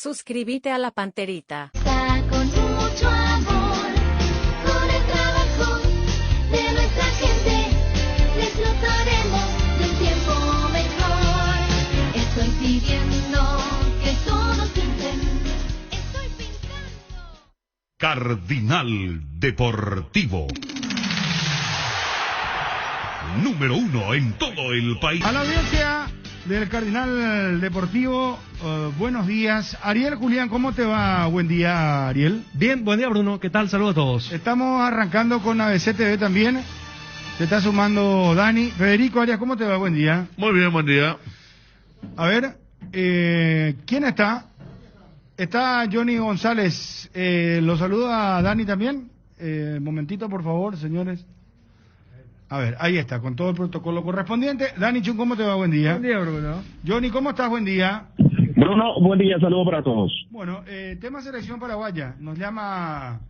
Suscríbete a La Panterita. Está con mucho amor, con el trabajo de nuestra gente, disfrutaremos de un tiempo mejor. Estoy pidiendo que todos pinten, estoy pintando. Cardinal Deportivo. Número 1 en todo el país. A la audiencia del Cardinal Deportivo, buenos días. Ariel, Julián, ¿cómo te va? Buen día, Ariel. Bien, buen día, Bruno. ¿Qué tal? Saludos a todos. Estamos arrancando con ABC TV también. Se está sumando Dani. Federico Arias, ¿cómo te va? Buen día. Muy bien, buen día. A ver, ¿quién está? Está Johnny González. Lo saluda Dani también. Momentito, por favor, señores. A ver, ahí está, con todo el protocolo correspondiente. Dani Chun, ¿cómo te va? Buen día. Buen día, Bruno. Johnny, ¿cómo estás? Buen día. Bruno, buen día, saludos para todos. Bueno, tema selección paraguaya, nos llama,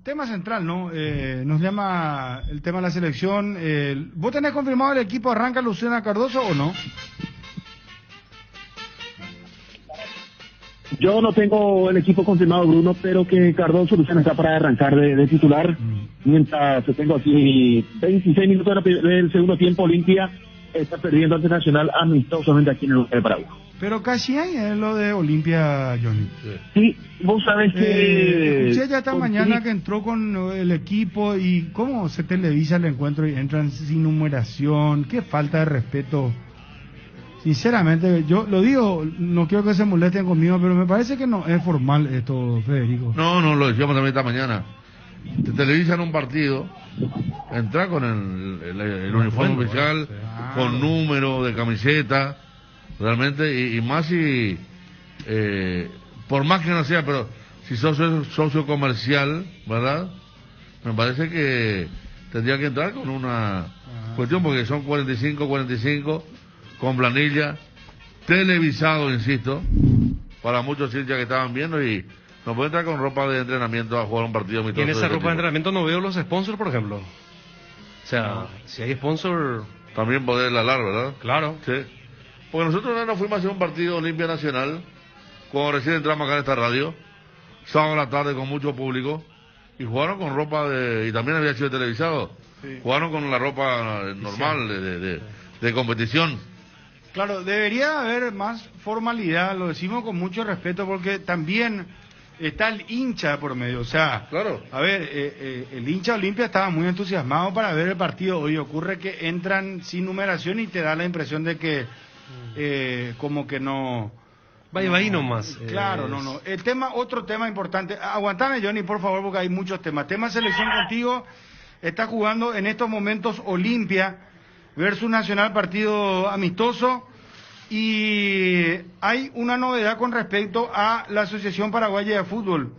tema central, ¿no? Nos llama el tema de la selección. ¿Vos tenés confirmado el equipo arranca Luciana Cardoso o no? Yo no tengo el equipo confirmado, Bruno, pero que Cardoso Luciano está para arrancar de titular. Mientras tengo aquí 26 minutos del segundo tiempo, Olimpia está perdiendo ante Nacional amistosamente aquí en el Paraguay. Pero casi hay lo de Olimpia, Johnny. Sí, vos sabés que... escuché ya esta mañana que entró con el equipo y cómo se televisa el encuentro y entran sin numeración. Qué falta de respeto. Sinceramente, yo lo digo, no quiero que se molesten conmigo, pero me parece que no es formal esto, Federico. No, lo decíamos también esta mañana. Te televisan un partido, entra con el uniforme oficial, con número de camiseta, realmente, y más si, por más que no sea, pero si sos socio comercial, ¿verdad? Me parece que tendría que entrar con una cuestión, porque son 45, con planilla, televisado, insisto, para muchos hinchas que estaban viendo, y no puede entrar con ropa de entrenamiento a jugar un partido amistoso. Y en esa ropa de entrenamiento no veo los sponsors, por ejemplo. O sea, si hay sponsor... También poder hablar, ¿verdad? Claro. Sí. Porque nosotros no nos fuimos a hacer un partido Olimpia Nacional, cuando recién entramos acá en esta radio, sábado a la tarde con mucho público, y jugaron con ropa y también había sido televisado, jugaron con la ropa normal de competición. Claro, debería haber más formalidad, lo decimos con mucho respeto, porque también está el hincha por medio. O sea, claro. A ver, el hincha Olimpia estaba muy entusiasmado para ver el partido. Hoy ocurre que entran sin numeración y te da la impresión de que como que no... Vaya ahí nomás. Claro, no. El tema, otro tema importante. Aguantame, Johnny, por favor, porque hay muchos temas. Tema selección contigo. Está jugando en estos momentos Olimpia versus Nacional, partido amistoso, y hay una novedad con respecto a la Asociación Paraguaya de Fútbol.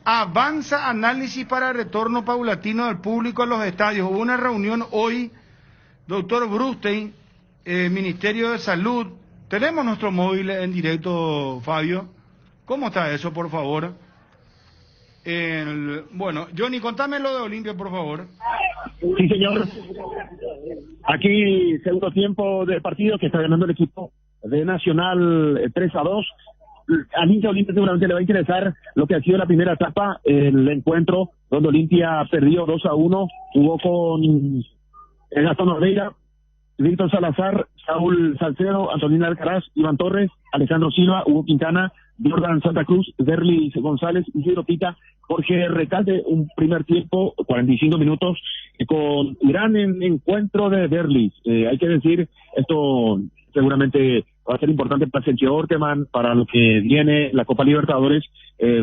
Avanza análisis para retorno paulatino del público a los estadios. Hubo una reunión hoy, doctor Brustein, Ministerio de Salud. Tenemos nuestro móvil en directo, Fabio. ¿Cómo está eso, por favor? Bueno, Johnny, contame lo de Olimpia, por favor. Sí, señor. Aquí, segundo tiempo del partido que está ganando el equipo de Nacional 3-2. A hincha Olimpia seguramente le va a interesar lo que ha sido la primera etapa, el encuentro donde Olimpia perdió 2-1, jugó con Gastón Ordeira, Víctor Salazar, Saúl Salcedo, Antonina Alcaraz, Iván Torres, Alejandro Silva, Hugo Quintana, Jordan Santa Cruz, Derlis González, Isidro Pita, Jorge Recalde. Un primer tiempo, 45 minutos, con gran encuentro de Derlis. Hay que decir, esto seguramente va a ser importante para Sergio Orteman, para lo que viene la Copa Libertadores.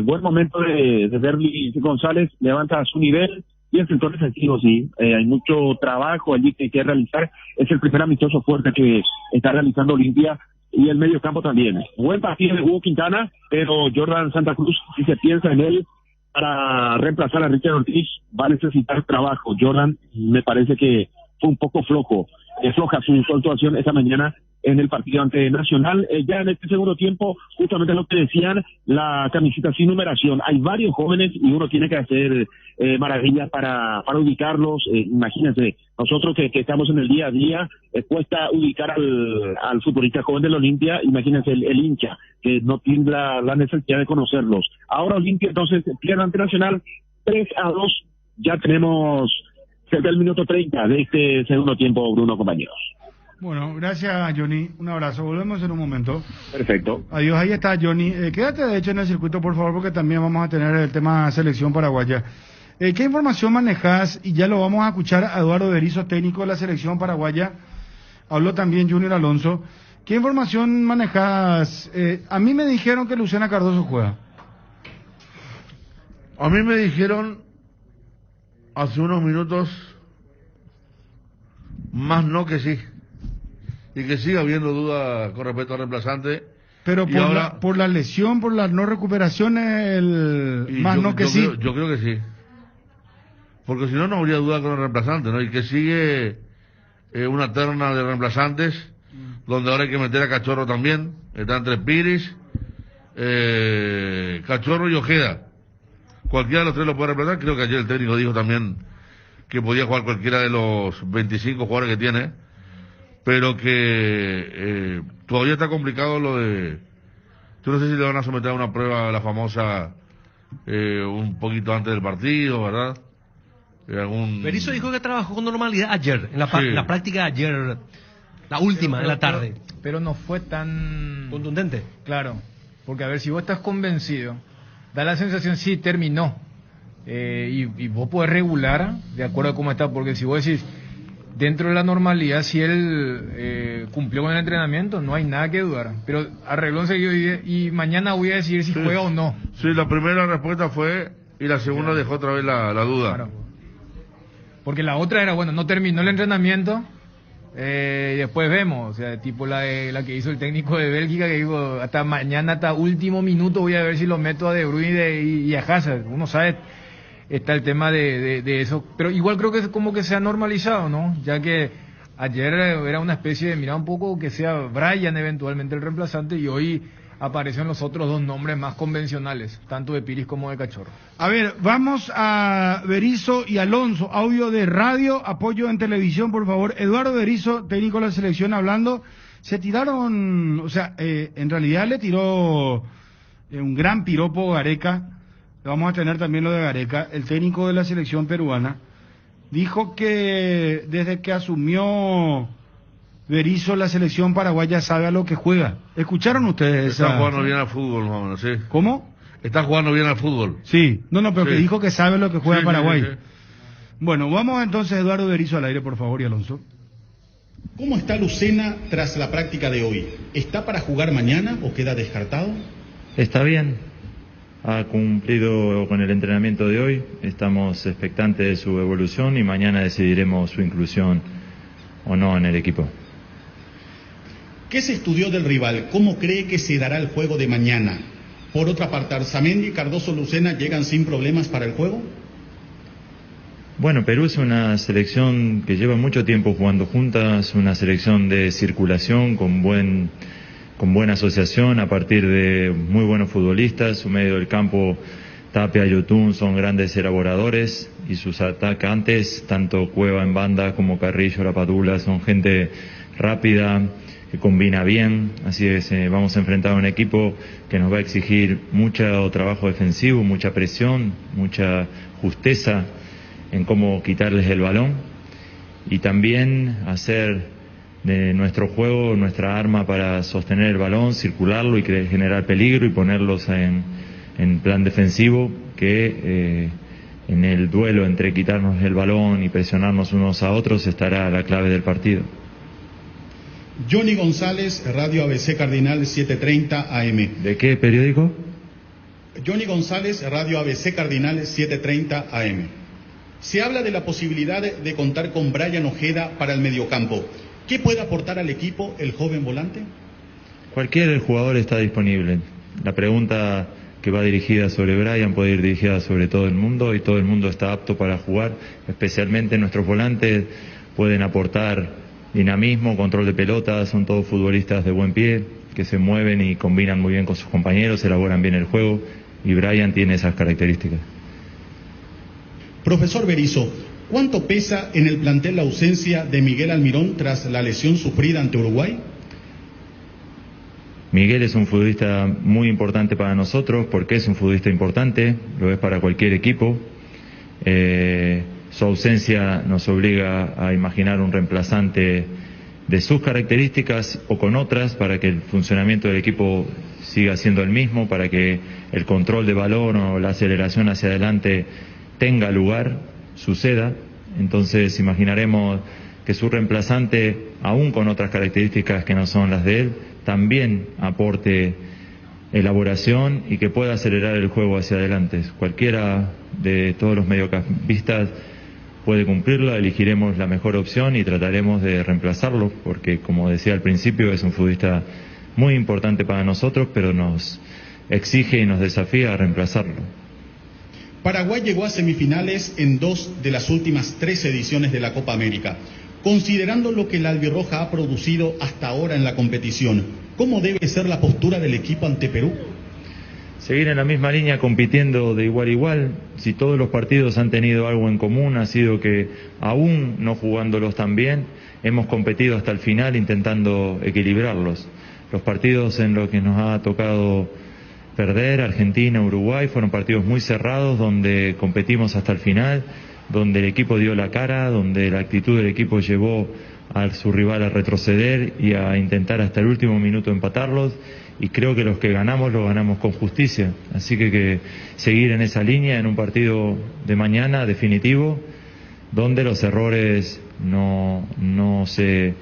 Buen momento de Derlis González, levanta su nivel. Y el sector defensivo, sí, hay mucho trabajo allí que hay que realizar. Es el primer amistoso fuerte que está realizando Olimpia, y el medio campo también. Buen partido de Hugo Quintana, pero Jordan Santa Cruz, si se piensa en él para reemplazar a Richard Ortiz, va a necesitar trabajo. Jordan me parece que fue un poco floja su actuación esta mañana en el partido ante Nacional. Ya en este segundo tiempo, justamente lo que decían, la camiseta sin numeración. Hay varios jóvenes y uno tiene que hacer maravillas para ubicarlos. Imagínense, nosotros que estamos en el día a día, cuesta ubicar al futbolista joven del Olimpia. Imagínense el hincha, que no tiene la necesidad de conocerlos. Ahora Olimpia entonces pierde ante Nacional 3-2. Ya tenemos cerca del minuto 30 de este segundo tiempo, Bruno, compañeros. Bueno, gracias, Johnny. Un abrazo. Volvemos en un momento. Perfecto. Adiós, ahí está, Johnny. Quédate, de hecho, en el circuito, por favor, porque también vamos a tener el tema selección paraguaya. ¿Qué información manejas? Y ya lo vamos a escuchar a Eduardo Berizzo, técnico de la selección paraguaya. Habló también Junior Alonso. ¿Qué información manejas? A mí me dijeron que Luciana Cardoso juega. A mí me dijeron hace unos minutos más no que sí. Y que siga habiendo duda con respecto al reemplazante. Pero por la lesión, por la no recuperación, Yo creo que sí. Porque si no, no habría duda con el reemplazante, ¿no? Y que sigue una terna de reemplazantes, donde ahora hay que meter a Cachorro también. Está entre Piris, Cachorro y Ojeda. Cualquiera de los tres lo puede reemplazar. Creo que ayer el técnico dijo también que podía jugar cualquiera de los 25 jugadores que tiene. Pero que todavía está complicado lo de... Yo no sé si le van a someter a una prueba, la famosa, un poquito antes del partido, ¿verdad? Berizzo dijo que trabajó con normalidad ayer, en la práctica de ayer, la última, en la tarde. Pero no fue tan... ¿Contundente? Claro, porque a ver, si vos estás convencido, da la sensación, sí, terminó, y vos podés regular de acuerdo a cómo está, porque si vos decís... Dentro de la normalidad, si él cumplió con el entrenamiento, no hay nada que dudar. Pero arregló enseguida y mañana voy a decidir si juega o no. Sí, la primera respuesta fue, y la segunda dejó otra vez la duda. Claro. Porque la otra era, bueno, no terminó el entrenamiento, y después vemos, o sea, tipo la que hizo el técnico de Bélgica, que dijo, hasta mañana, hasta último minuto voy a ver si lo meto a De Bruyne y a Hazard. Uno sabe... Está el tema de eso, pero igual creo que es como que se ha normalizado, ¿no? Ya que ayer era una especie de, mira un poco, que sea Brian eventualmente el reemplazante, y hoy aparecen los otros dos nombres más convencionales, tanto de Piris como de Cachorro. A ver, vamos a Berizzo y Alonso, audio de radio, apoyo en televisión, por favor. Eduardo Berizzo, técnico de la selección, hablando. Se tiraron, o sea, en realidad le tiró un gran piropo Gareca. Vamos a tener también lo de Gareca. El técnico de la selección peruana dijo que desde que asumió Berizzo la selección paraguaya sabe a lo que juega. ¿Escucharon ustedes Está jugando bien al fútbol, más o menos, sí. ¿Cómo? Está jugando bien al fútbol. Sí, pero que dijo que sabe lo que juega Paraguay. Sí. Bueno, vamos entonces, Eduardo Berizzo, al aire, por favor, y Alonso. ¿Cómo está Lucena tras la práctica de hoy? ¿Está para jugar mañana o queda descartado? Está bien. Ha cumplido con el entrenamiento de hoy, estamos expectantes de su evolución y mañana decidiremos su inclusión o no en el equipo. ¿Qué se estudió del rival? ¿Cómo cree que se dará el juego de mañana? Por otra parte, Arzamendi y Cardoso Lucena llegan sin problemas para el juego. Bueno, Perú es una selección que lleva mucho tiempo jugando juntas, una selección de circulación con buena asociación a partir de muy buenos futbolistas. Su medio del campo, Tapia y Yotun, son grandes elaboradores, y sus atacantes, tanto Cueva en banda como Carrillo, La Padula, son gente rápida, que combina bien. Así es, vamos a enfrentar a un equipo que nos va a exigir mucho trabajo defensivo, mucha presión, mucha justeza en cómo quitarles el balón, y también hacer de nuestro juego nuestra arma para sostener el balón, circularlo y generar peligro y ponerlos en plan defensivo, que en el duelo entre quitarnos el balón y presionarnos unos a otros estará la clave del partido. Johnny González, Radio ABC Cardinal 730 AM. ¿De qué periódico? Johnny González, Radio ABC Cardinal 730 AM. Se habla de la posibilidad de contar con Brian Ojeda para el mediocampo. ¿Qué puede aportar al equipo el joven volante? Cualquier jugador está disponible. La pregunta que va dirigida sobre Brian puede ir dirigida sobre todo el mundo, y todo el mundo está apto para jugar, especialmente nuestros volantes pueden aportar dinamismo, control de pelota, son todos futbolistas de buen pie, que se mueven y combinan muy bien con sus compañeros, elaboran bien el juego, y Brian tiene esas características. Profesor Berizzo, ¿cuánto pesa en el plantel la ausencia de Miguel Almirón tras la lesión sufrida ante Uruguay? Miguel es un futbolista muy importante para nosotros, porque es un futbolista importante, lo es para cualquier equipo. Su ausencia nos obliga a imaginar un reemplazante de sus características o con otras, para que el funcionamiento del equipo siga siendo el mismo, para que el control de balón o la aceleración hacia adelante tenga lugar, suceda. Entonces imaginaremos que su reemplazante, aún con otras características que no son las de él, también aporte elaboración y que pueda acelerar el juego hacia adelante. Cualquiera de todos los mediocampistas puede cumplirlo, elegiremos la mejor opción y trataremos de reemplazarlo, porque como decía al principio, es un futbolista muy importante para nosotros, pero nos exige y nos desafía a reemplazarlo. Paraguay llegó a semifinales en 2 de las últimas 3 ediciones de la Copa América. Considerando lo que la albirroja ha producido hasta ahora en la competición, ¿cómo debe ser la postura del equipo ante Perú? Seguir en la misma línea, compitiendo de igual a igual. Si todos los partidos han tenido algo en común, ha sido que, aún no jugándolos tan bien, hemos competido hasta el final intentando equilibrarlos. Los partidos en los que nos ha tocado perder, Argentina, Uruguay, fueron partidos muy cerrados, donde competimos hasta el final, donde el equipo dio la cara, donde la actitud del equipo llevó a su rival a retroceder y a intentar hasta el último minuto empatarlos, y creo que los que ganamos, los ganamos con justicia. Así que seguir en esa línea en un partido de mañana definitivo, donde los errores no se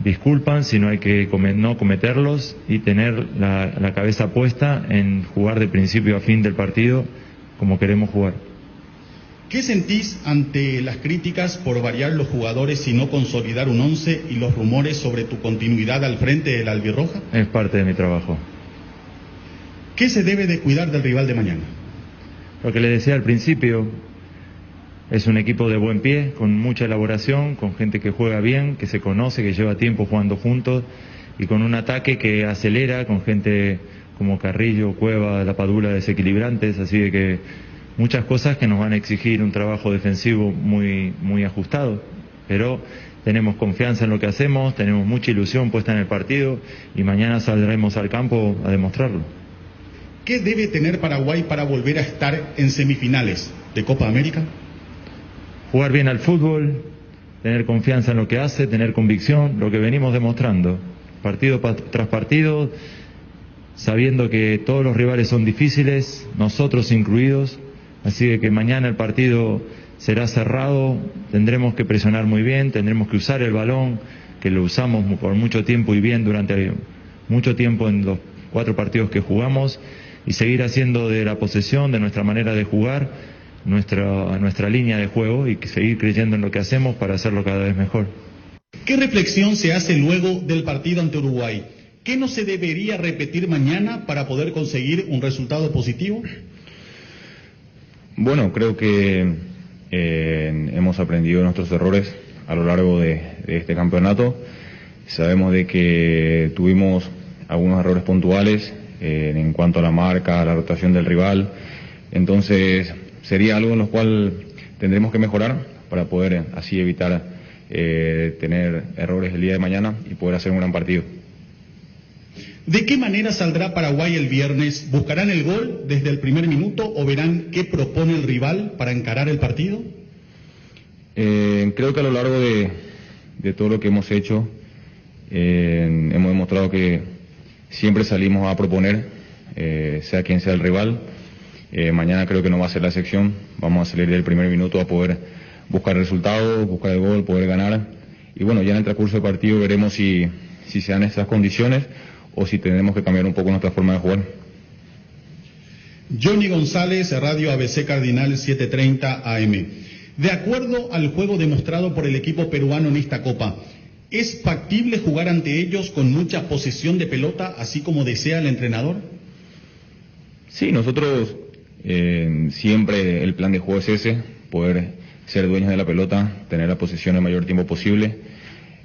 disculpan, sino hay que no cometerlos y tener la cabeza puesta en jugar de principio a fin del partido como queremos jugar. ¿Qué sentís ante las críticas por variar los jugadores y no consolidar un 11 y los rumores sobre tu continuidad al frente de la albirroja? Es parte de mi trabajo. ¿Qué se debe de cuidar del rival de mañana? Lo que le decía al principio, es un equipo de buen pie, con mucha elaboración, con gente que juega bien, que se conoce, que lleva tiempo jugando juntos, y con un ataque que acelera, con gente como Carrillo, Cueva, La Padula, desequilibrantes, así de que muchas cosas que nos van a exigir un trabajo defensivo muy ajustado, pero tenemos confianza en lo que hacemos, tenemos mucha ilusión puesta en el partido y mañana saldremos al campo a demostrarlo. ¿Qué debe tener Paraguay para volver a estar en semifinales de Copa América? Jugar bien al fútbol, tener confianza en lo que hace, tener convicción, lo que venimos demostrando, partido tras partido, sabiendo que todos los rivales son difíciles, nosotros incluidos. Así que mañana el partido será cerrado, tendremos que presionar muy bien, tendremos que usar el balón, que lo usamos por mucho tiempo y bien durante mucho tiempo en los 4 partidos que jugamos, y seguir haciendo de la posesión, de nuestra manera de jugar, nuestra línea de juego, y seguir creyendo en lo que hacemos para hacerlo cada vez mejor. ¿Qué reflexión se hace luego del partido ante Uruguay? ¿Qué no se debería repetir mañana para poder conseguir un resultado positivo? Bueno, creo que hemos aprendido nuestros errores a lo largo de este campeonato. Sabemos de que tuvimos algunos errores puntuales en cuanto a la marca, a la rotación del rival. Entonces sería algo en lo cual tendremos que mejorar para poder así evitar tener errores el día de mañana y poder hacer un gran partido. ¿De qué manera saldrá Paraguay el viernes? ¿Buscarán el gol desde el primer minuto o verán qué propone el rival para encarar el partido? Creo que a lo largo de todo lo que hemos hecho, hemos demostrado que siempre salimos a proponer, sea quien sea el rival. Mañana creo que no va a ser la excepción. Vamos a salir del primer minuto a poder buscar el resultado, buscar el gol, poder ganar. Y bueno, ya en el transcurso del partido veremos si se dan estas condiciones o si tenemos que cambiar un poco nuestra forma de jugar. Johnny González, Radio ABC Cardinal 730 AM. De acuerdo al juego demostrado por el equipo peruano en esta Copa, ¿es factible jugar ante ellos con mucha posesión de pelota, así como desea el entrenador? Sí, nosotros siempre el plan de juego es ese, poder ser dueños de la pelota, tener la posesión el mayor tiempo posible.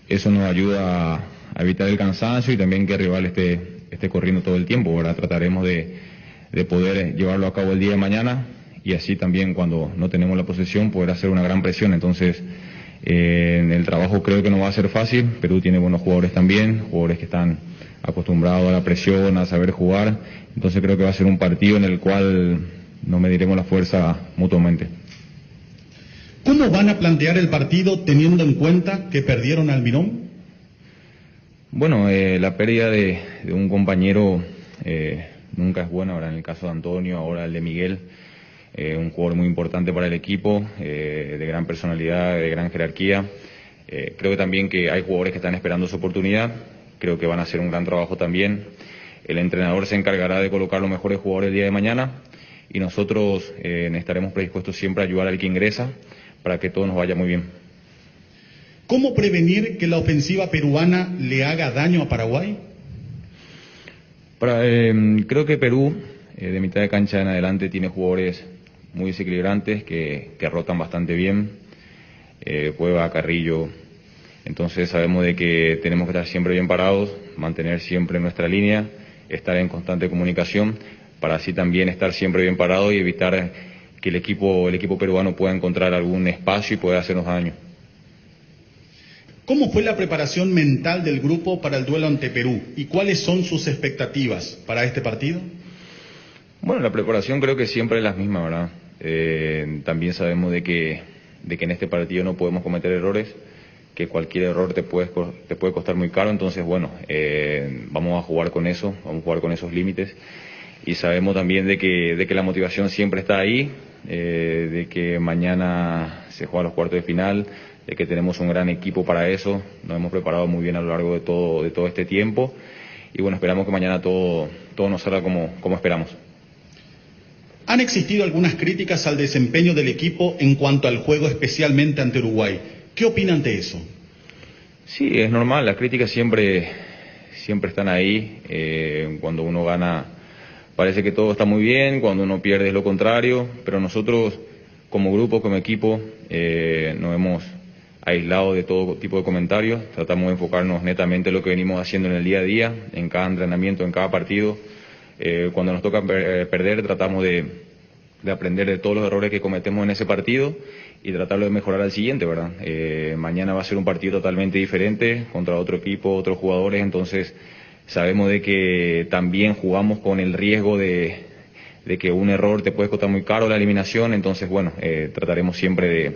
Eso nos ayuda a evitar el cansancio y también que el rival esté corriendo todo el tiempo. Ahora trataremos de poder llevarlo a cabo el día de mañana y así también cuando no tenemos la posesión poder hacer una gran presión. Entonces en el trabajo creo que no va a ser fácil. Perú tiene buenos jugadores también, jugadores que están acostumbrados a la presión, a saber jugar. Entonces creo que va a ser un partido en el cual nos mediremos la fuerza mutuamente. ¿Cómo van a plantear el partido teniendo en cuenta que perdieron al Mirón? Bueno, la pérdida de un compañero nunca es buena. Ahora en el caso de Antonio, ahora el de Miguel, un jugador muy importante para el equipo, de gran personalidad, de gran jerarquía. Creo que también que hay jugadores que están esperando su oportunidad. Creo que van a hacer un gran trabajo también. El entrenador se encargará de colocar los mejores jugadores el día de mañana y nosotros estaremos predispuestos siempre a ayudar al que ingresa para que todo nos vaya muy bien. ¿Cómo prevenir que la ofensiva peruana le haga daño a Paraguay? Creo que Perú, de mitad de cancha en adelante, tiene jugadores muy desequilibrantes que rotan bastante bien. Cueva, Carrillo. Entonces sabemos de que tenemos que estar siempre bien parados, mantener siempre nuestra línea, estar en constante comunicación, para así también estar siempre bien parado y evitar que el equipo peruano pueda encontrar algún espacio y pueda hacernos daño. ¿Cómo fue la preparación mental del grupo para el duelo ante Perú y cuáles son sus expectativas para este partido? Bueno, la preparación creo que siempre es la misma, ¿verdad? También sabemos de que en este partido no podemos cometer errores, que cualquier error te puede costar muy caro. Entonces, bueno, vamos a jugar con eso, vamos a jugar con esos límites. Y sabemos también de que la motivación siempre está ahí, de que mañana se juega los cuartos de final, de que tenemos un gran equipo para eso. Nos hemos preparado muy bien a lo largo de todo este tiempo. Y bueno, esperamos que mañana todo nos salga como esperamos. Han existido algunas críticas al desempeño del equipo en cuanto al juego, especialmente ante Uruguay. ¿Qué opinan de eso? Sí, es normal, las críticas siempre están ahí. Cuando uno gana parece que todo está muy bien, cuando uno pierde es lo contrario, pero nosotros como grupo, como equipo, nos hemos aislado de todo tipo de comentarios. Tratamos de enfocarnos netamente en lo que venimos haciendo en el día a día, en cada entrenamiento, en cada partido. Cuando nos toca perder tratamos de aprender de todos los errores que cometemos en ese partido y tratarlo de mejorar al siguiente, ¿verdad? Mañana va a ser un partido totalmente diferente contra otro equipo, otros jugadores. Entonces sabemos de que también jugamos con el riesgo de que un error te puede costar muy caro la eliminación. Entonces, bueno, trataremos siempre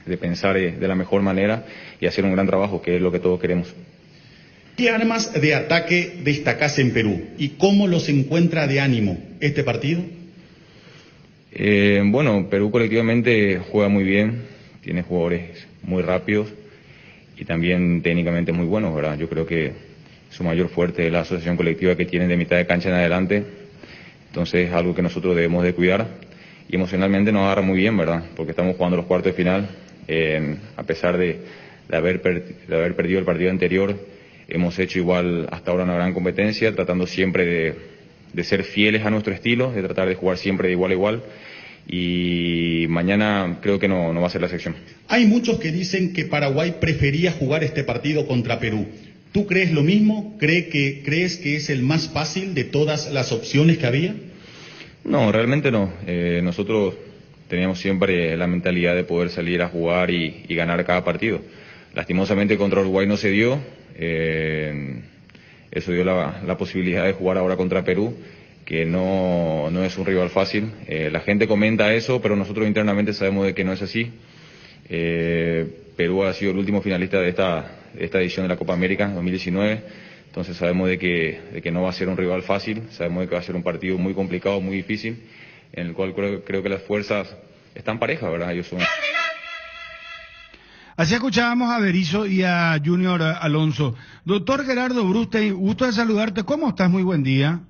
de pensar de la mejor manera y hacer un gran trabajo, que es lo que todos queremos. ¿Qué armas de ataque destacás en Perú y cómo los encuentra de ánimo este partido? Bueno, Perú colectivamente juega muy bien, tiene jugadores muy rápidos y también técnicamente muy buenos, ¿verdad? Yo creo que su mayor fuerte es la asociación colectiva que tienen de mitad de cancha en adelante. Entonces es algo que nosotros debemos de cuidar y emocionalmente nos agarra muy bien, ¿verdad? Porque estamos jugando los cuartos de final, a pesar de haber perdido el partido anterior, hemos hecho igual hasta ahora una gran competencia, tratando siempre de ser fieles a nuestro estilo, de tratar de jugar siempre de igual a igual, y mañana creo que no va a ser la excepción. Hay muchos que dicen que Paraguay prefería jugar este partido contra Perú. ¿Tú crees lo mismo? ¿Crees que es el más fácil de todas las opciones que había? No, realmente no. Nosotros teníamos siempre la mentalidad de poder salir a jugar y ganar cada partido. Lastimosamente contra Uruguay no se dio. Eso dio la posibilidad de jugar ahora contra Perú, que no es un rival fácil. La gente comenta eso, pero nosotros internamente sabemos de que no es así. Perú ha sido el último finalista de esta edición de la Copa América 2019, entonces sabemos de que no va a ser un rival fácil, sabemos de que va a ser un partido muy complicado, muy difícil, en el cual creo que las fuerzas están parejas, ¿verdad? Ellos son... Así escuchábamos a Berizzo y a Junior Alonso. Doctor Gerardo Brustein, gusto de saludarte. ¿Cómo estás? Muy buen día.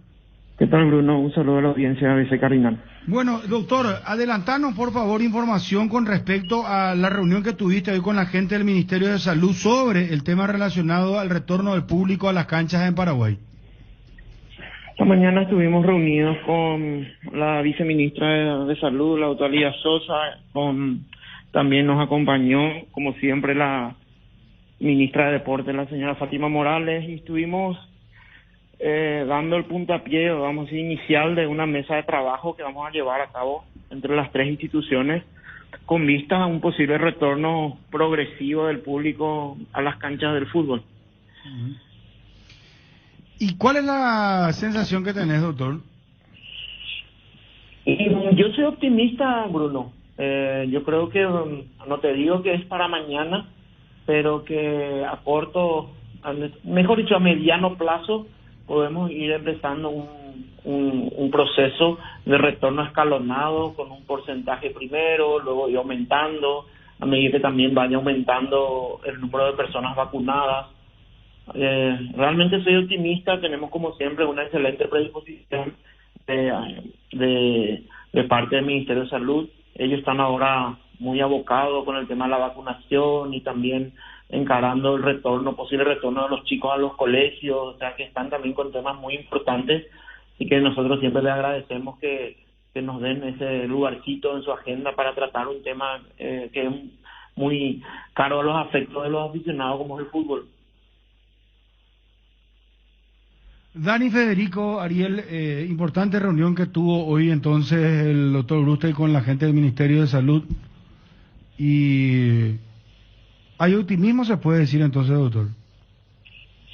¿Qué tal, Bruno? Un saludo a la audiencia de ABC Cardinal. Bueno, doctor, adelantanos por favor información con respecto a la reunión que tuviste hoy con la gente del Ministerio de Salud sobre el tema relacionado al retorno del público a las canchas en Paraguay. Esta mañana estuvimos reunidos con la viceministra de Salud, la doctora Lía Sosa, con También nos acompañó, como siempre, la ministra de Deportes, la señora Fátima Morales, y estuvimos dando el puntapié, vamos a decir, inicial de una mesa de trabajo que vamos a llevar a cabo entre las tres instituciones con vista a un posible retorno progresivo del público a las canchas del fútbol. ¿Y cuál es la sensación que tenés, doctor? Yo soy optimista, Bruno. Yo creo que, no te digo que es para mañana, pero que a corto, mejor dicho, a mediano plazo, podemos ir empezando un proceso de retorno escalonado con un porcentaje primero, luego ir aumentando, a medida que también vaya aumentando el número de personas vacunadas. Realmente soy optimista, tenemos como siempre una excelente predisposición de parte del Ministerio de Salud. Ellos están ahora muy abocados con el tema de la vacunación y también encarando el retorno, posible retorno de los chicos a los colegios, o sea que están también con temas muy importantes y que nosotros siempre les agradecemos que nos den ese lugarcito en su agenda para tratar un tema que es muy caro a los afectos de los aficionados como es el fútbol. Dani, Federico, Ariel, importante reunión que tuvo hoy entonces el doctor Brustel con la gente del Ministerio de Salud. Y hay optimismo, se puede decir entonces, doctor.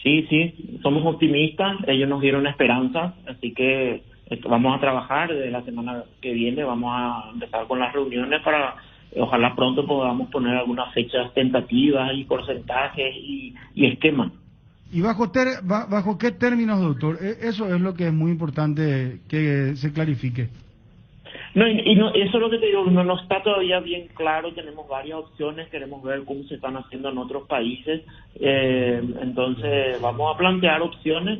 Sí, somos optimistas, ellos nos dieron esperanza, así que vamos a trabajar desde la semana que viene, vamos a empezar con las reuniones para ojalá pronto podamos poner algunas fechas tentativas y porcentajes y esquemas. ¿Y bajo qué términos, doctor? Eso es lo que es muy importante que se clarifique. No, eso es lo que te digo, no está todavía bien claro, tenemos varias opciones, queremos ver cómo se están haciendo en otros países, entonces vamos a plantear opciones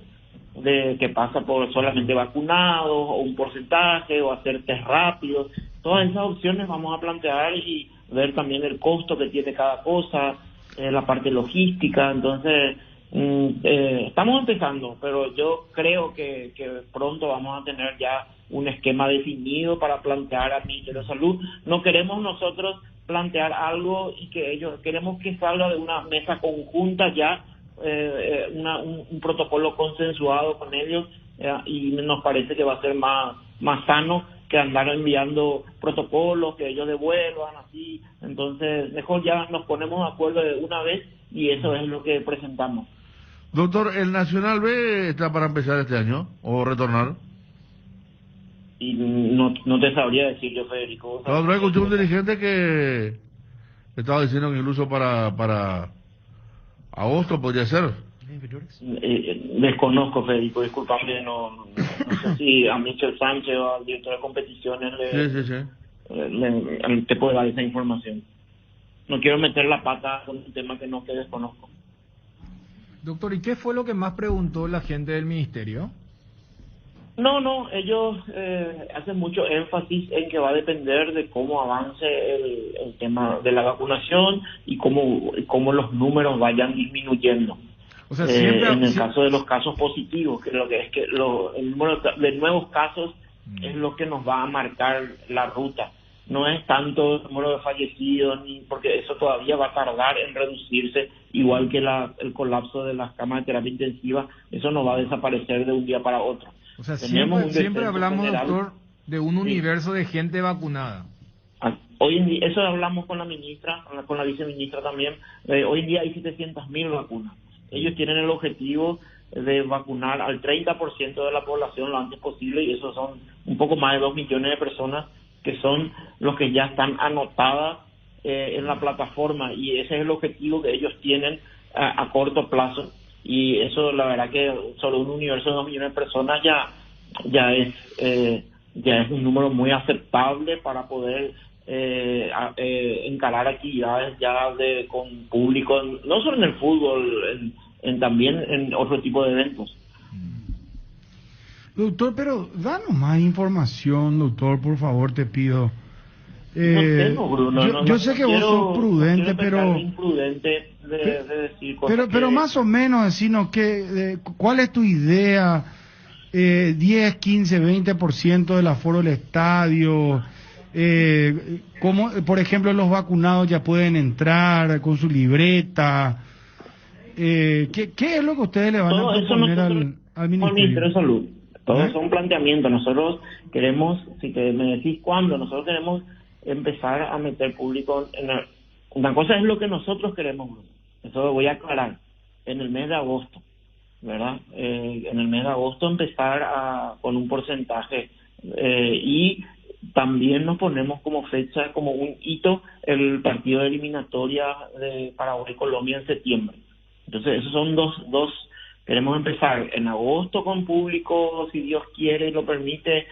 de que pasa por solamente vacunados, o un porcentaje, o hacer test rápidos, todas esas opciones vamos a plantear y ver también el costo que tiene cada cosa, la parte logística, entonces estamos empezando, pero yo creo que pronto vamos a tener ya un esquema definido para plantear al Ministerio de Salud. No queremos nosotros plantear algo y que ellos, queremos que salga de una mesa conjunta ya, un protocolo consensuado con ellos, y nos parece que va a ser más sano que andar enviando protocolos, que ellos devuelvan así. Entonces, mejor ya nos ponemos de acuerdo de una vez y eso es lo que presentamos. Doctor, ¿el Nacional B está para empezar este año o retornar? Y no te sabría decir yo, Federico. La otra vez escuché un dirigente que estaba diciendo que incluso para agosto podría ser. Desconozco, Federico, disculpame, no sé si a Michel Sánchez o al director de competiciones te puedo dar esa información. No quiero meter la pata con un tema que desconozco. Doctor, ¿y qué fue lo que más preguntó la gente del ministerio? No, ellos hacen mucho énfasis en que va a depender de cómo avance el tema de la vacunación y cómo los números vayan disminuyendo. O sea, en el caso de los casos positivos, que el número de nuevos casos es lo que nos va a marcar la ruta. No es tanto el número de fallecidos, porque eso todavía va a tardar en reducirse, igual que el colapso de las camas de terapia intensiva, eso no va a desaparecer de un día para otro. O sea, siempre hablamos, general, doctor, de un universo de gente vacunada. Hoy en día, eso hablamos con la ministra, con la viceministra también, hoy en día hay 700.000 vacunas. Ellos tienen el objetivo de vacunar al 30% de la población lo antes posible, y eso son un poco más de 2 millones de personas que son los que ya están anotadas en la plataforma, y ese es el objetivo que ellos tienen a corto plazo, y eso la verdad que sobre un universo de 2 millones de personas ya es un número muy aceptable para poder encarar actividades ya con público, no solo en el fútbol, también en otro tipo de eventos. Doctor, pero danos más información, doctor, por favor, te pido. No tengo, Bruno. Yo sé que vos sos prudente, pero... imprudente de decir cosas pero más o menos, decirnos ¿cuál es tu idea? 10, 15, 20% del aforo del estadio, ¿Cómo, por ejemplo, los vacunados ya pueden entrar con su libreta? ¿Qué es lo que ustedes le van Todo a proponer al Ministerio? Ministerio de Salud. Todos son planteamientos. Nosotros queremos, si te me decís cuándo, nosotros queremos empezar a meter público una cosa es lo que nosotros queremos, Bruno. Eso lo voy a aclarar. En el mes de agosto, ¿verdad? En el mes de agosto empezar con un porcentaje y también nos ponemos como fecha, como un hito, el partido de eliminatoria de Paraguay-Colombia en septiembre. Entonces, esos son dos. Queremos empezar en agosto con público, si Dios quiere y lo permite.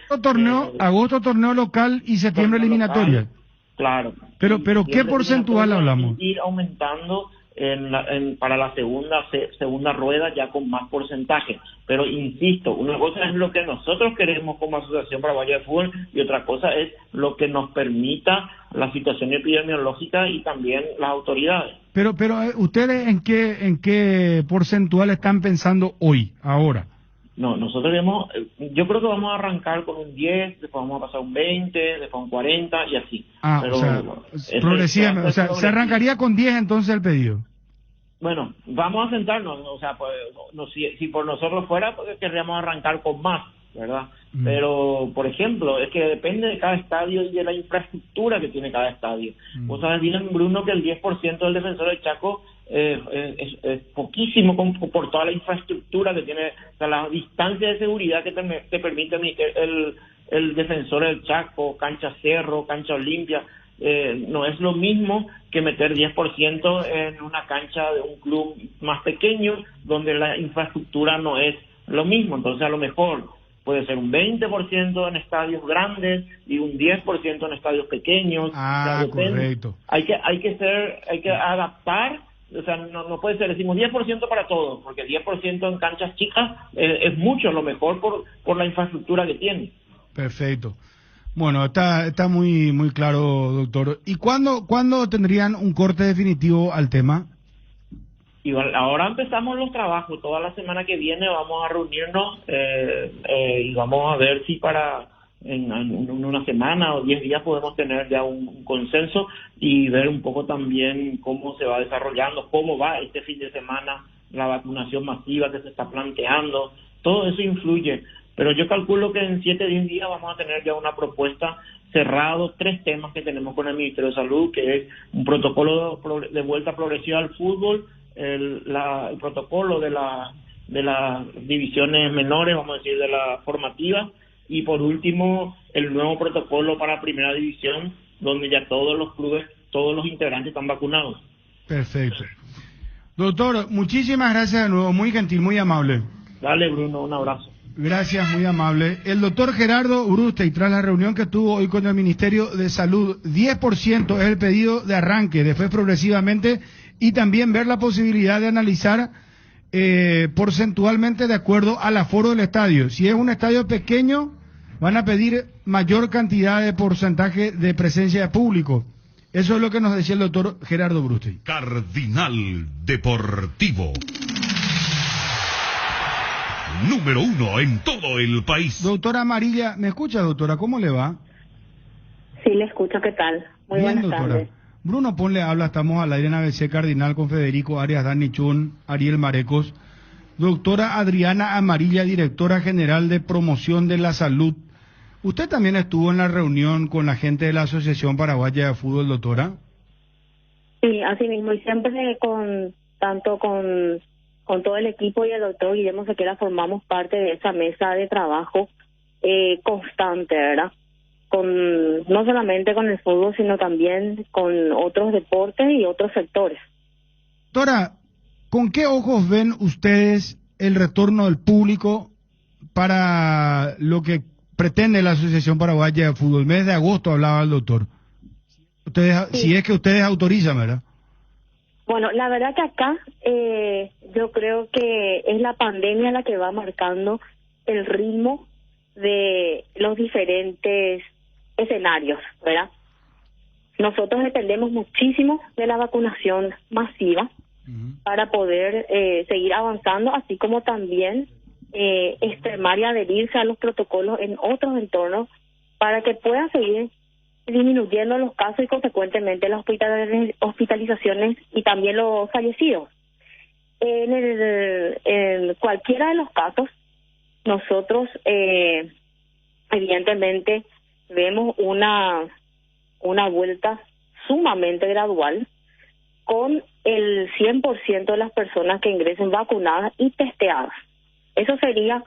Agosto torneo local y septiembre eliminatoria. Local, claro. Pero ¿qué porcentual hablamos? Ir aumentando para la segunda rueda ya con más porcentaje. Pero insisto, una cosa es lo que nosotros queremos como Asociación Paraguaya de Fútbol y otra cosa es lo que nos permita la situación epidemiológica y también las autoridades. Pero ¿ustedes en qué porcentual están pensando hoy, ahora? No, nosotros yo creo que vamos a arrancar con un 10, después vamos a pasar un 20, después un 40 y así. Pero, progresivamente, se arrancaría con 10 entonces el pedido. Bueno, vamos a sentarnos, o sea, pues, si por nosotros fuera, pues querríamos arrancar con más, ¿verdad? Pero, por ejemplo, es que depende de cada estadio y de la infraestructura que tiene cada estadio. Vos sabés bien, Bruno, que el 10% del Defensor del Chaco es poquísimo por toda la infraestructura que tiene, o sea, la distancia de seguridad que te permite el Defensor del Chaco, cancha Cerro, cancha Olimpia. No es lo mismo que meter 10% en una cancha de un club más pequeño donde la infraestructura no es lo mismo. Entonces, a lo mejor puede ser un 20% en estadios grandes y un 10% en estadios pequeños. Correcto. Hay que adaptar. O sea, no puede ser, decimos 10% para todos, porque 10% en canchas chicas es mucho, lo mejor por la infraestructura que tiene. Perfecto. Bueno, está muy muy claro, doctor. ¿Y cuándo tendrían un corte definitivo al tema? Y ahora empezamos los trabajos. Toda la semana que viene vamos a reunirnos y vamos a ver si en una semana o 10 días podemos tener ya un consenso y ver un poco también cómo se va desarrollando, cómo va este fin de semana la vacunación masiva que se está planteando. Todo eso influye. Pero yo calculo que en 7-10 días vamos a tener ya una propuesta cerrado, 3 temas que tenemos con el Ministerio de Salud, que es un protocolo de vuelta progresiva al fútbol, el protocolo de las divisiones menores, vamos a decir, de la formativa, y por último, el nuevo protocolo para Primera División, donde ya todos los clubes, todos los integrantes están vacunados. Perfecto. Doctor, muchísimas gracias de nuevo, muy gentil, muy amable. Dale, Bruno, un abrazo. Gracias, muy amable. El doctor Gerardo Urustey, tras la reunión que tuvo hoy con el Ministerio de Salud, 10% es el pedido de arranque, después progresivamente, y también ver la posibilidad de analizar porcentualmente de acuerdo al aforo del estadio. Si es un estadio pequeño, van a pedir mayor cantidad de porcentaje de presencia de público. Eso es lo que nos decía el doctor Gerardo Urustey. Cardinal Deportivo. Número 1 en todo el país. Doctora Amarilla, ¿me escucha, doctora? ¿Cómo le va? Sí, le escucho, ¿qué tal? Muy bien, buenas doctora. tardes. Bruno Ponle habla, estamos al aire en ABC Cardinal con Federico Arias Dani Chun, Ariel Marecos. Doctora Adriana Amarilla, directora general de Promoción de la Salud. ¿Usted también estuvo en la reunión con la gente de la Asociación Paraguaya de Fútbol, doctora? Sí, así mismo, y siempre tanto con todo el equipo y el doctor Guillermo Sequera formamos parte de esa mesa de trabajo constante, ¿verdad? No solamente con el fútbol, sino también con otros deportes y otros sectores. Doctora, ¿con qué ojos ven ustedes el retorno del público para lo que pretende la Asociación Paraguaya de Fútbol? Mes de agosto hablaba el doctor. Si es que ustedes autorizan, ¿verdad? Bueno, la verdad que acá yo creo que es la pandemia la que va marcando el ritmo de los diferentes escenarios, ¿verdad? Nosotros dependemos muchísimo de la vacunación masiva para poder seguir avanzando, así como también extremar y adherirse a los protocolos en otros entornos para que puedan seguir disminuyendo los casos y consecuentemente las hospitalizaciones y también los fallecidos. En cualquiera de los casos, nosotros evidentemente vemos una vuelta sumamente gradual con el 100% de las personas que ingresen vacunadas y testeadas. Eso sería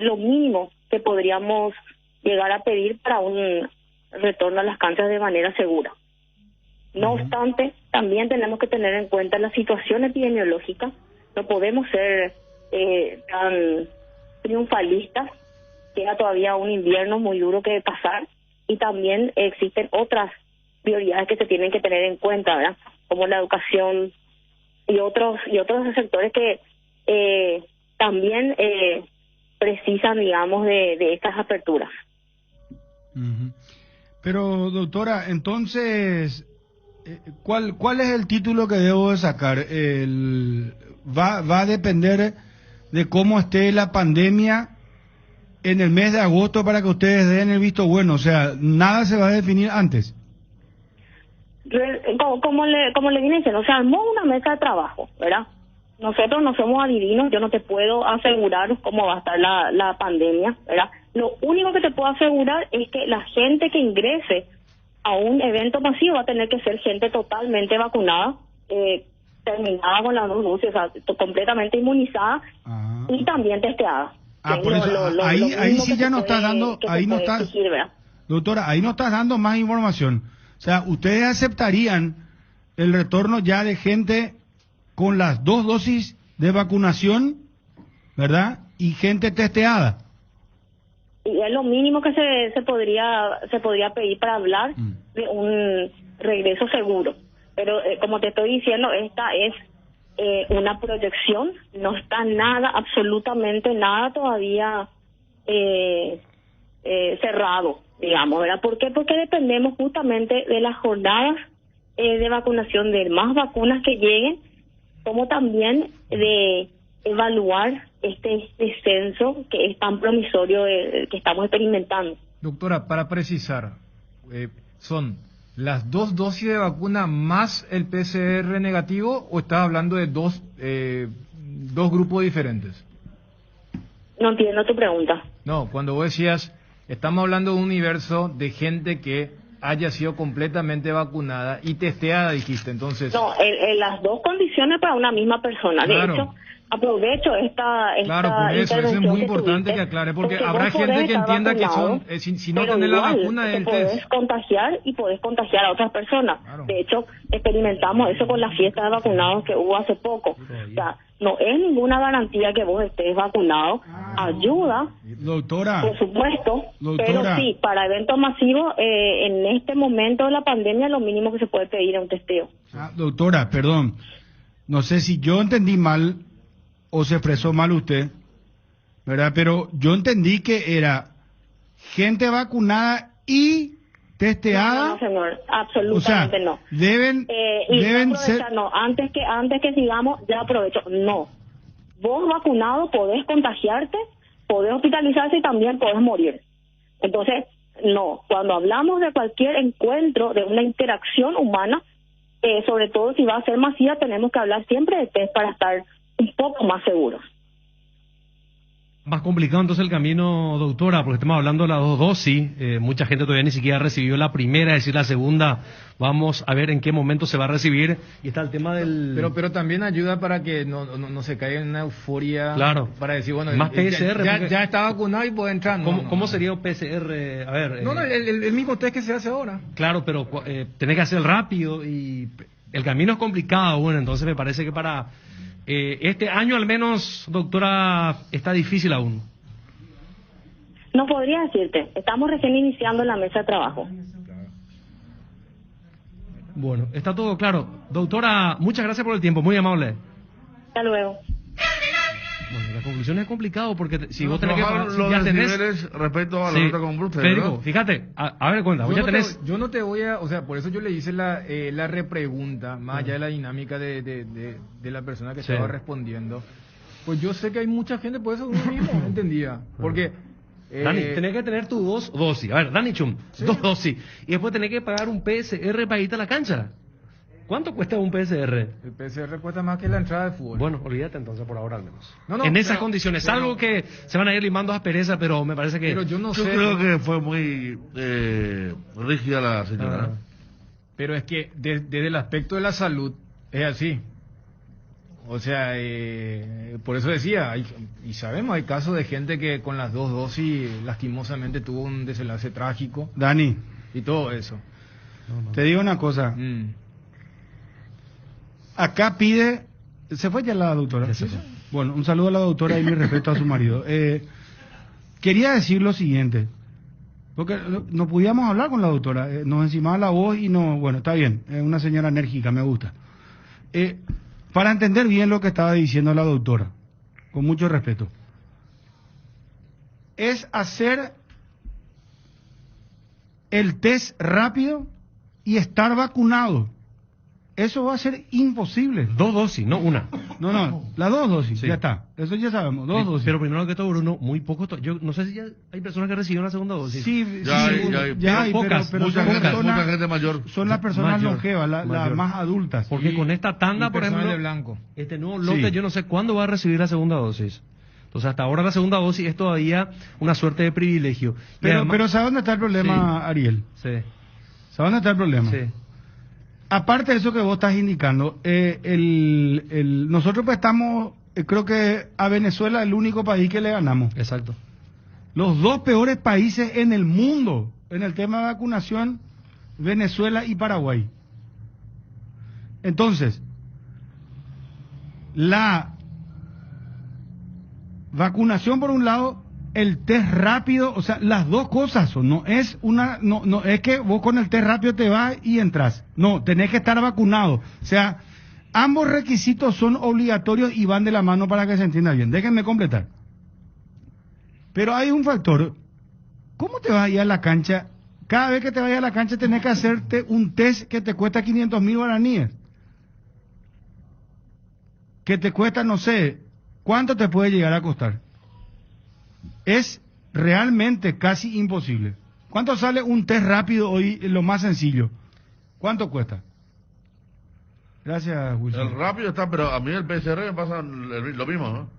lo mínimo que podríamos llegar a pedir para un retorno a las canchas de manera segura. No obstante, también tenemos que tener en cuenta la situación epidemiológica. No podemos ser tan triunfalistas. Queda todavía un invierno muy duro que pasar y también existen otras prioridades que se tienen que tener en cuenta, ¿verdad? Como la educación y otros sectores que también precisan, digamos, de estas aperturas. Pero, doctora, entonces, ¿cuál es el título que debo de sacar? Va a depender de cómo esté la pandemia en el mes de agosto para que ustedes den el visto bueno. O sea, nada se va a definir antes. Como le vine diciendo, se armó una mesa de trabajo, ¿verdad? Nosotros no somos adivinos, yo no te puedo asegurar cómo va a estar la pandemia, ¿verdad? Lo único que te puedo asegurar es que la gente que ingrese a un evento masivo va a tener que ser gente totalmente vacunada, terminada con las 2 dosis, o sea, completamente inmunizada y también testeada. Por eso, ahí sí ya nos está dando, ahí no está, doctora, ahí no estás dando más información. O sea, ustedes aceptarían el retorno ya de gente con las 2 dosis de vacunación, ¿verdad? Y gente testeada. Y es lo mínimo que se podría pedir para hablar de un regreso seguro. Pero como te estoy diciendo, esta es una proyección, no está nada, absolutamente nada todavía cerrado, digamos, ¿verdad? ¿Por qué? Porque dependemos justamente de las jornadas de vacunación, de más vacunas que lleguen, como también de evaluar este descenso que es tan promisorio que estamos experimentando. Doctora, para precisar, ¿son las 2 dosis de vacuna más el PCR negativo o estás hablando de dos grupos diferentes? No entiendo tu pregunta. No, cuando vos decías, estamos hablando de un universo de gente que haya sido completamente vacunada y testeada, dijiste, entonces... No, las 2 condiciones para una misma persona. Claro. De hecho, aprovecho esta claro, por eso es muy importante que aclare, porque habrá gente que entienda que son, si no tenés la vacuna del test. Podés contagiar y podés contagiar a otras personas. Claro. De hecho, experimentamos eso con la fiesta de vacunados que hubo hace poco. O sea, no es ninguna garantía que vos estés vacunado. Ayuda, doctora, por supuesto, doctora, pero sí, para eventos masivos, en este momento de la pandemia, lo mínimo que se puede pedir es un testeo. Doctora, perdón, no sé si yo entendí mal o se expresó mal usted, ¿verdad? Pero yo entendí que era gente vacunada y testeada. No, señor, absolutamente no. Deben ser... No, antes que sigamos, ya aprovecho. No, vos vacunado podés contagiarte, podés hospitalizarse y también podés morir. Entonces, no, cuando hablamos de cualquier encuentro, de una interacción humana, sobre todo si va a ser masiva, tenemos que hablar siempre de test para estar un poco más seguros. Más complicado entonces el camino, doctora, porque estamos hablando de las 2 dosis, mucha gente todavía ni siquiera recibió la primera, es decir, la segunda, vamos a ver en qué momento se va a recibir, y está el tema del... Pero también ayuda para que no se caiga en una euforia, claro, para decir, bueno, más PCR, ya está vacunado y puede entrar. ¿Cómo sería un PCR? A ver... el mismo test que se hace ahora. Claro, pero tenés que hacer rápido, y el camino es complicado, bueno, entonces me parece que para... este año al menos, doctora, está difícil aún. No podría decirte, estamos recién iniciando la mesa de trabajo. Bueno, está todo claro. Doctora, muchas gracias por el tiempo, muy amable. Hasta luego. Bueno, la conclusión es complicado porque si vos tenés que pagar, si los ya tenés niveles respecto a la nota con Bruce, Federico, fíjate, a ver, cuenta, yo no te voy a, o sea, por eso yo le hice la repregunta, más allá de la dinámica de la persona que estaba respondiendo. Pues yo sé que hay mucha gente, por eso uno mismo entendía, porque Dani, tenés que tener tu 2 dosis. A ver, Dani Chum, 2 dosis. Y después tenés que pagar un PSR para irte a la cancha. ¿Cuánto cuesta un PSR? El PSR cuesta más que la entrada de fútbol. Bueno, olvídate entonces por ahora al menos. No, en esas pero, condiciones, algo que se van a ir limando a pereza, pero me parece que... Pero yo no sé. Yo creo que fue muy rígida la señora. Pero es que desde el aspecto de la salud es así. O sea, por eso decía, y sabemos, hay casos de gente que con las 2 dosis lastimosamente tuvo un desenlace trágico. Dani. Y todo eso. Te digo una cosa. Acá pide... ¿Se fue ya la doctora? Sí. Bueno, un saludo a la doctora y mi respeto a su marido. Quería decir lo siguiente. Porque no podíamos hablar con la doctora. Nos encimaba la voz y no... Bueno, está bien. Es una señora enérgica, me gusta. Para entender bien lo que estaba diciendo la doctora, con mucho respeto, es hacer el test rápido y estar vacunado. Eso va a ser imposible. 2 dosis, no una. No, las 2 dosis, Sí. ya está. Eso ya sabemos, 2 dosis. Pero primero que todo, Bruno, muy poco. Yo no sé si ya hay personas que recibieron la segunda dosis. Sí, Ya hay, pocas, pero mucha son gente mayor. Son las personas Mayor, longevas, las mayor. más adultas. Porque con esta tanda, Y por personas ejemplo, de blanco. este nuevo lote, Sí. yo no sé cuándo va a recibir la segunda dosis. Entonces, hasta ahora la segunda dosis es todavía una suerte de privilegio. Y Pero, además- pero ¿sabes dónde está el problema, Ariel? Sí, ¿Sabes dónde está el problema? sí. Aparte de eso que vos estás indicando, nosotros pues estamos, creo que a Venezuela el único país que le ganamos. Exacto. Los 2 peores países en el mundo en el tema de vacunación, Venezuela y Paraguay. Entonces, la vacunación por un lado, el test rápido, o sea, las dos cosas son, no es que vos con el test rápido te vas y entras. No, tenés que estar vacunado. O sea, ambos requisitos son obligatorios y van de la mano para que se entienda bien. Déjenme completar. Pero hay un factor. ¿Cómo te vas a ir a la cancha? Cada vez que te vayas a la cancha tenés que hacerte un test que te cuesta 500.000 guaraníes. Que te cuesta, no sé, ¿cuánto te puede llegar a costar? Es realmente casi imposible. ¿Cuánto sale un test rápido hoy, lo más sencillo? ¿Cuánto cuesta? Gracias, Wilson. El rápido está, pero a mí el PCR me pasa lo mismo, ¿no?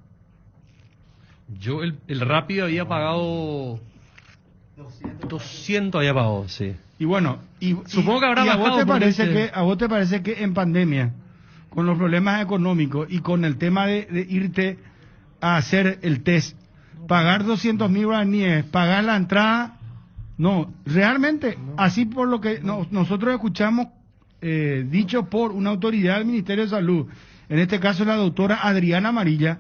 Yo el rápido había pagado 200 había pagado, sí. Y bueno, Supongo que habrá ¿y a vos bajado te porque parece a vos te parece que en pandemia, con los problemas económicos y con el tema de irte a hacer el test, pagar 200.000 guaraníes, pagar la entrada, no, realmente, así por lo que nosotros escuchamos dicho por una autoridad del Ministerio de Salud, en este caso la doctora Adriana Amarilla,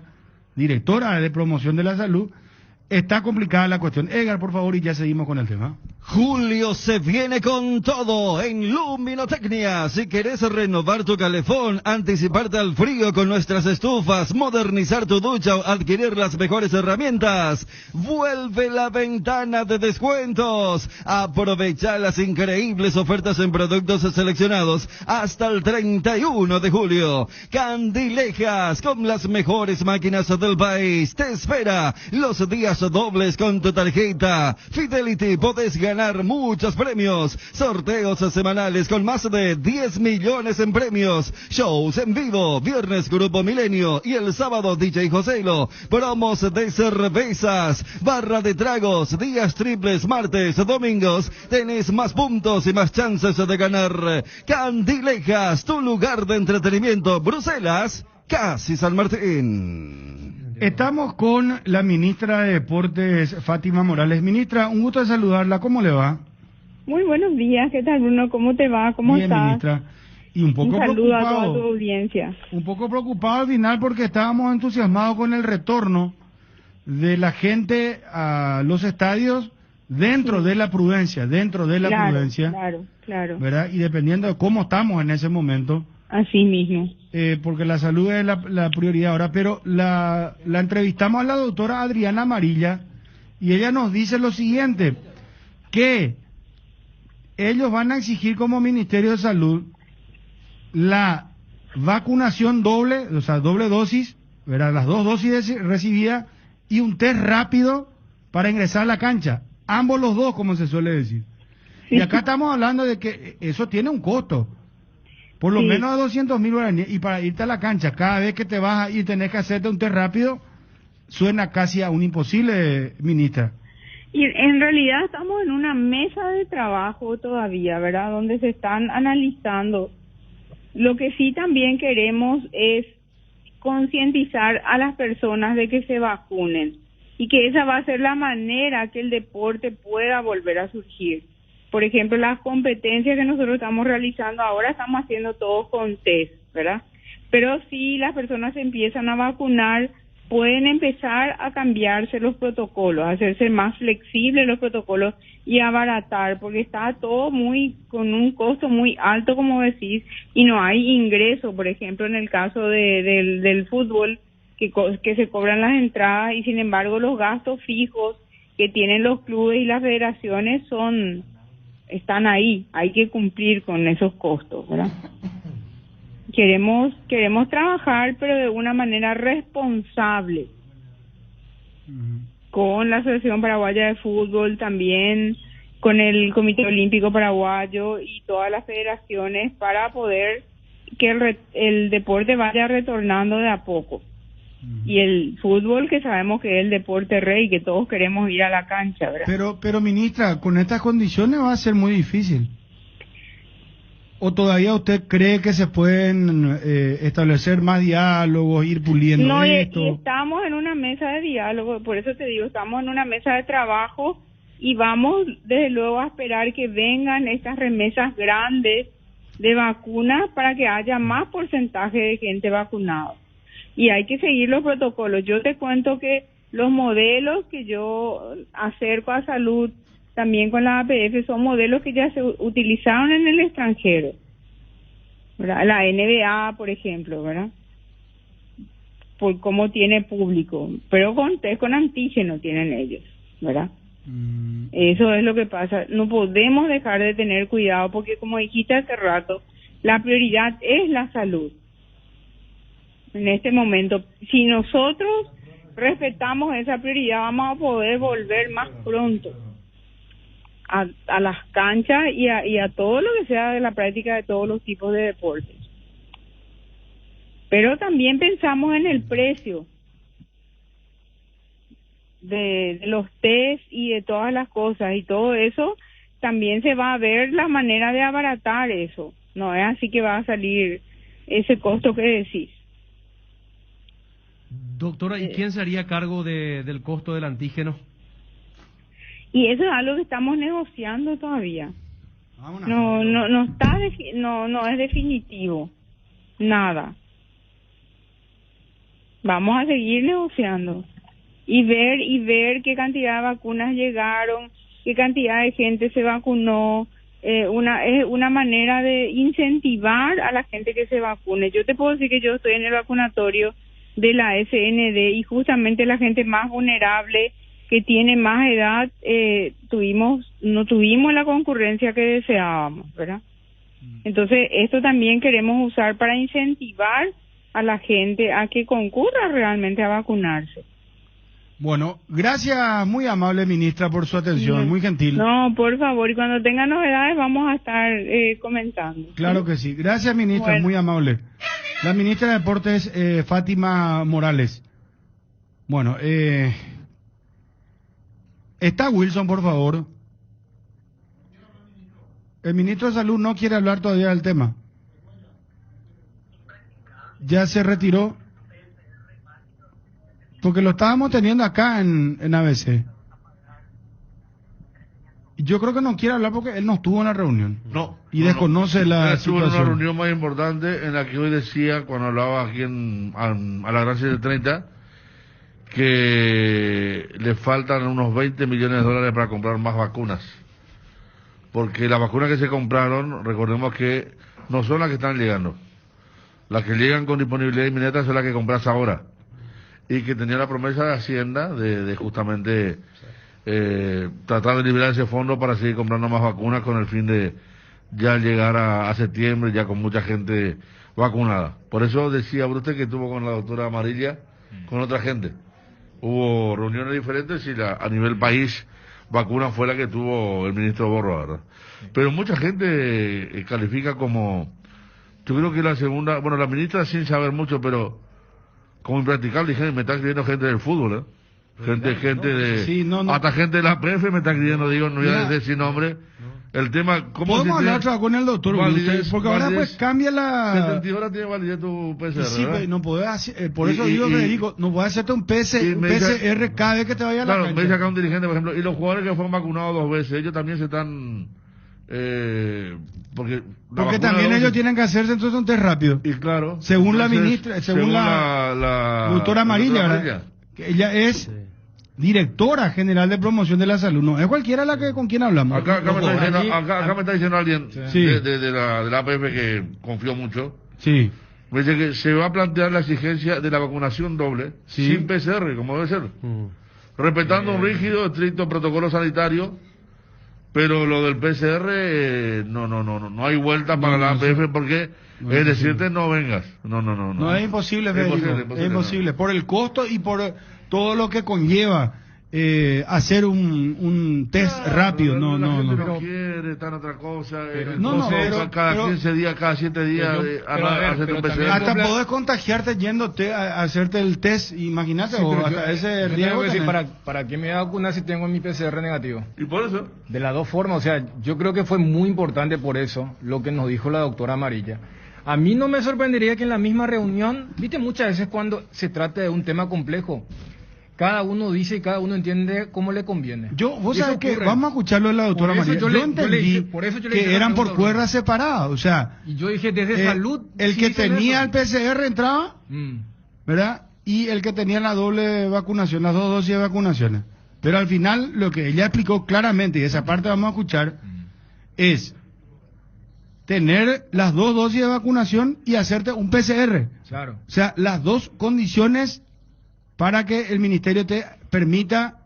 directora de promoción de la salud, está complicada la cuestión. Edgar, por favor, y ya seguimos con el tema. Julio se viene con todo en Luminotecnia. Si querés renovar tu calefón, anticiparte al frío con nuestras estufas, modernizar tu ducha o adquirir las mejores herramientas, vuelve la ventana de descuentos. Aprovecha las increíbles ofertas en productos seleccionados hasta el 31 de julio. Candilejas, con las mejores máquinas del país, te espera los días dobles con tu tarjeta Fidelity. Podés ganar muchos premios, sorteos semanales con más de 10 millones en premios, shows en vivo, viernes Grupo Milenio y el sábado DJ Joselo, promos de cervezas, barra de tragos, días triples, martes, domingos, tenés más puntos y más chances de ganar. Candilejas, tu lugar de entretenimiento, Bruselas, casi San Martín. Estamos con la ministra de Deportes, Fátima Morales. Ministra, un gusto de saludarla. ¿Cómo le va? Muy buenos días. ¿Qué tal, Bruno? ¿Cómo te va? ¿Cómo Bien, estás? ministra. Y un poco Un saludo a preocupado. toda tu audiencia. Un poco preocupado al final porque estábamos entusiasmados con el retorno de la gente a los estadios dentro de la prudencia, Claro. ¿verdad? Y dependiendo de cómo estamos en ese momento. Así mismo. Porque la salud es la prioridad ahora, pero la entrevistamos a la doctora Adriana Amarilla y ella nos dice lo siguiente, que ellos van a exigir como Ministerio de Salud la vacunación doble, o sea, doble dosis, ¿verdad? Las 2 dosis recibidas y un test rápido para ingresar a la cancha. Ambos los dos, como se suele decir. Y acá estamos hablando de que eso tiene un costo. Por lo menos de 200.000 guaraníes. Y para irte a la cancha, cada vez que te vas y tenés que hacerte un test rápido, suena casi a un imposible, ministra. Y en realidad estamos en una mesa de trabajo todavía, ¿verdad? Donde se están analizando. Lo que sí también queremos es concientizar a las personas de que se vacunen y que esa va a ser la manera que el deporte pueda volver a surgir. Por ejemplo, las competencias que nosotros estamos realizando ahora estamos haciendo todo con test, ¿verdad? Pero si las personas se empiezan a vacunar, pueden empezar a cambiarse los protocolos, a hacerse más flexibles los protocolos y abaratar, porque está todo con un costo muy alto, como decís, y no hay ingreso. Por ejemplo, en el caso del fútbol, que se cobran las entradas y sin embargo los gastos fijos que tienen los clubes y las federaciones están ahí, hay que cumplir con esos costos, ¿verdad? Queremos trabajar, pero de una manera responsable, con la Asociación Paraguaya de Fútbol, también con el Comité Olímpico Paraguayo y todas las federaciones, para poder que el deporte vaya retornando de a poco. Y el fútbol, que sabemos que es el deporte rey, que todos queremos ir a la cancha, ¿verdad? Pero ministra, con estas condiciones va a ser muy difícil. ¿O todavía usted cree que se pueden establecer más diálogos, ir puliendo esto? Y estamos en una mesa de diálogo, por eso te digo, estamos en una mesa de trabajo y vamos desde luego a esperar que vengan estas remesas grandes de vacunas para que haya más porcentaje de gente vacunada. Y hay que seguir los protocolos. Yo te cuento que los modelos que yo acerco a salud también con la APF son modelos que ya se utilizaron en el extranjero, ¿verdad? La NBA, por ejemplo, ¿verdad? Por cómo tiene público, pero con test con antígeno tienen ellos, ¿verdad? Eso es lo que pasa. No podemos dejar de tener cuidado porque, como dijiste hace rato, la prioridad es la salud. En este momento, si nosotros respetamos esa prioridad, vamos a poder volver más pronto a las canchas y a todo lo que sea de la práctica de todos los tipos de deportes. Pero también pensamos en el precio de los test y de todas las cosas, y todo eso también se va a ver la manera de abaratar eso. No es así que va a salir ese costo que decís. Doctora, ¿y quién se haría cargo del costo del antígeno? Y eso es algo que estamos negociando todavía. No es definitivo, nada. Vamos a seguir negociando y ver qué cantidad de vacunas llegaron, qué cantidad de gente se vacunó. Es una manera de incentivar a la gente que se vacune. Yo te puedo decir que yo estoy en el vacunatorio de la SND y justamente la gente más vulnerable, que tiene más edad, no tuvimos la concurrencia que deseábamos, ¿verdad? Entonces, esto también queremos usar para incentivar a la gente a que concurra realmente a vacunarse. Bueno, gracias, muy amable ministra, por su atención, muy gentil. No, por favor, y cuando tenga novedades vamos a estar comentando. Claro que sí. Gracias, ministra, muy amable. La ministra de Deportes, Fátima Morales. Bueno, está Wilson, por favor. El ministro de Salud no quiere hablar todavía del tema. Ya se retiró. Porque lo estábamos teniendo acá en ABC. Yo creo que no quiere hablar porque él no estuvo en la reunión. No. Y desconoce la estuvo situación. en una reunión más importante en la que hoy decía, cuando hablaba aquí a la Gran 730, que le faltan unos 20 millones de dólares para comprar más vacunas. Porque las vacunas que se compraron, recordemos que no son las que están llegando. Las que llegan con disponibilidad inmediata son las que compras ahora. Y que tenía la promesa de Hacienda de justamente tratar de liberar ese fondo para seguir comprando más vacunas con el fin de ya llegar a septiembre ya con mucha gente vacunada. Por eso decía usted que estuvo con la doctora Amarilla, con otra gente. hubo reuniones diferentes y a nivel país vacuna fue la que tuvo el ministro Borro, ¿verdad? Pero mucha gente califica como, yo creo que la segunda, bueno, la ministra sin saber mucho, pero como impracticable, y me está escribiendo gente del fútbol, ¿eh? Gente de... Sí, no. Hasta gente de la PF me está escribiendo, digo, no voy a decir sin nombre. El tema, ¿cómo podemos hablar con el doctor validez, porque ahora pues cambia la 72 horas tiene validez tu PCR, sí, ¿verdad? no podés hacer, por eso digo, Federico, no podés hacerte un PCR cada vez que te vaya a la cancha. Me dice acá un dirigente, por ejemplo, y los jugadores que fueron vacunados 2 veces, ellos también se están porque también ellos tienen que hacerse entonces un test rápido. Y claro, según entonces, la ministra, según la doctora Amarilla, ¿verdad? Que ella es directora general de promoción de la salud, no es cualquiera con quien hablamos. Acá me está diciendo alguien de la APF que confió mucho. Sí. Me dice que se va a plantear la exigencia de la vacunación doble sin PCR, como debe ser. Respetando un rígido, estricto protocolo sanitario, pero lo del PCR no hay vuelta para la APF porque es decirte no vengas. No es imposible, Federico. Es imposible por el costo y por todo lo que conlleva hacer un test rápido. No quiere, está en otra cosa. Cada 15 días, cada 7 días, hacerte un PCR. Hasta podés contagiarte yéndote a hacerte el test, imagínate, ese riesgo. ¿Para qué me voy a vacunar si tengo mi PCR negativo? ¿Y por eso? De las dos formas, o sea, yo creo que fue muy importante por eso lo que nos dijo la doctora Amarilla. A mí no me sorprendería que en la misma reunión, viste, muchas veces cuando se trata de un tema complejo, cada uno dice y cada uno entiende cómo le conviene. Vos sabés que vamos a escucharlo de la doctora María. Yo entendí que eran por cuerdas separadas, o sea. Y yo dije desde salud. El que tenía el PCR entraba, ¿verdad? Y el que tenía la doble vacunación, las 2 dosis de vacunaciones. Pero al final lo que ella explicó claramente, y esa parte vamos a escuchar, es tener las 2 dosis de vacunación y hacerte un PCR. Claro. O sea, las 2 condiciones para que el ministerio te permita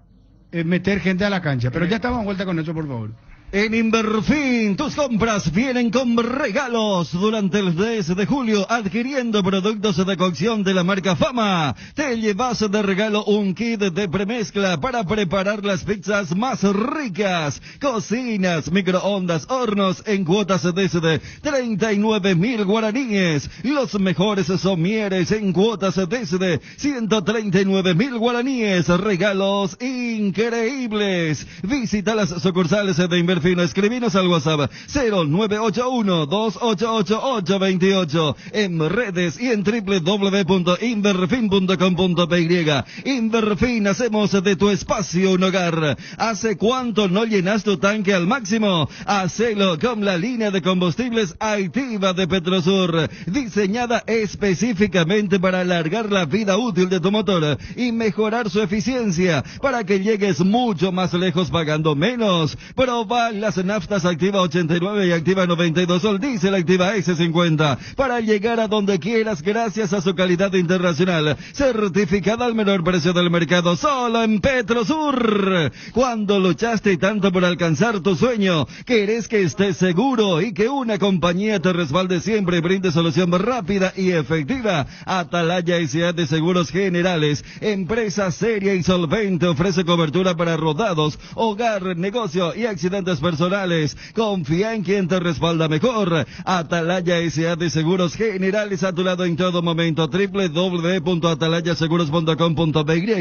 meter gente a la cancha. Pero ya estamos de vuelta con eso, por favor. En Inverfin, tus compras vienen con regalos durante el 10 de julio, adquiriendo productos de cocción de la marca Fama. Te llevas de regalo un kit de premezcla para preparar las pizzas más ricas. Cocinas, microondas, hornos en cuotas desde 39.000 guaraníes. Los mejores somieres en cuotas desde 139.000 guaraníes. Regalos increíbles. Visita las sucursales de Inverfin. Escribinos al WhatsApp 0981-288828 en redes y en www.inverfin.com.py. Inverfin, hacemos de tu espacio un hogar. ¿Hace cuánto no llenas tu tanque al máximo? Hacelo con la línea de combustibles Activa de Petrosur, diseñada específicamente para alargar la vida útil de tu motor y mejorar su eficiencia para que llegues mucho más lejos pagando menos. Proba las naftas Activa 89 y Activa 92 o el diésel Activa S50 para llegar a donde quieras gracias a su calidad internacional, certificada al menor precio del mercado, solo en Petrosur. Cuando luchaste tanto por alcanzar tu sueño, querés que estés seguro y que una compañía te respalde siempre y brinde solución rápida y efectiva. Atalaya S.A. de Seguros Generales, empresa seria y solvente, ofrece cobertura para rodados, hogar, negocio y accidentes personales. Confía en quien te respalda mejor. Atalaya S.A. de Seguros Generales, a tu lado en todo momento. www.atalayaseguros.com.py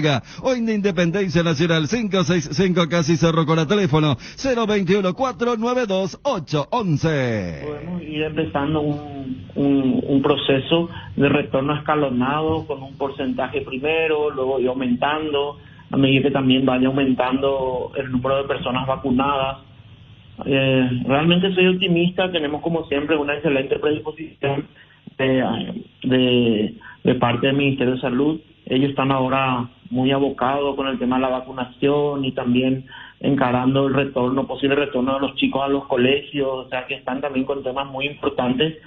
o en Independencia Nacional 565 casi Cerro con el teléfono 021-492-811. Podemos ir empezando un proceso de retorno escalonado con un porcentaje primero, luego ir aumentando a medida que también vaya aumentando el número de personas vacunadas. Realmente soy optimista, tenemos como siempre una excelente predisposición de parte del Ministerio de Salud. Ellos están ahora muy abocados con el tema de la vacunación y también encarando el posible retorno de los chicos a los colegios, o sea que están también con temas muy importantes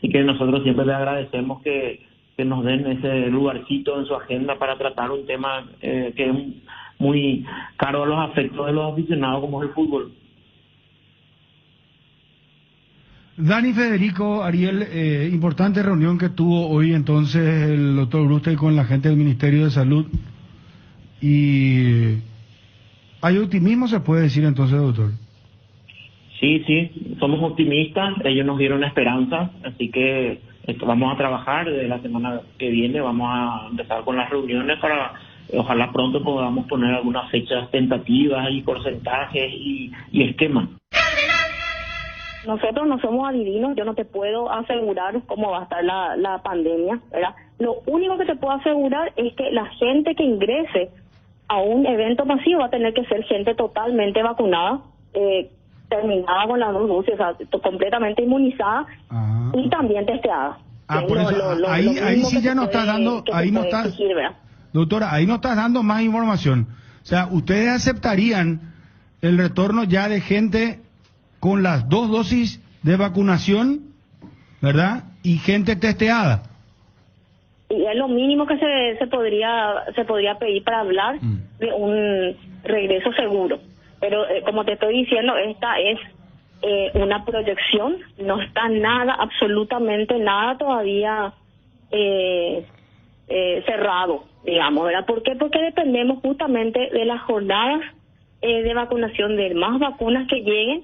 y que nosotros siempre les agradecemos que nos den ese lugarcito en su agenda para tratar un tema que es muy caro a los afectos de los aficionados como es el fútbol. Dani, Federico, Ariel, importante reunión que tuvo hoy entonces el doctor Brustel con la gente del Ministerio de Salud Y hay optimismo, se puede decir entonces, doctor. Sí, somos optimistas, ellos nos dieron esperanza, así que vamos a trabajar desde la semana que viene, vamos a empezar con las reuniones para ojalá pronto podamos poner algunas fechas tentativas y porcentajes y esquemas. Nosotros no somos adivinos, yo no te puedo asegurar cómo va a estar la pandemia, ¿verdad? Lo único que te puedo asegurar es que la gente que ingrese a un evento masivo va a tener que ser gente totalmente vacunada, terminada con las 2 dosis, o sea, completamente inmunizada y también testeada. Por eso, ahí sí ya nos estás dando, ahí no estás, doctora, ahí no estás dando más información. O sea, ustedes aceptarían el retorno ya de gente con las 2 dosis de vacunación, ¿verdad? Y gente testeada. Y es lo mínimo que se podría pedir para hablar de un regreso seguro. Pero como te estoy diciendo, esta es una proyección, no está nada, absolutamente nada todavía cerrado, digamos, ¿verdad? ¿Por qué? Porque dependemos justamente de las jornadas de vacunación, de más vacunas que lleguen,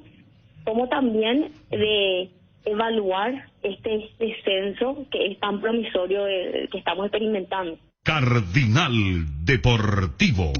como también de evaluar este descenso que es tan promisorio que estamos experimentando. Cardinal Deportivo.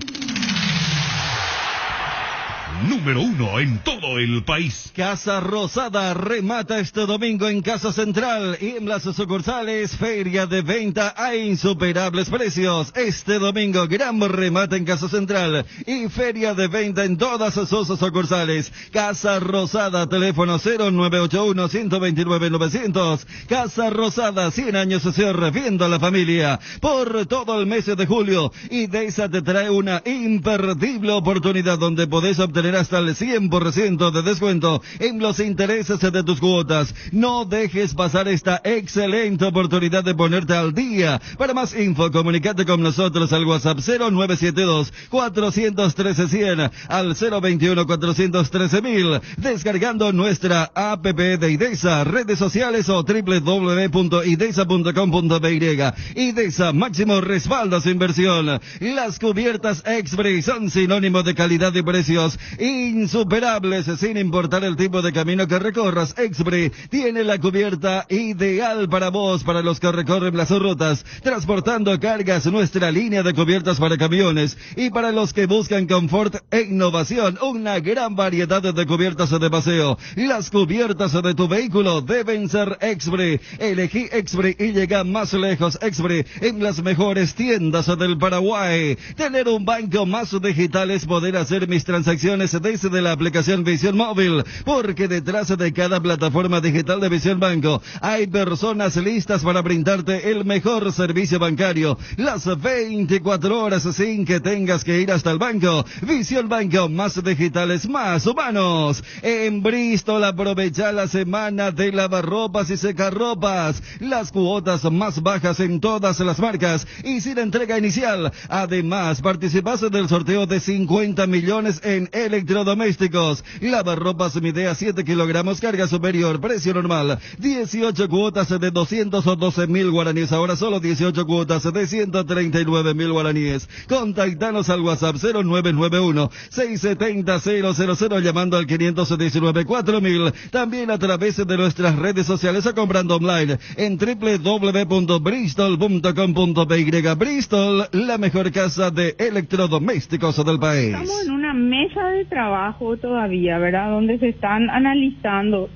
Número 1 en todo el país. Casa Rosada remata este domingo en Casa Central y en las sucursales feria de venta a insuperables precios. Este domingo gran remate en Casa Central y feria de venta en todas sus sucursales. Casa Rosada, teléfono 0981-129-900. Casa Rosada, 100 años sirviendo a la familia. Por todo el mes de julio, IDESA te trae una imperdible oportunidad donde podés obtener hasta el 100% de descuento en los intereses de tus cuotas. No dejes pasar esta excelente oportunidad de ponerte al día. Para más info, comunícate con nosotros al WhatsApp 0972-413-100, al 021-413-1000, descargando nuestra app de IDESA, redes sociales o www.idesa.com.py. IDESA, máximo respaldo a su inversión. Las cubiertas Expre son sinónimo de calidad y precios insuperables, sin importar el tipo de camino que recorras. Expre tiene la cubierta ideal para vos, para los que recorren las rutas, transportando cargas, nuestra línea de cubiertas para camiones, y para los que buscan confort e innovación, una gran variedad de cubiertas de paseo. Las cubiertas de tu vehículo deben ser Expre. Elegí Expre y llega más lejos. Expre en las mejores tiendas del Paraguay. Tener un banco más digital es poder hacer mis transacciones desde la aplicación Visión Móvil, porque detrás de cada plataforma digital de Visión Banco hay personas listas para brindarte el mejor servicio bancario las 24 horas sin que tengas que ir hasta el banco. Visión Banco, más digitales, más humanos. En Bristol aprovecha la semana de lavarropas y secarropas, las cuotas más bajas en todas las marcas y sin entrega inicial. Además, participas del sorteo de 50 millones en electrodomésticos. Lavarropas Midea 7 kilogramos, carga superior, precio normal 18 cuotas de 212.000 guaraníes, ahora solo 18 cuotas de 139.000 guaraníes. Contactanos al WhatsApp 0991-670-000, llamando al 519-4000, también a través de nuestras redes sociales o comprando online en www.bristol.com.py. Bristol, la mejor casa de electrodomésticos del país. Estamos en una mesa de trabajo todavía, ¿verdad? Donde se están analizando.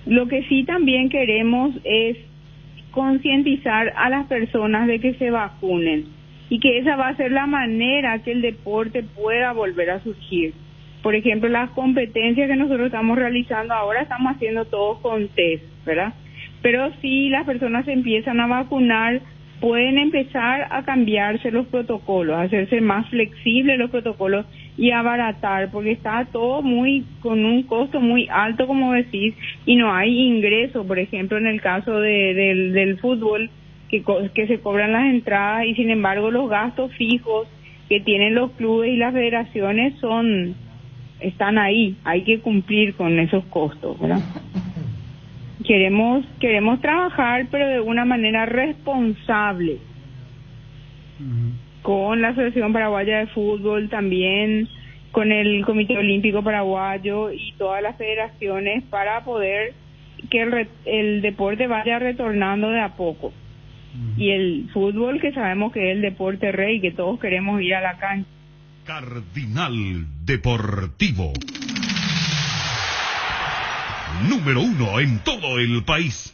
Lo que sí también queremos es concientizar a las personas de que se vacunen y que esa va a ser la manera que el deporte pueda volver a surgir. Por ejemplo, las competencias que nosotros estamos realizando ahora estamos haciendo todo con test, ¿verdad? Pero si las personas se empiezan a vacunar, pueden empezar a cambiarse los protocolos, a hacerse más flexibles los protocolos y abaratar, porque está todo con un costo muy alto, como decís, y no hay ingreso. Por ejemplo, en el caso del fútbol, que se cobran las entradas y sin embargo los gastos fijos que tienen los clubes y las federaciones están ahí, hay que cumplir con esos costos, ¿verdad? Queremos trabajar, pero de una manera responsable. con la Asociación Paraguaya de Fútbol, también con el Comité Olímpico Paraguayo y todas las federaciones para poder que el deporte vaya retornando de a poco. Y el fútbol, que sabemos que es el deporte rey, que todos queremos ir a la cancha. Cardinal Deportivo. Número 1 en todo el país.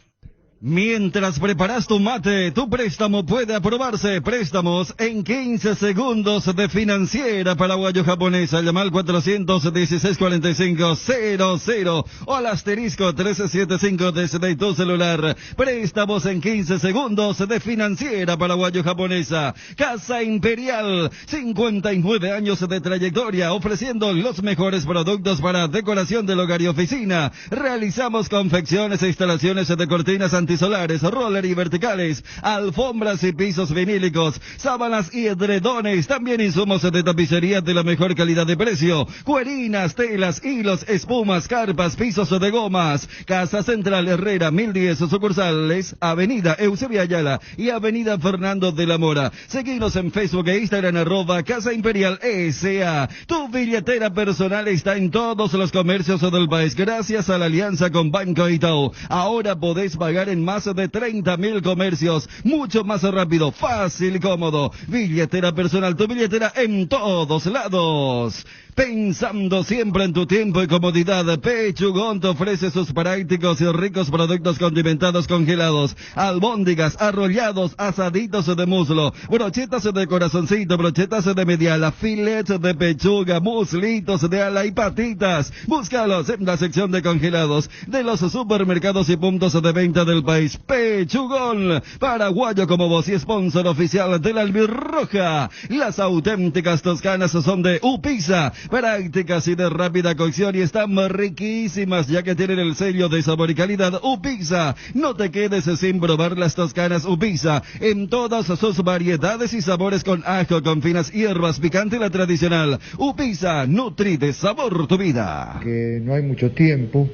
Mientras preparas tu mate, tu préstamo puede aprobarse. Préstamos en 15 segundos de Financiera Paraguayo-Japonesa. Llama al 416-4500 o al asterisco 1375 desde tu celular. Préstamos en 15 segundos de Financiera Paraguayo-Japonesa. Casa Imperial, 59 años de trayectoria, ofreciendo los mejores productos para decoración del hogar y oficina. Realizamos confecciones e instalaciones de cortinas antisolares, roller y verticales, alfombras y pisos vinílicos, sábanas y edredones, también insumos de tapicería de la mejor calidad de precio, cuerinas, telas, hilos, espumas, carpas, pisos de gomas. Casa Central Herrera, 1010 sucursales, Avenida Eusebio Ayala y Avenida Fernando de la Mora. Seguinos en Facebook e Instagram, @Casa Imperial S.A. Tu billetera personal está en todos los comercios del país, gracias a la alianza con Banco Itaú. Ahora podés pagar en más de 30.000 comercios, mucho más rápido, fácil y cómodo. Billetera personal, tu billetera en todos lados. Pensando siempre en tu tiempo y comodidad, Pechugón te ofrece sus prácticos y ricos productos condimentados congelados, albóndigas, arrollados, asaditos de muslo, brochetas de corazoncito, brochetas de mediala, filets de pechuga, muslitos de ala y patitas. Búscalos en la sección de congelados de los supermercados y puntos de venta del país. Pechugón, paraguayo como vos y sponsor oficial de la Albirroja. Las auténticas toscanas son de Upisa, prácticas y de rápida cocción, y están riquísimas ya que tienen el sello de sabor y calidad Upisa. No te quedes sin probar las toscanas Upisa en todas sus variedades y sabores, con ajo, con finas hierbas, picante y la tradicional. Upisa, nutri de sabor tu vida. Que no hay mucho tiempo,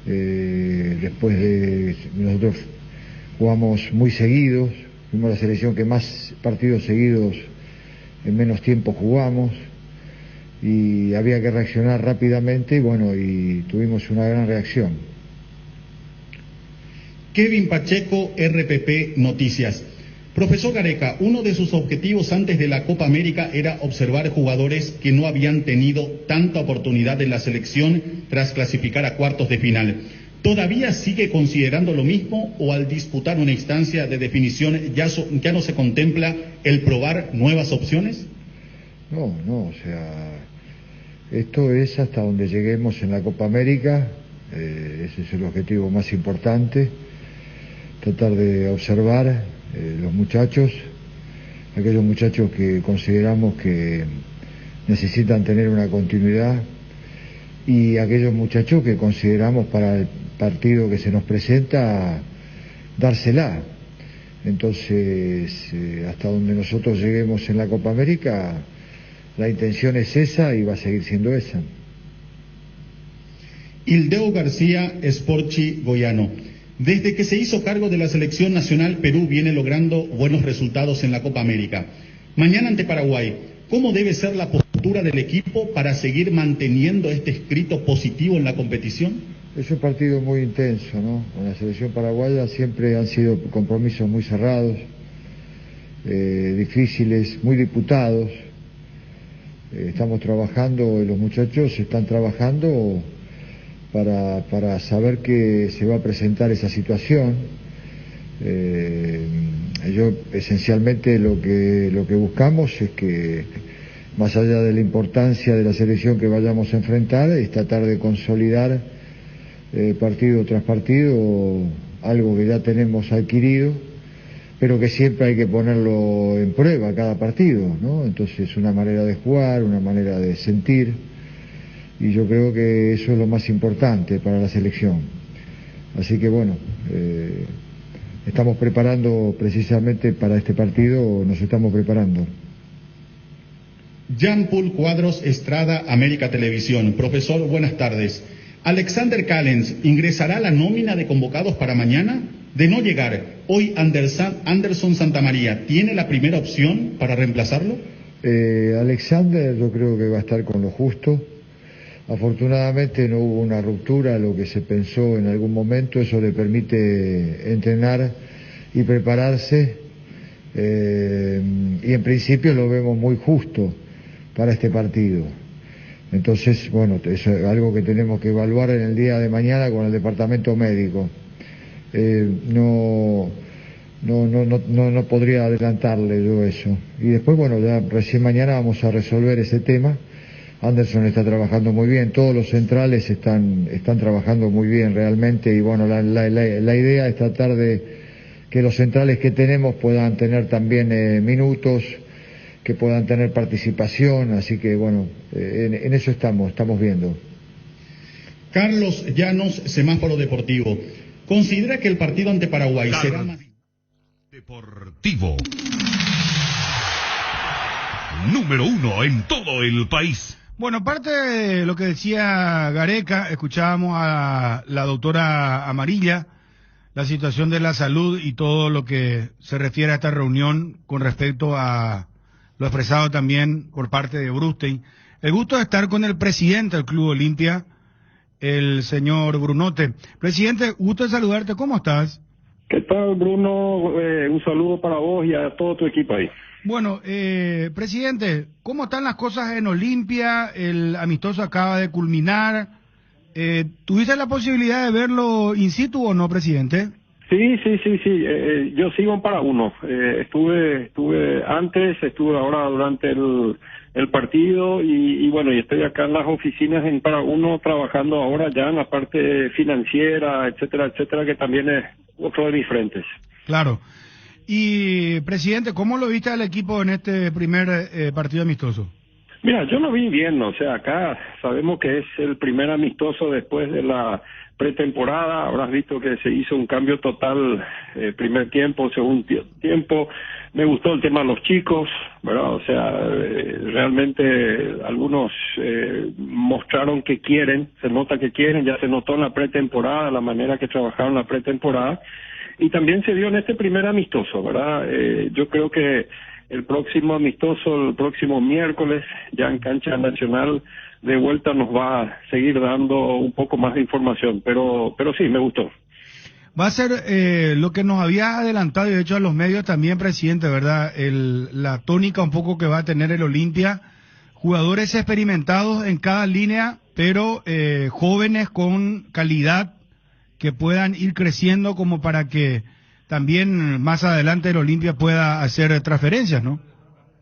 después de nosotros jugamos muy seguidos, fuimos la selección que más partidos seguidos en menos tiempo jugamos, y había que reaccionar rápidamente, y tuvimos una gran reacción. Kevin Pacheco, RPP Noticias. Profesor Gareca, uno de sus objetivos antes de la Copa América era observar jugadores que no habían tenido tanta oportunidad en la selección tras clasificar a cuartos de final. ¿Todavía sigue considerando lo mismo, o al disputar una instancia de definición ya no se contempla el probar nuevas opciones? No, esto es hasta donde lleguemos en la Copa América, ese es el objetivo más importante, tratar de observar los muchachos, aquellos muchachos que consideramos que necesitan tener una continuidad, y aquellos muchachos que consideramos para el partido que se nos presenta dársela. Entonces, hasta donde nosotros lleguemos en la Copa América, la intención es esa y va a seguir siendo esa. Ildeo García, Sporchi Goiano. Desde que se hizo cargo de la selección nacional, Perú viene logrando buenos resultados en la Copa América. Mañana ante Paraguay, ¿cómo debe ser la postura del equipo para seguir manteniendo este escrito positivo en la competición? Es un partido muy intenso, ¿no? Con la selección paraguaya siempre han sido compromisos muy cerrados, difíciles, muy disputados. Estamos trabajando, los muchachos están trabajando para saber que se va a presentar esa situación. Yo esencialmente lo que buscamos es que, más allá de la importancia de la selección que vayamos a enfrentar, es tratar de consolidar partido tras partido algo que ya tenemos adquirido, pero que siempre hay que ponerlo en prueba cada partido, ¿no? Entonces, una manera de jugar, una manera de sentir, y yo creo que eso es lo más importante para la selección. Así que estamos preparando precisamente para este partido, nos estamos preparando. Jean-Paul Cuadros Estrada, América Televisión. Profesor, buenas tardes. ¿Alexander Callens ingresará a la nómina de convocados para mañana? De no llegar, hoy Anderson Santamaría, ¿tiene la primera opción para reemplazarlo? Alexander yo creo que va a estar con lo justo. Afortunadamente no hubo una ruptura, lo que se pensó en algún momento, eso le permite entrenar y prepararse, y en principio lo vemos muy justo para este partido. Entonces, bueno, eso es algo que tenemos que evaluar en el día de mañana con el departamento médico. No podría adelantarle yo eso. Y después, bueno, ya recién mañana vamos a resolver ese tema. Anderson está trabajando muy bien, todos los centrales están trabajando muy bien realmente, y bueno, la idea es tratar de que los centrales que tenemos puedan tener también minutos, que puedan tener participación, así que bueno, en eso estamos viendo. Carlos Llanos, Semáforo Deportivo. ¿Considera que el partido ante Paraguay será más Deportivo. Número 1 en todo el país. Bueno, aparte de lo que decía Gareca, escuchábamos a la doctora Amarilla, la situación de la salud y todo lo que se refiere a esta reunión con respecto a lo expresado también por parte de Brustein. El gusto de estar con el presidente del Club Olimpia, el señor Brunote. Presidente, gusto de saludarte, ¿cómo estás? ¿Qué tal, Bruno? Un saludo para vos y a todo tu equipo ahí. Bueno, presidente, ¿cómo están las cosas en Olimpia? El amistoso acaba de culminar. ¿Tuviste la posibilidad de verlo in situ o no, presidente? Sí. Yo sigo en Para-Uno. Estuve antes, estuve ahora durante el partido y bueno, y estoy acá en las oficinas en Para-Uno trabajando ahora ya en la parte financiera, etcétera, que también es otro de mis frentes. Claro. Y, presidente, ¿cómo lo viste al equipo en este primer partido amistoso? Mira, yo lo vi bien, o sea, acá sabemos que es el primer amistoso después de la pretemporada. Habrás visto que se hizo un cambio total, primer tiempo, segundo tiempo. Me gustó el tema de los chicos, ¿verdad? O sea, realmente algunos mostraron que quieren, se nota que quieren, ya se notó en la pretemporada, la manera que trabajaron la pretemporada. Y también se dio en este primer amistoso, ¿verdad? Yo creo que el próximo amistoso, el próximo miércoles, ya en cancha nacional, de vuelta nos va a seguir dando un poco más de información, pero sí, me gustó. Va a ser lo que nos había adelantado, y de hecho a los medios también, presidente, ¿verdad? La tónica un poco que va a tener el Olimpia, jugadores experimentados en cada línea, pero jóvenes con calidad que puedan ir creciendo como para que también más adelante el Olimpia pueda hacer transferencias, ¿no?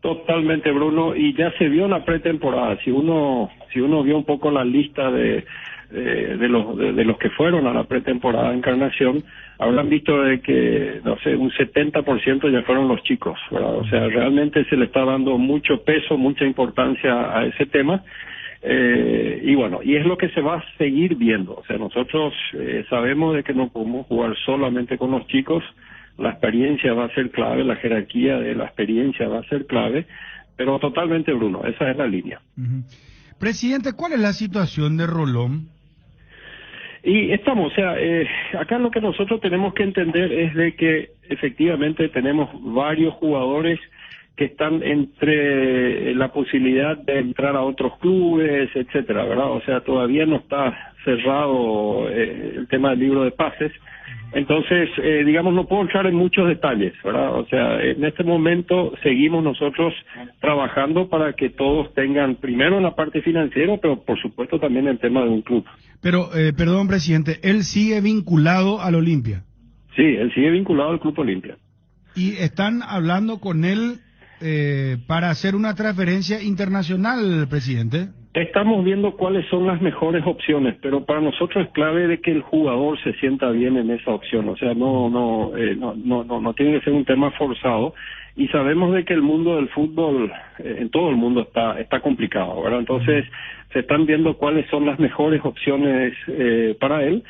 Totalmente, Bruno, y ya se vio en la pretemporada. Si uno vio un poco la lista de los que fueron a la pretemporada de Encarnación, habrán visto de que, no sé, un 70% ya fueron los chicos, ¿verdad? O sea, realmente se le está dando mucho peso, mucha importancia a ese tema. Y bueno, y es lo que se va a seguir viendo. O sea, nosotros sabemos de que no podemos jugar solamente con los chicos. La experiencia va a ser clave, la jerarquía de la experiencia va a ser clave, pero totalmente, Bruno, esa es la línea. Presidente, ¿cuál es la situación de Rolón? Y estamos, o sea, acá lo que nosotros tenemos que entender es de que efectivamente tenemos varios jugadores que están entre la posibilidad de entrar a otros clubes, etcétera, ¿verdad? O sea, todavía no está cerrado el tema del libro de pases. Entonces, digamos, no puedo entrar en muchos detalles, ¿verdad? O sea, en este momento seguimos nosotros trabajando para que todos tengan, primero en la parte financiera, pero por supuesto también el tema de un club. Pero, perdón, presidente, ¿él sigue vinculado al Olimpia? Sí, él sigue vinculado al Club Olimpia. ¿Y están hablando con él para hacer una transferencia internacional, presidente? Estamos viendo cuáles son las mejores opciones, pero para nosotros es clave de que el jugador se sienta bien en esa opción. O sea, no tiene que ser un tema forzado. Y sabemos de que el mundo del fútbol, en todo el mundo está complicado, ¿verdad? Entonces, se están viendo cuáles son las mejores opciones para él,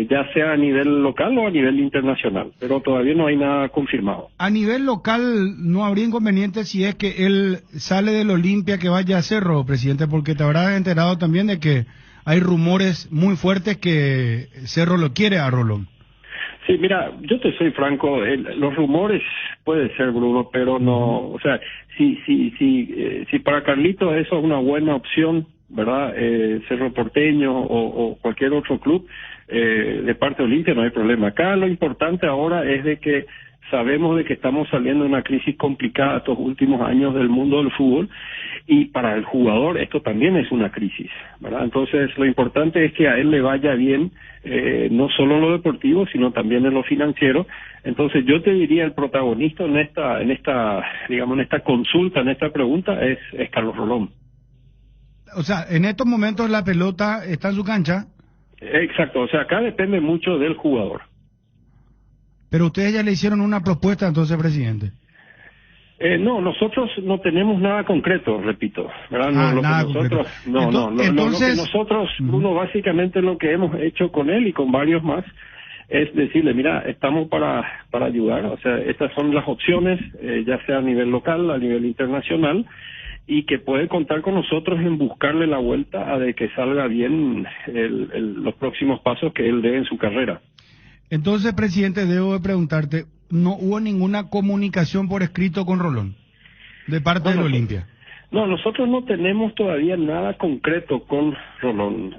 ya sea a nivel local o a nivel internacional, pero todavía no hay nada confirmado. A nivel local, ¿no habría inconveniente si es que él sale del Olimpia que vaya a Cerro, presidente? Porque te habrás enterado también de que hay rumores muy fuertes que Cerro lo quiere a Rolón. Sí, mira, yo te soy franco, los rumores puede ser, Bruno, pero no, o sea, si para Carlitos eso es una buena opción, ¿verdad? Cerro Porteño o cualquier otro club, de parte de Olimpia no hay problema. Acá lo importante ahora es de que sabemos de que estamos saliendo de una crisis complicada estos últimos años del mundo del fútbol, y para el jugador esto también es una crisis, ¿verdad? Entonces lo importante es que a él le vaya bien, no solo en lo deportivo, sino también en lo financiero. Entonces yo te diría, el protagonista en esta consulta, en esta pregunta, es Carlos Rolón. O sea, en estos momentos la pelota está en su cancha. Exacto, o sea, acá depende mucho del jugador. Pero ustedes ya le hicieron una propuesta, entonces, presidente. No, nosotros no tenemos nada concreto, repito, ¿verdad? Entonces, lo que nosotros, Bruno, básicamente lo que hemos hecho con él y con varios más es decirle, mira, estamos para ayudar, o sea, estas son las opciones, ya sea a nivel local, a nivel internacional, y que puede contar con nosotros en buscarle la vuelta a de que salga bien los próximos pasos que él dé en su carrera. Entonces, presidente, debo de preguntarte, ¿no hubo ninguna comunicación por escrito con Rolón de parte de Olimpia? No, nosotros no tenemos todavía nada concreto con Rolón,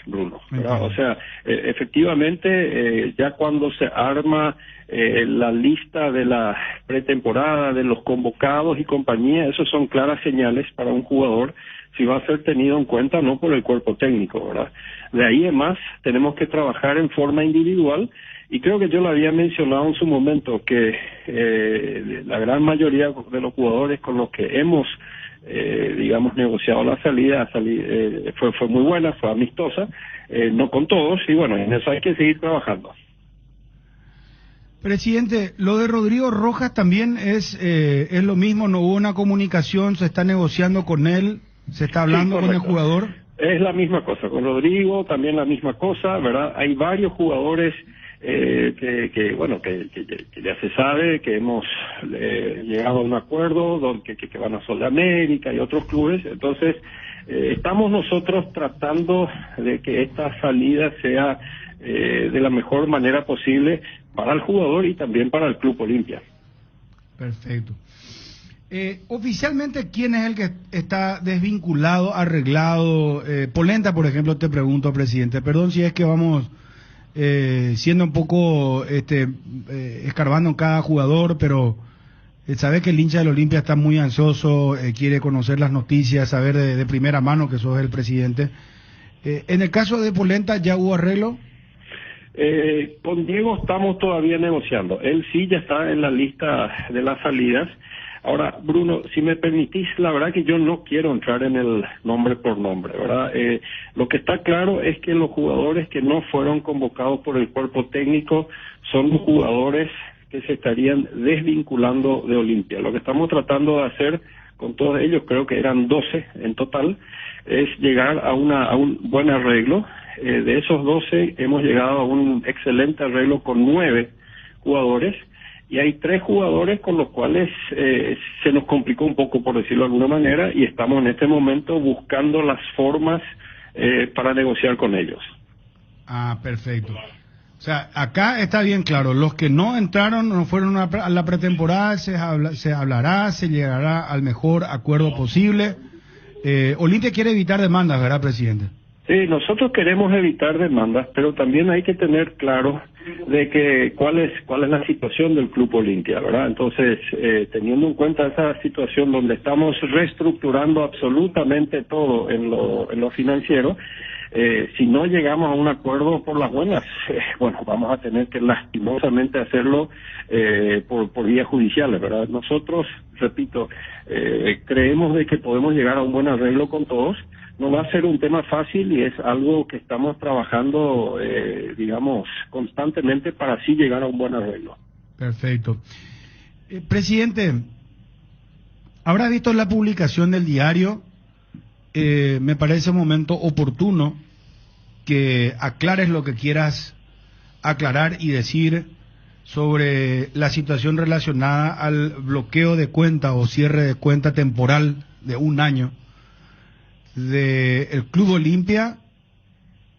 Bruno, ¿verdad? O sea, efectivamente, ya cuando se arma la lista de la pretemporada, de los convocados y compañía, esos son claras señales para un jugador si va a ser tenido en cuenta o no por el cuerpo técnico, ¿verdad? De ahí en más, tenemos que trabajar en forma individual, y creo que yo lo había mencionado en su momento, que la gran mayoría de los jugadores con los que hemos negociado la salida, fue muy buena, fue amistosa, no con todos, y bueno, en eso hay que seguir trabajando. Presidente, lo de Rodrigo Rojas también es lo mismo, no hubo una comunicación, se está negociando con él, se está hablando con el jugador. Es la misma cosa, con Rodrigo también la misma cosa, ¿verdad? Hay varios jugadores que ya se sabe que hemos llegado a un acuerdo que van a Sudamérica y otros clubes. Entonces estamos nosotros tratando de que esta salida sea de la mejor manera posible para el jugador y también para el Club Olimpia. Perfecto. Oficialmente, ¿quién es el que está desvinculado, arreglado? Polenta, por ejemplo, te pregunto, presidente, perdón si es que vamos siendo un poco escarbando en cada jugador, pero sabes que el hincha del Olimpia está muy ansioso, quiere conocer las noticias, saber de primera mano que sos el presidente. En el caso de Polenta, ¿ya hubo arreglo? Con Diego estamos todavía negociando. Él sí ya está en la lista de las salidas. Ahora, Bruno, si me permitís, la verdad que yo no quiero entrar en el nombre por nombre, ¿verdad? Lo que está claro es que los jugadores que no fueron convocados por el cuerpo técnico son los jugadores que se estarían desvinculando de Olimpia. Lo que estamos tratando de hacer con todos ellos, creo que eran 12 en total, es llegar a un buen arreglo. De esos 12 hemos llegado a un excelente arreglo con 9 jugadores, y hay 3 jugadores con los cuales se nos complicó un poco, por decirlo de alguna manera, y estamos en este momento buscando las formas para negociar con ellos. Ah, perfecto. O sea, acá está bien claro, los que no entraron, no fueron a la pretemporada, se hablará, se llegará al mejor acuerdo posible. Olimpia quiere evitar demandas, ¿verdad, presidente? Sí, nosotros queremos evitar demandas, pero también hay que tener claro de que cuál es la situación del Club Olimpia, ¿verdad? Entonces, teniendo en cuenta esa situación donde estamos reestructurando absolutamente todo en lo financiero, si no llegamos a un acuerdo por las buenas, vamos a tener que lastimosamente hacerlo por vías judiciales, ¿verdad? Nosotros, repito, creemos de que podemos llegar a un buen arreglo con todos. No va a ser un tema fácil y es algo que estamos trabajando, constantemente para así llegar a un buen arreglo. Perfecto. Presidente, habrá visto la publicación del diario. Me parece un momento oportuno que aclares lo que quieras aclarar y decir sobre la situación relacionada al bloqueo de cuenta o cierre de cuenta temporal de un año del Club Olimpia,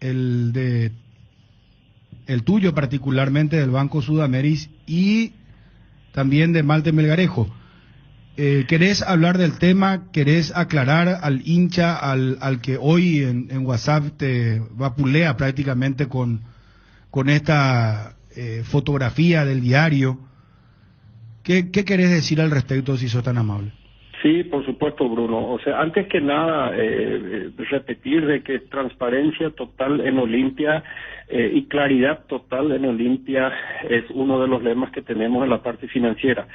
el el tuyo particularmente, del Banco Sudameris, y también de Malte Melgarejo. ¿Querés hablar del tema? ¿Querés aclarar al hincha, al que hoy en WhatsApp te vapulea prácticamente con esta fotografía del diario? ¿Qué querés decir al respecto, si sos tan amable? Sí, por supuesto, Bruno. O sea, antes que nada, repetir de que transparencia total en Olimpia y claridad total en Olimpia es uno de los lemas que tenemos en la parte financiera.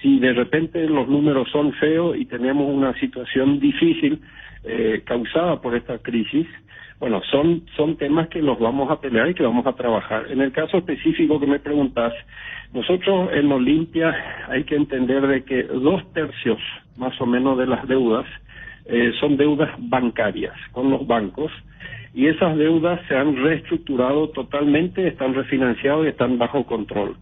Si de repente los números son feos y tenemos una situación difícil causada por esta crisis, bueno, son temas que los vamos a pelear y que vamos a trabajar. En el caso específico que me preguntás, nosotros en Olimpia hay que entender de que 2/3 más o menos de las deudas son deudas bancarias con los bancos, y esas deudas se han reestructurado totalmente, están refinanciadas y están bajo control.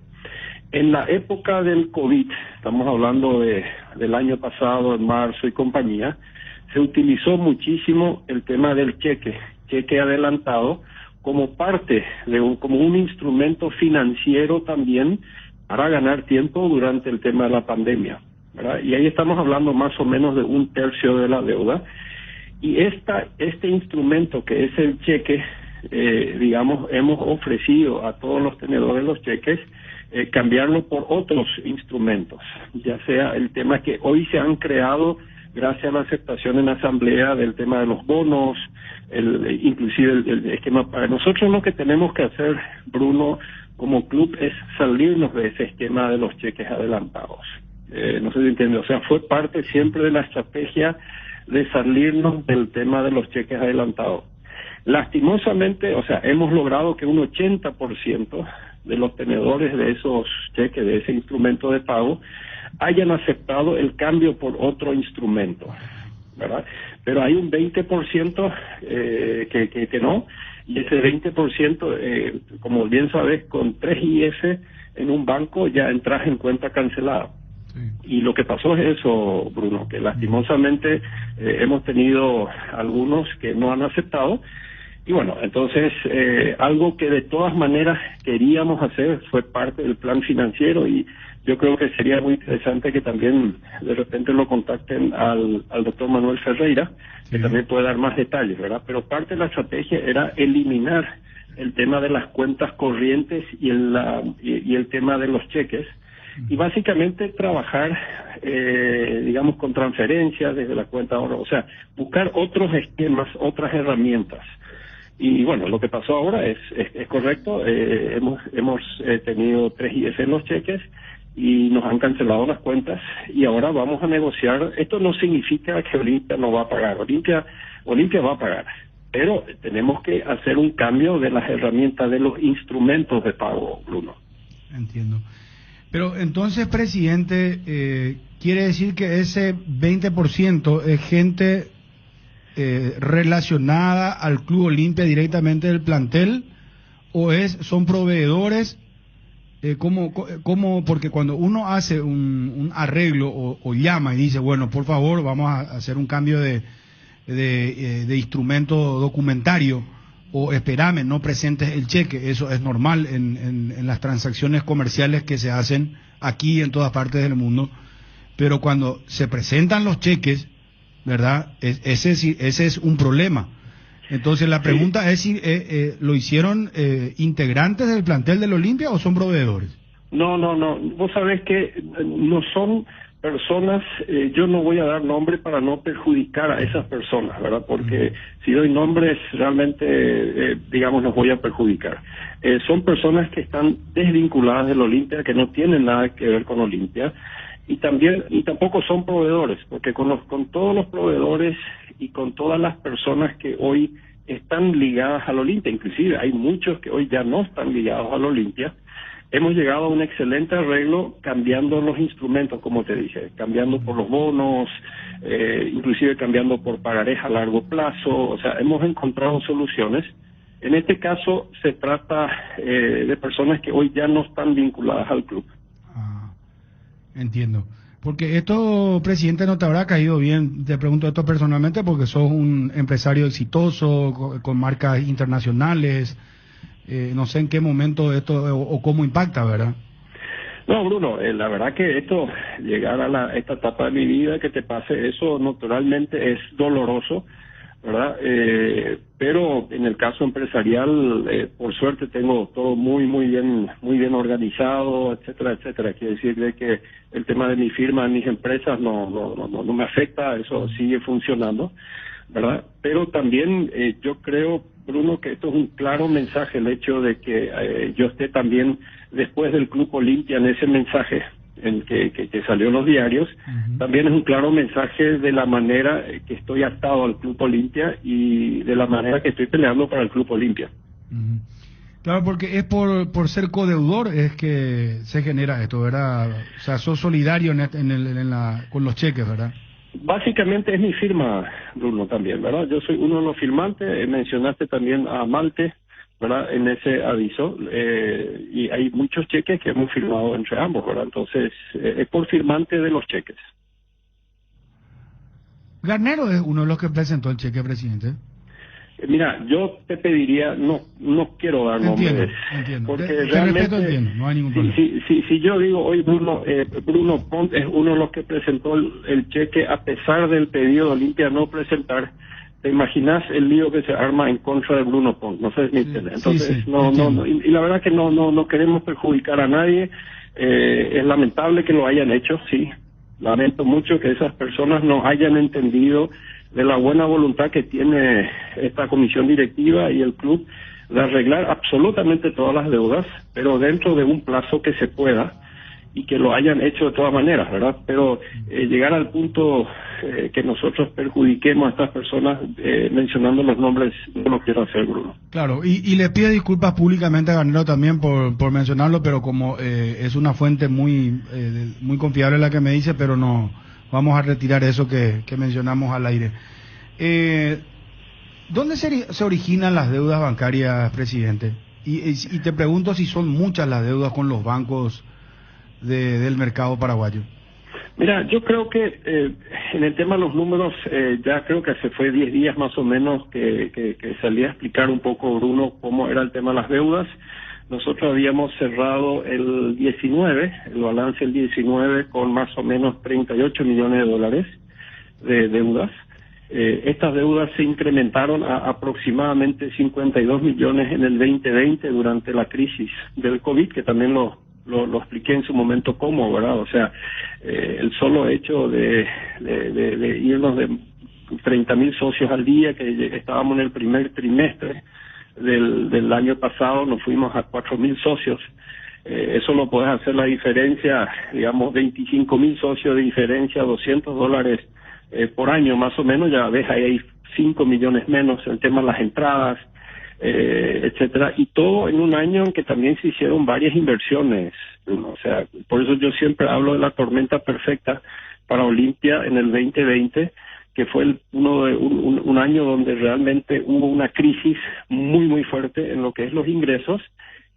En la época del COVID, estamos hablando del año pasado, en marzo y compañía, se utilizó muchísimo el tema del cheque adelantado como parte de como un instrumento financiero también para ganar tiempo durante el tema de la pandemia, ¿verdad? Y ahí estamos hablando más o menos de 1/3 de la deuda. Y este instrumento que es el cheque, digamos, hemos ofrecido a todos los tenedores de los cheques cambiarlo por otros instrumentos, ya sea el tema que hoy se han creado gracias a la aceptación en la asamblea del tema de los bonos, inclusive el esquema. Para nosotros lo que tenemos que hacer, Bruno, como club, es salirnos de ese esquema de los cheques adelantados. No sé si entiende, o sea, fue parte siempre de la estrategia de salirnos del tema de los cheques adelantados. Lastimosamente, o sea, hemos logrado que un 80% de los tenedores de esos cheques, de ese instrumento de pago, hayan aceptado el cambio por otro instrumento, ¿verdad? Pero hay un 20% que no, y ese 20%, como bien sabes, con 3 IF en un banco ya entras en cuenta cancelada. Y lo que pasó es eso, Bruno, que lastimosamente hemos tenido algunos que no han aceptado. Y bueno, entonces algo que de todas maneras queríamos hacer fue parte del plan financiero, y yo creo que sería muy interesante que también de repente lo contacten al doctor Manuel Ferreira, que también puede dar más detalles, ¿verdad? Pero parte de la estrategia era eliminar el tema de las cuentas corrientes y el tema de los cheques, y básicamente trabajar, digamos, con transferencias desde la cuenta ahora, o sea, buscar otros esquemas, otras herramientas. Y bueno, lo que pasó ahora es correcto. Hemos tenido 3 IF en los cheques y nos han cancelado las cuentas, y ahora vamos a negociar. Esto no significa que Olimpia no va a pagar. Olimpia va a pagar, pero tenemos que hacer un cambio de las herramientas, de los instrumentos de pago, Bruno. Entiendo. Pero entonces, presidente, quiere decir que ese 20% es gente relacionada al Club Olimpia directamente del plantel, o son proveedores. ¿Cómo? Porque cuando uno hace un arreglo o llama y dice, bueno, por favor, vamos a hacer un cambio de instrumento documentario, o esperame, no presentes el cheque, eso es normal en las transacciones comerciales que se hacen aquí y en todas partes del mundo. Pero cuando se presentan los cheques, ¿verdad? Ese es un problema. Entonces la pregunta es si lo hicieron integrantes del plantel del Olimpia o son proveedores. No. Vos sabés que no son personas, yo no voy a dar nombre para no perjudicar a esas personas, ¿verdad? Porque si doy nombres realmente, digamos, los voy a perjudicar. Son personas que están desvinculadas del Olimpia, que no tienen nada que ver con Olimpia. Y tampoco son proveedores, porque con todos los proveedores y con todas las personas que hoy están ligadas al Olimpia, inclusive hay muchos que hoy ya no están ligados al Olimpia, hemos llegado a un excelente arreglo cambiando los instrumentos, como te dije, cambiando por los bonos, inclusive cambiando por pagarés a largo plazo. O sea, hemos encontrado soluciones. En este caso se trata de personas que hoy ya no están vinculadas al club. Entiendo. Porque esto, presidente, no te habrá caído bien. Te pregunto esto personalmente porque sos un empresario exitoso, con marcas internacionales, No sé en qué momento esto o cómo impacta, ¿verdad? No, Bruno, la verdad que esto, llegar a esta etapa de mi vida, que te pase eso, naturalmente es doloroso, ¿verdad? Pero en el caso empresarial, por suerte tengo todo muy bien organizado, etcétera, etcétera. Quiere decir de que el tema de mi firma, mis empresas no me afecta, eso sigue funcionando, ¿verdad? Pero también yo creo, Bruno, que esto es un claro mensaje, el hecho de que yo esté también después del Club Olimpia en ese mensaje en que salió en los diarios. También es un claro mensaje de la manera que estoy atado al Club Olimpia y de la manera que estoy peleando para el Club Olimpia. Claro, porque es por ser codeudor es que se genera esto, ¿verdad? O sea, sos solidario con los cheques, ¿verdad? Básicamente es mi firma, Bruno, también, ¿verdad? Yo soy uno de los firmantes, mencionaste también a Malte, ¿verdad? En ese aviso, y hay muchos cheques que hemos firmado entre ambos, ¿verdad? Entonces, es por firmante de los cheques. Garnero es uno de los que presentó el cheque, presidente. Mira, yo te pediría, no quiero dar nombres, porque realmente, no hay ningún problema. Si yo digo hoy Bruno Pont es uno de los que presentó el cheque a pesar del pedido de Olimpia no presentar, te imaginas el lío que se arma en contra de Bruno Pont, no sé si me entiendes. Entonces, y la verdad que no queremos perjudicar a nadie, es lamentable que lo hayan hecho, sí, lamento mucho que esas personas no hayan entendido de la buena voluntad que tiene esta comisión directiva y el club de arreglar absolutamente todas las deudas, pero dentro de un plazo que se pueda y que lo hayan hecho de todas maneras, ¿verdad? Pero llegar al punto que nosotros perjudiquemos a estas personas mencionando los nombres, no lo quiero hacer, Bruno. Claro, y le pido disculpas públicamente a Garnero también por mencionarlo, pero como es una fuente muy confiable la que me dice, pero no... Vamos a retirar eso que mencionamos al aire. ¿Dónde se originan las deudas bancarias, presidente? Y te pregunto si son muchas las deudas con los bancos del mercado paraguayo. Mira, yo creo que en el tema de los números, ya creo que hace fue 10 días más o menos que salí a explicar un poco, Bruno, cómo era el tema de las deudas. Nosotros habíamos cerrado el 19, el balance el 19, con más o menos 38 millones de dólares de deudas. Estas deudas se incrementaron a aproximadamente 52 millones en el 2020 durante la crisis del COVID, que también lo expliqué en su momento cómo, ¿verdad? O sea, el solo hecho de irnos de 30.000 socios al día, que estábamos en el primer trimestre del año pasado, nos fuimos a 4.000 socios. Eso lo puedes hacer la diferencia, digamos, 25.000 socios de diferencia, $200 por año más o menos, ya ves, ahí hay 5 millones menos, el tema de las entradas, etcétera, y todo en un año en que también se hicieron varias inversiones, ¿no? O sea, por eso yo siempre hablo de la tormenta perfecta para Olimpia en el 2020, que fue un año donde realmente hubo una crisis muy fuerte en lo que es los ingresos,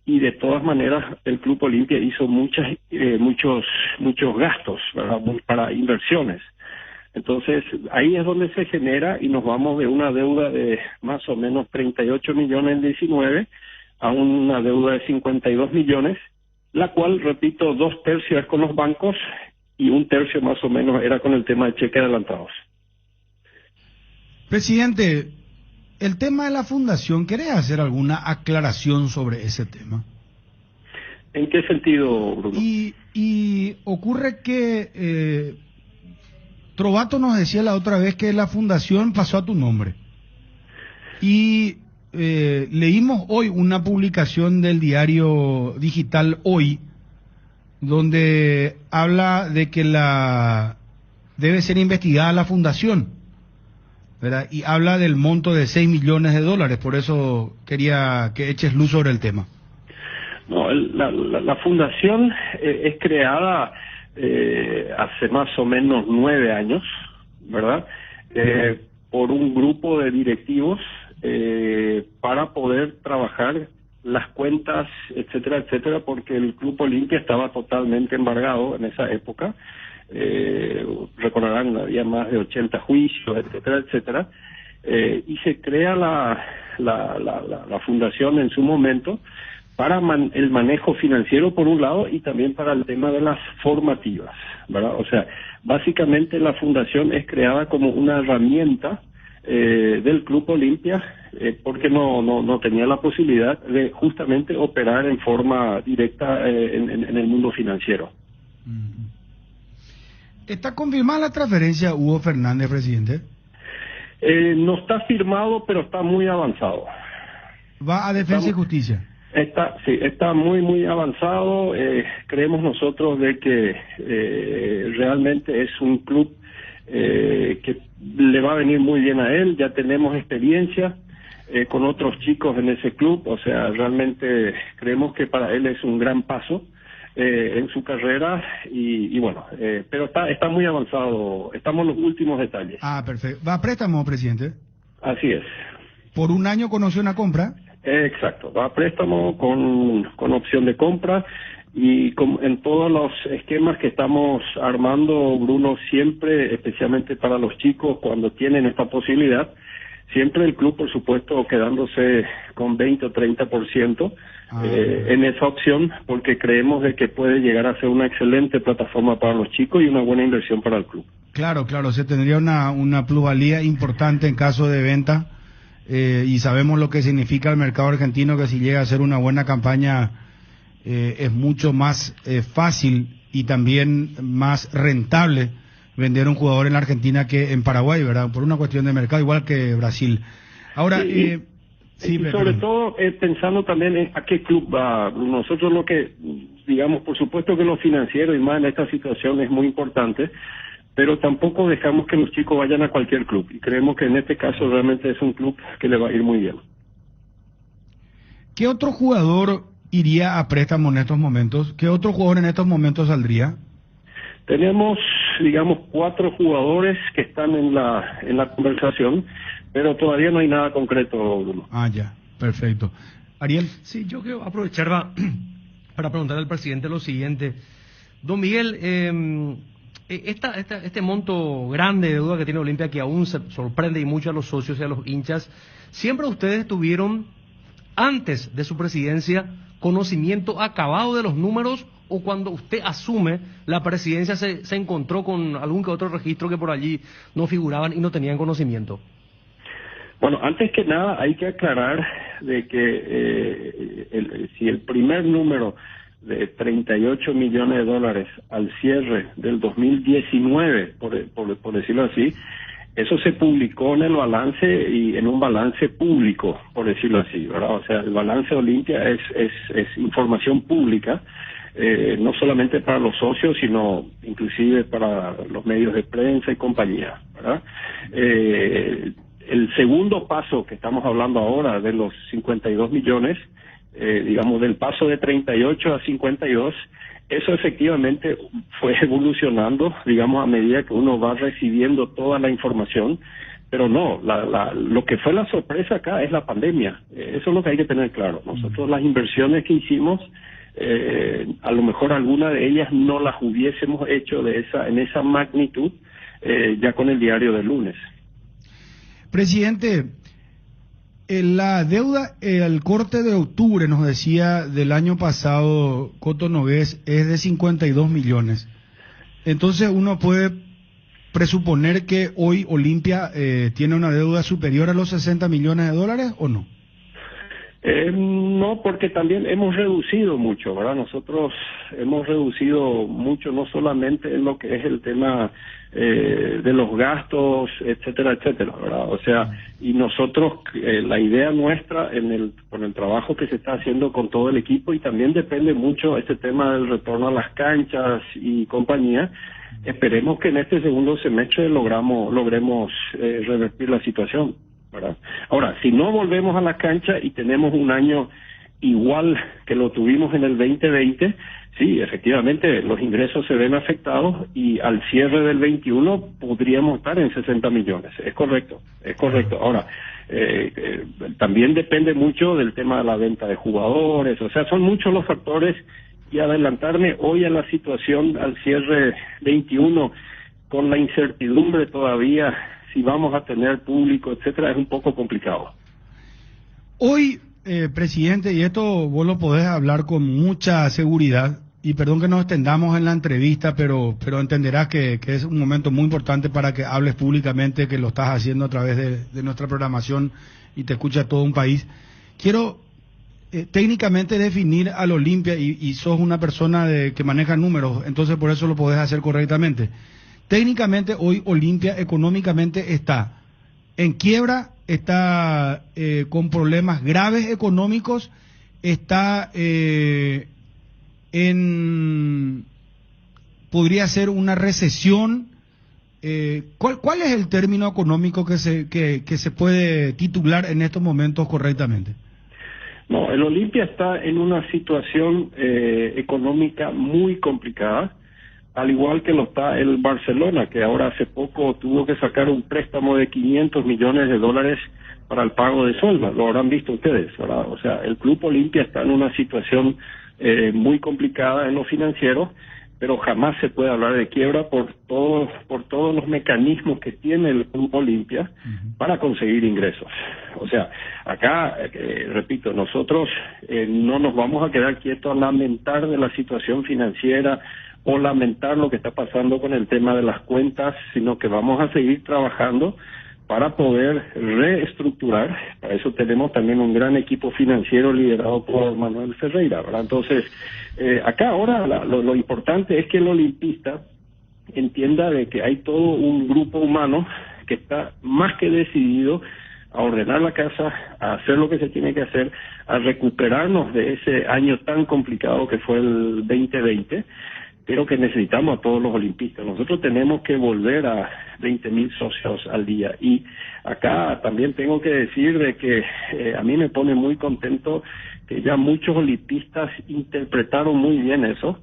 y de todas maneras el Club Olimpia hizo muchos gastos, ¿verdad?, para inversiones. Entonces ahí es donde se genera, y nos vamos de una deuda de más o menos 38 millones en 19 a una deuda de 52 millones, la cual, repito, 2/3 es con los bancos y 1/3 más o menos era con el tema de cheques adelantados. Presidente, el tema de la fundación, ¿querés hacer alguna aclaración sobre ese tema? ¿En qué sentido, Bruno? Y ocurre que Trovato nos decía la otra vez que la fundación pasó a tu nombre. Y leímos hoy una publicación del diario digital Hoy, donde habla de que debe ser investigada la fundación, ¿verdad? Y habla del monto de 6 millones de dólares, por eso quería que eches luz sobre el tema. No, la fundación es creada hace más o menos 9 años, ¿verdad? Por un grupo de directivos para poder trabajar las cuentas, etcétera, etcétera, porque el Club Olimpia estaba totalmente embargado en esa época. Recordarán, había más de 80 juicios, etcétera, etcétera, y se crea la fundación en su momento para el manejo financiero por un lado y también para el tema de las formativas, ¿verdad? O sea, básicamente la fundación es creada como una herramienta del Club Olimpia porque no tenía la posibilidad de justamente operar en forma directa en el mundo financiero. ¿Está confirmada la transferencia Hugo Fernández, presidente? No está firmado, pero está muy avanzado. ¿Va a Defensa y Justicia? Está muy avanzado. Creemos nosotros de que realmente es un club que le va a venir muy bien a él. Ya tenemos experiencia con otros chicos en ese club. O sea, realmente creemos que para él es un gran paso en su carrera y bueno, pero está muy avanzado. Estamos en los últimos detalles. Ah, perfecto. ¿Va a préstamo, presidente? Así es. ¿Por un año conoce una compra? Exacto, va a préstamo con opción de compra y en todos los esquemas que estamos armando, Bruno, siempre, especialmente para los chicos, cuando tienen esta posibilidad, siempre el club, por supuesto, quedándose con 20 o 30% en esa opción, porque creemos de que puede llegar a ser una excelente plataforma para los chicos y una buena inversión para el club. Claro, se tendría una plusvalía importante en caso de venta. Y sabemos lo que significa el mercado argentino, que si llega a ser una buena campaña es mucho más fácil y también más rentable vender un jugador en la Argentina que en Paraguay, ¿verdad? Por una cuestión de mercado, igual que Brasil. Ahora, y sobre todo pensando también en a qué club va. Nosotros lo que, digamos, por supuesto que lo financiero y más en esta situación es muy importante, pero tampoco dejamos que los chicos vayan a cualquier club y creemos que en este caso realmente es un club que le va a ir muy bien. ¿Qué otro jugador iría a préstamo en estos momentos? ¿Qué otro jugador en estos momentos saldría? Tenemos, digamos, 4 jugadores que están en la conversación, pero todavía no hay nada concreto, Bruno. Ah, ya, perfecto. Ariel. Sí, yo quiero aprovechar para preguntarle al presidente lo siguiente. Don Miguel, este monto grande de deuda que tiene Olimpia, que aún se sorprende y mucho a los socios y a los hinchas, ¿siempre ustedes tuvieron, antes de su presidencia, conocimiento acabado de los números, o cuando usted asume la presidencia se encontró con algún que otro registro que por allí no figuraban y no tenían conocimiento? Bueno, antes que nada hay que aclarar de que si el primer número de 38 millones de dólares al cierre del 2019, por decirlo así, eso se publicó en el balance y en un balance público, por decirlo así, ¿verdad? O sea, el balance de Olimpia es información pública, no solamente para los socios, sino inclusive para los medios de prensa y compañía, ¿verdad? El segundo paso que estamos hablando ahora de los 52 millones, digamos, del paso de 38 a 52, eso efectivamente fue evolucionando, digamos, a medida que uno va recibiendo toda la información, pero no, lo que fue la sorpresa acá es la pandemia. Eso es lo que hay que tener claro. Nosotros las inversiones que hicimos, a lo mejor alguna de ellas no las hubiésemos hecho en esa magnitud ya con el diario del lunes. Presidente, la deuda, el corte de octubre, nos decía, del año pasado, Coto Nogués, es de 52 millones. Entonces uno puede presuponer que hoy Olimpia tiene una deuda superior a los 60 millones de dólares, ¿o no? No, porque también hemos reducido mucho, ¿verdad? Nosotros hemos reducido mucho, no solamente en lo que es el tema de los gastos, etcétera, etcétera, ¿verdad? O sea, y nosotros, la idea nuestra con el trabajo que se está haciendo con todo el equipo, y también depende mucho este tema del retorno a las canchas y compañía, esperemos que en este segundo semestre logremos revertir la situación, ¿verdad? Ahora, si no volvemos a la cancha y tenemos un año igual que lo tuvimos en el 2020, sí, efectivamente, los ingresos se ven afectados y al cierre del 21 podríamos estar en 60 millones. Es correcto, es correcto. Ahora, también depende mucho del tema de la venta de jugadores, o sea, son muchos los factores, y adelantarme hoy a la situación al cierre 21 con la incertidumbre todavía si vamos a tener público, etcétera, es un poco complicado. Hoy, presidente, y esto vos lo podés hablar con mucha seguridad, y perdón que nos extendamos en la entrevista, pero entenderás que es un momento muy importante para que hables públicamente, que lo estás haciendo a través de nuestra programación y te escucha todo un país. Quiero técnicamente definir al Olimpia, y sos una persona que maneja números, entonces por eso lo podés hacer correctamente. Técnicamente hoy Olimpia económicamente está en quiebra, está con problemas graves económicos, está podría ser una recesión. ¿Cuál es el término económico que se puede titular en estos momentos correctamente? No, el Olimpia está en una situación económica muy complicada, al igual que lo está el Barcelona, que ahora hace poco tuvo que sacar un préstamo de $500 millones para el pago de sueldos. Lo habrán visto ustedes, ¿verdad? O sea, el Club Olimpia está en una situación muy complicada en lo financiero, pero jamás se puede hablar de quiebra por todos los mecanismos que tiene el Club Olimpia para conseguir ingresos. O sea, acá, repito, nosotros no nos vamos a quedar quietos a lamentar de la situación financiera o lamentar lo que está pasando con el tema de las cuentas, sino que vamos a seguir trabajando para poder reestructurar. Para eso tenemos también un gran equipo financiero liderado por Manuel Ferreira, ¿verdad? Entonces, acá ahora lo importante es que el olimpista entienda de que hay todo un grupo humano que está más que decidido a ordenar la casa, a hacer lo que se tiene que hacer, a recuperarnos de ese año tan complicado que fue el 2020, pero que necesitamos a todos los olimpistas. Nosotros tenemos que volver a 20.000 socios al día. Y acá también tengo que decir de que a mí me pone muy contento que ya muchos olimpistas interpretaron muy bien eso.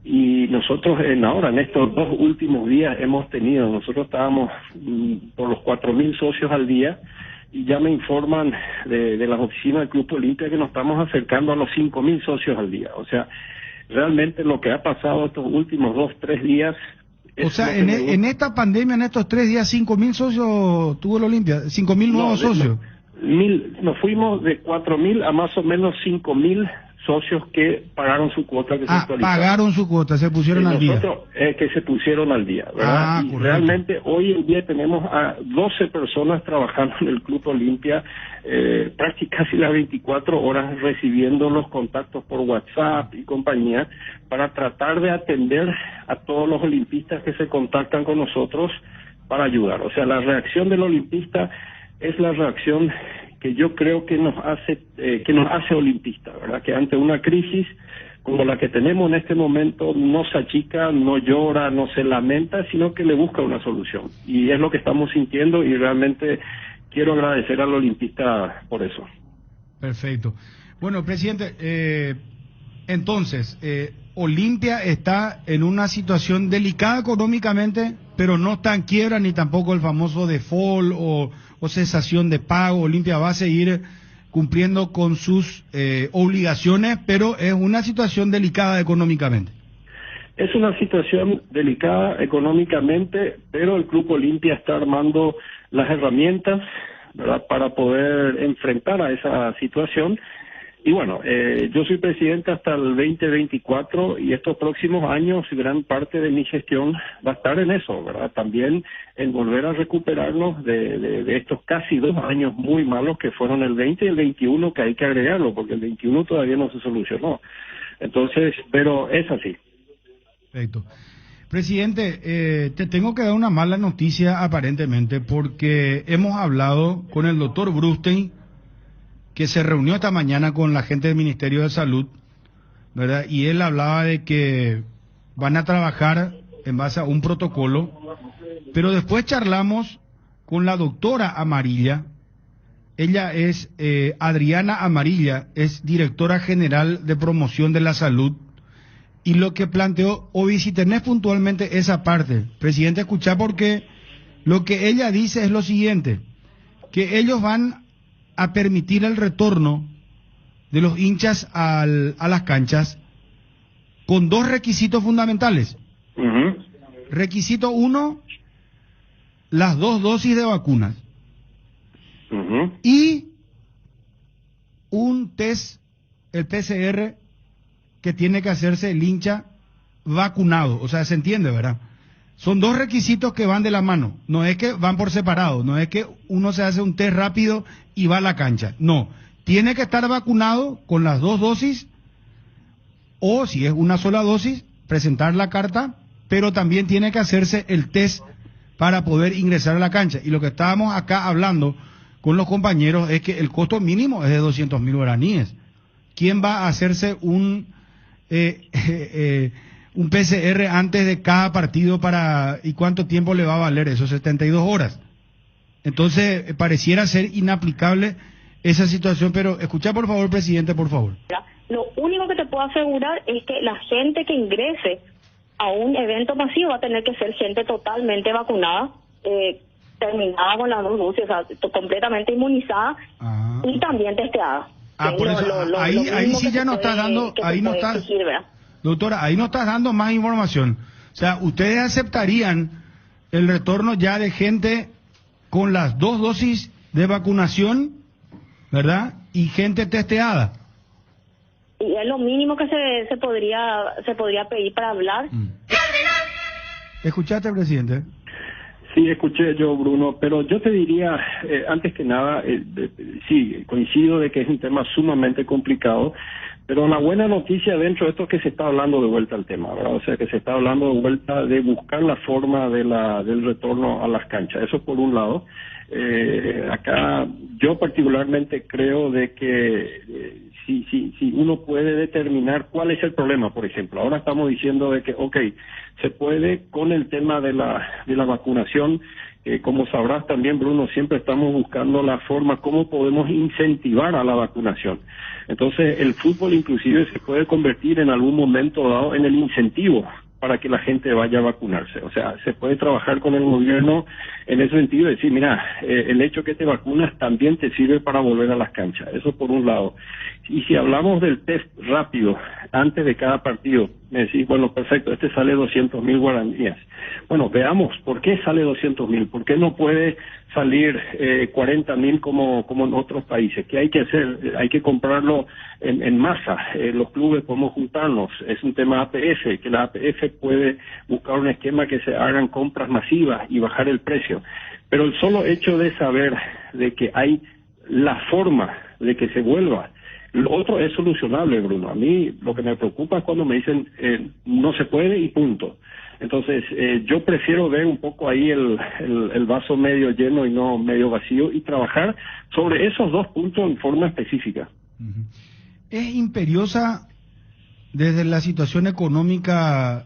Y nosotros ahora, en estos 2 últimos días, nosotros estábamos por los 4.000 socios al día, y ya me informan de las oficinas del Club Olimpia que nos estamos acercando a los 5.000 socios al día. O sea, realmente lo que ha pasado estos últimos 2-3 días... O sea, en esta pandemia, en estos 3 días, 5.000 socios tuvo el Olimpia, 5.000 nuevos socios. Nos fuimos de 4.000 a más o menos 5.000 socios que pagaron su cuota. Pagaron su cuota, se pusieron al día. Que se pusieron al día, ¿verdad? Y realmente hoy en día tenemos a 12 personas trabajando en el Club Olimpia, casi las 24 horas recibiendo los contactos por WhatsApp y compañía, para tratar de atender a todos los olimpistas que se contactan con nosotros para ayudar. O sea, la reacción del olimpista es la reacción que yo creo que nos hace olimpistas, ¿verdad? Que ante una crisis como la que tenemos en este momento no se achica, no llora, no se lamenta, sino que le busca una solución. Y es lo que estamos sintiendo, y realmente quiero agradecer al olimpista por eso. Perfecto. Bueno, presidente, entonces, Olimpia está en una situación delicada económicamente, pero no está en quiebra ni tampoco el famoso default o cesación de pago. Olimpia va a seguir cumpliendo con sus obligaciones, pero es una situación delicada económicamente. Es una situación delicada económicamente, pero el Club Olimpia está armando las herramientas, ¿verdad?, para poder enfrentar a esa situación. Y bueno, yo soy presidente hasta el 2024, y estos próximos años gran parte de mi gestión va a estar en eso, ¿verdad? También en volver a recuperarnos de estos casi 2 años muy malos que fueron el 20 y el 21, que hay que agregarlo, porque el 21 todavía no se solucionó. Entonces, pero es así. Perfecto. Presidente, te tengo que dar una mala noticia aparentemente, porque hemos hablado con el doctor Brustein, que se reunió esta mañana con la gente del Ministerio de Salud, ¿verdad? Y él hablaba de que van a trabajar en base a un protocolo, pero después charlamos con la doctora Amarilla. Ella es Adriana Amarilla, es directora general de promoción de la salud, y lo que planteó, o si tenés puntualmente esa parte, presidente, escuchá, porque lo que ella dice es lo siguiente, que ellos van a permitir el retorno de los hinchas a las canchas con 2 requisitos fundamentales. Requisito 1, las 2 dosis de vacunas. Y un test, el PCR, que tiene que hacerse el hincha vacunado. O sea, se entiende, ¿verdad? Son dos requisitos que van de la mano. No es que van por separado. No es que uno se hace un test rápido y va a la cancha. No. Tiene que estar vacunado con las 2 dosis. O si es una sola dosis, presentar la carta. Pero también tiene que hacerse el test para poder ingresar a la cancha. Y lo que estábamos acá hablando con los compañeros es que el costo mínimo es de 200.000 guaraníes. ¿Quién va a hacerse un PCR antes de cada partido y cuánto tiempo le va a valer eso? 72 horas. Entonces, pareciera ser inaplicable esa situación, pero escucha por favor, presidente, por favor. Lo único que te puedo asegurar es que la gente que ingrese a un evento masivo va a tener que ser gente totalmente vacunada, terminada con las 2 dosis, o sea, completamente inmunizada y también testeada. Por eso, ahí sí ya no estás dando, ahí no estás, doctora, ahí no estás dando más información. O sea, ustedes aceptarían el retorno ya de gente con las 2 dosis de vacunación, ¿verdad? Y gente testeada. Y es lo mínimo que se podría pedir para hablar. ¿Escuchaste, presidente? Sí, escuché yo, Bruno, pero yo te diría, antes que nada, sí, coincido de que es un tema sumamente complicado, pero la buena noticia dentro de esto es que se está hablando de vuelta al tema, ¿verdad? O sea, que se está hablando de vuelta de buscar la forma del retorno a las canchas. Eso por un lado. Acá yo particularmente creo de que si uno puede determinar cuál es el problema, por ejemplo. Ahora estamos diciendo de que, se puede con el tema de la vacunación. Como sabrás también, Bruno, siempre estamos buscando la forma cómo podemos incentivar a la vacunación. Entonces, el fútbol inclusive se puede convertir en algún momento dado en el incentivo para que la gente vaya a vacunarse. O sea, se puede trabajar con el gobierno en ese sentido, decir, mira, el hecho que te vacunas también te sirve para volver a las canchas. Eso por un lado. Y si hablamos del test rápido antes de cada partido, me decís, bueno, perfecto, este sale 200.000 guaraníes. Bueno, veamos, ¿por qué sale 200.000? ¿Por qué no puede salir 40.000 como en otros países? ¿Qué hay que hacer? Hay que comprarlo en masa. Los clubes podemos juntarnos. Es un tema APF, que la APF puede buscar un esquema que se hagan compras masivas y bajar el precio. Pero el solo hecho de saber de que hay la forma de que se vuelva, lo otro es solucionable, Bruno. A mí lo que me preocupa es cuando me dicen no se puede y punto. Entonces, yo prefiero ver un poco ahí el vaso medio lleno y no medio vacío y trabajar sobre esos 2 puntos en forma específica. ¿Es imperiosa desde la situación económica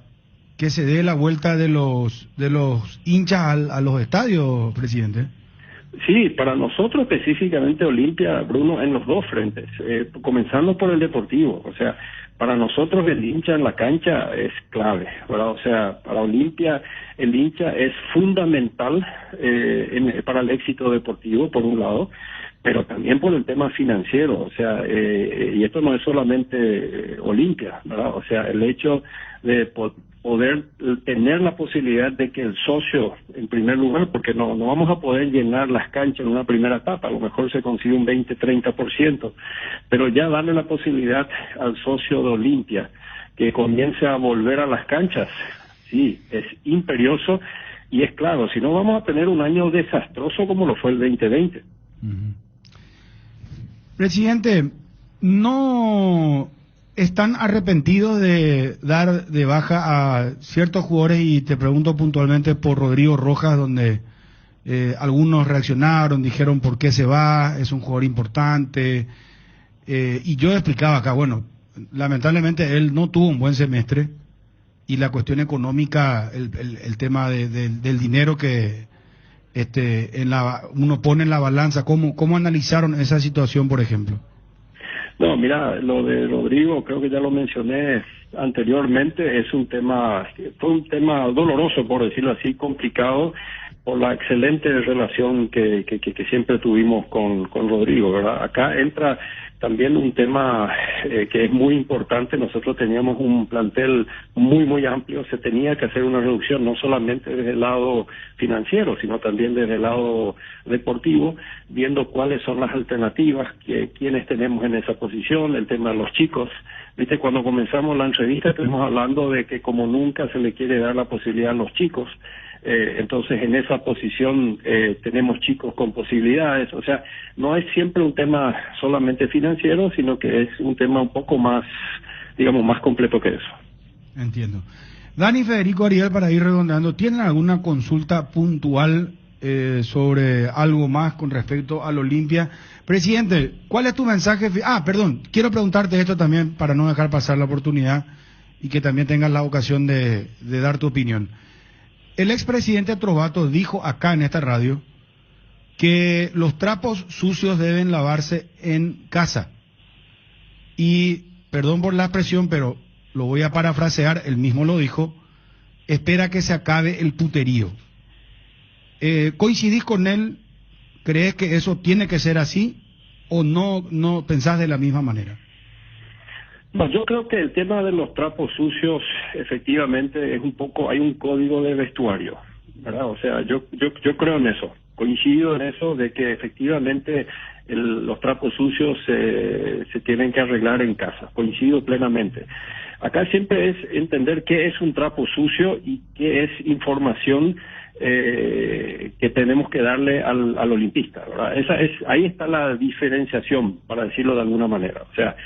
que se dé la vuelta de los hinchas a los estadios, presidente? Sí, para nosotros específicamente Olimpia, Bruno, en los 2 frentes, comenzando por el deportivo. O sea, para nosotros el hincha en la cancha es clave, ¿verdad? O sea, para Olimpia el hincha es fundamental para el éxito deportivo, por un lado, pero también por el tema financiero. O sea, y esto no es solamente Olimpia, ¿verdad? O sea, el hecho de poder tener la posibilidad de que el socio, en primer lugar, porque no vamos a poder llenar las canchas en una primera etapa, a lo mejor se consigue un 20-30%, pero ya darle la posibilidad al socio de Olimpia que comience a volver a las canchas, sí, es imperioso y es claro, si no vamos a tener un año desastroso como lo fue el 2020. Presidente, ¿no están arrepentidos de dar de baja a ciertos jugadores? Y te pregunto puntualmente por Rodrigo Rojas, donde algunos reaccionaron, dijeron por qué se va, es un jugador importante, y yo explicaba acá, bueno, lamentablemente él no tuvo un buen semestre, y la cuestión económica, el tema del dinero que uno pone en la balanza, ¿cómo analizaron esa situación, por ejemplo? No, mira, lo de Rodrigo, creo que ya lo mencioné anteriormente, fue un tema doloroso, por decirlo así, complicado, por la excelente relación que siempre tuvimos con Rodrigo, ¿verdad? Acá entra también un tema que es muy importante. Nosotros teníamos un plantel muy amplio, se tenía que hacer una reducción no solamente desde el lado financiero, sino también desde el lado deportivo, viendo cuáles son las alternativas, quiénes tenemos en esa posición, el tema de los chicos. Viste, cuando comenzamos la entrevista estuvimos hablando de que como nunca se le quiere dar la posibilidad a los chicos. Entonces en esa posición tenemos chicos con posibilidades, o sea, no es siempre un tema solamente financiero, sino que es un tema un poco más, digamos, más completo que eso. Entiendo. Dani, Federico, Ariel, para ir redondeando, ¿tienen alguna consulta puntual sobre algo más con respecto al Olimpia? Presidente, ¿cuál es tu mensaje? Perdón, quiero preguntarte esto también para no dejar pasar la oportunidad y que también tengas la ocasión de dar tu opinión. El expresidente Trovato dijo acá en esta radio que los trapos sucios deben lavarse en casa. Y, perdón por la expresión, pero lo voy a parafrasear, él mismo lo dijo, espera que se acabe el puterío. ¿Coincidís con él? ¿Crees que eso tiene que ser así? ¿O no pensás de la misma manera? No, yo creo que el tema de los trapos sucios, efectivamente, es un poco, hay un código de vestuario, ¿verdad? O sea, yo creo en eso, coincido en eso, de que efectivamente los trapos sucios se tienen que arreglar en casa, coincido plenamente. Acá siempre es entender qué es un trapo sucio y qué es información que tenemos que darle al olimpista, ¿verdad? Ahí está la diferenciación, para decirlo de alguna manera. O sea,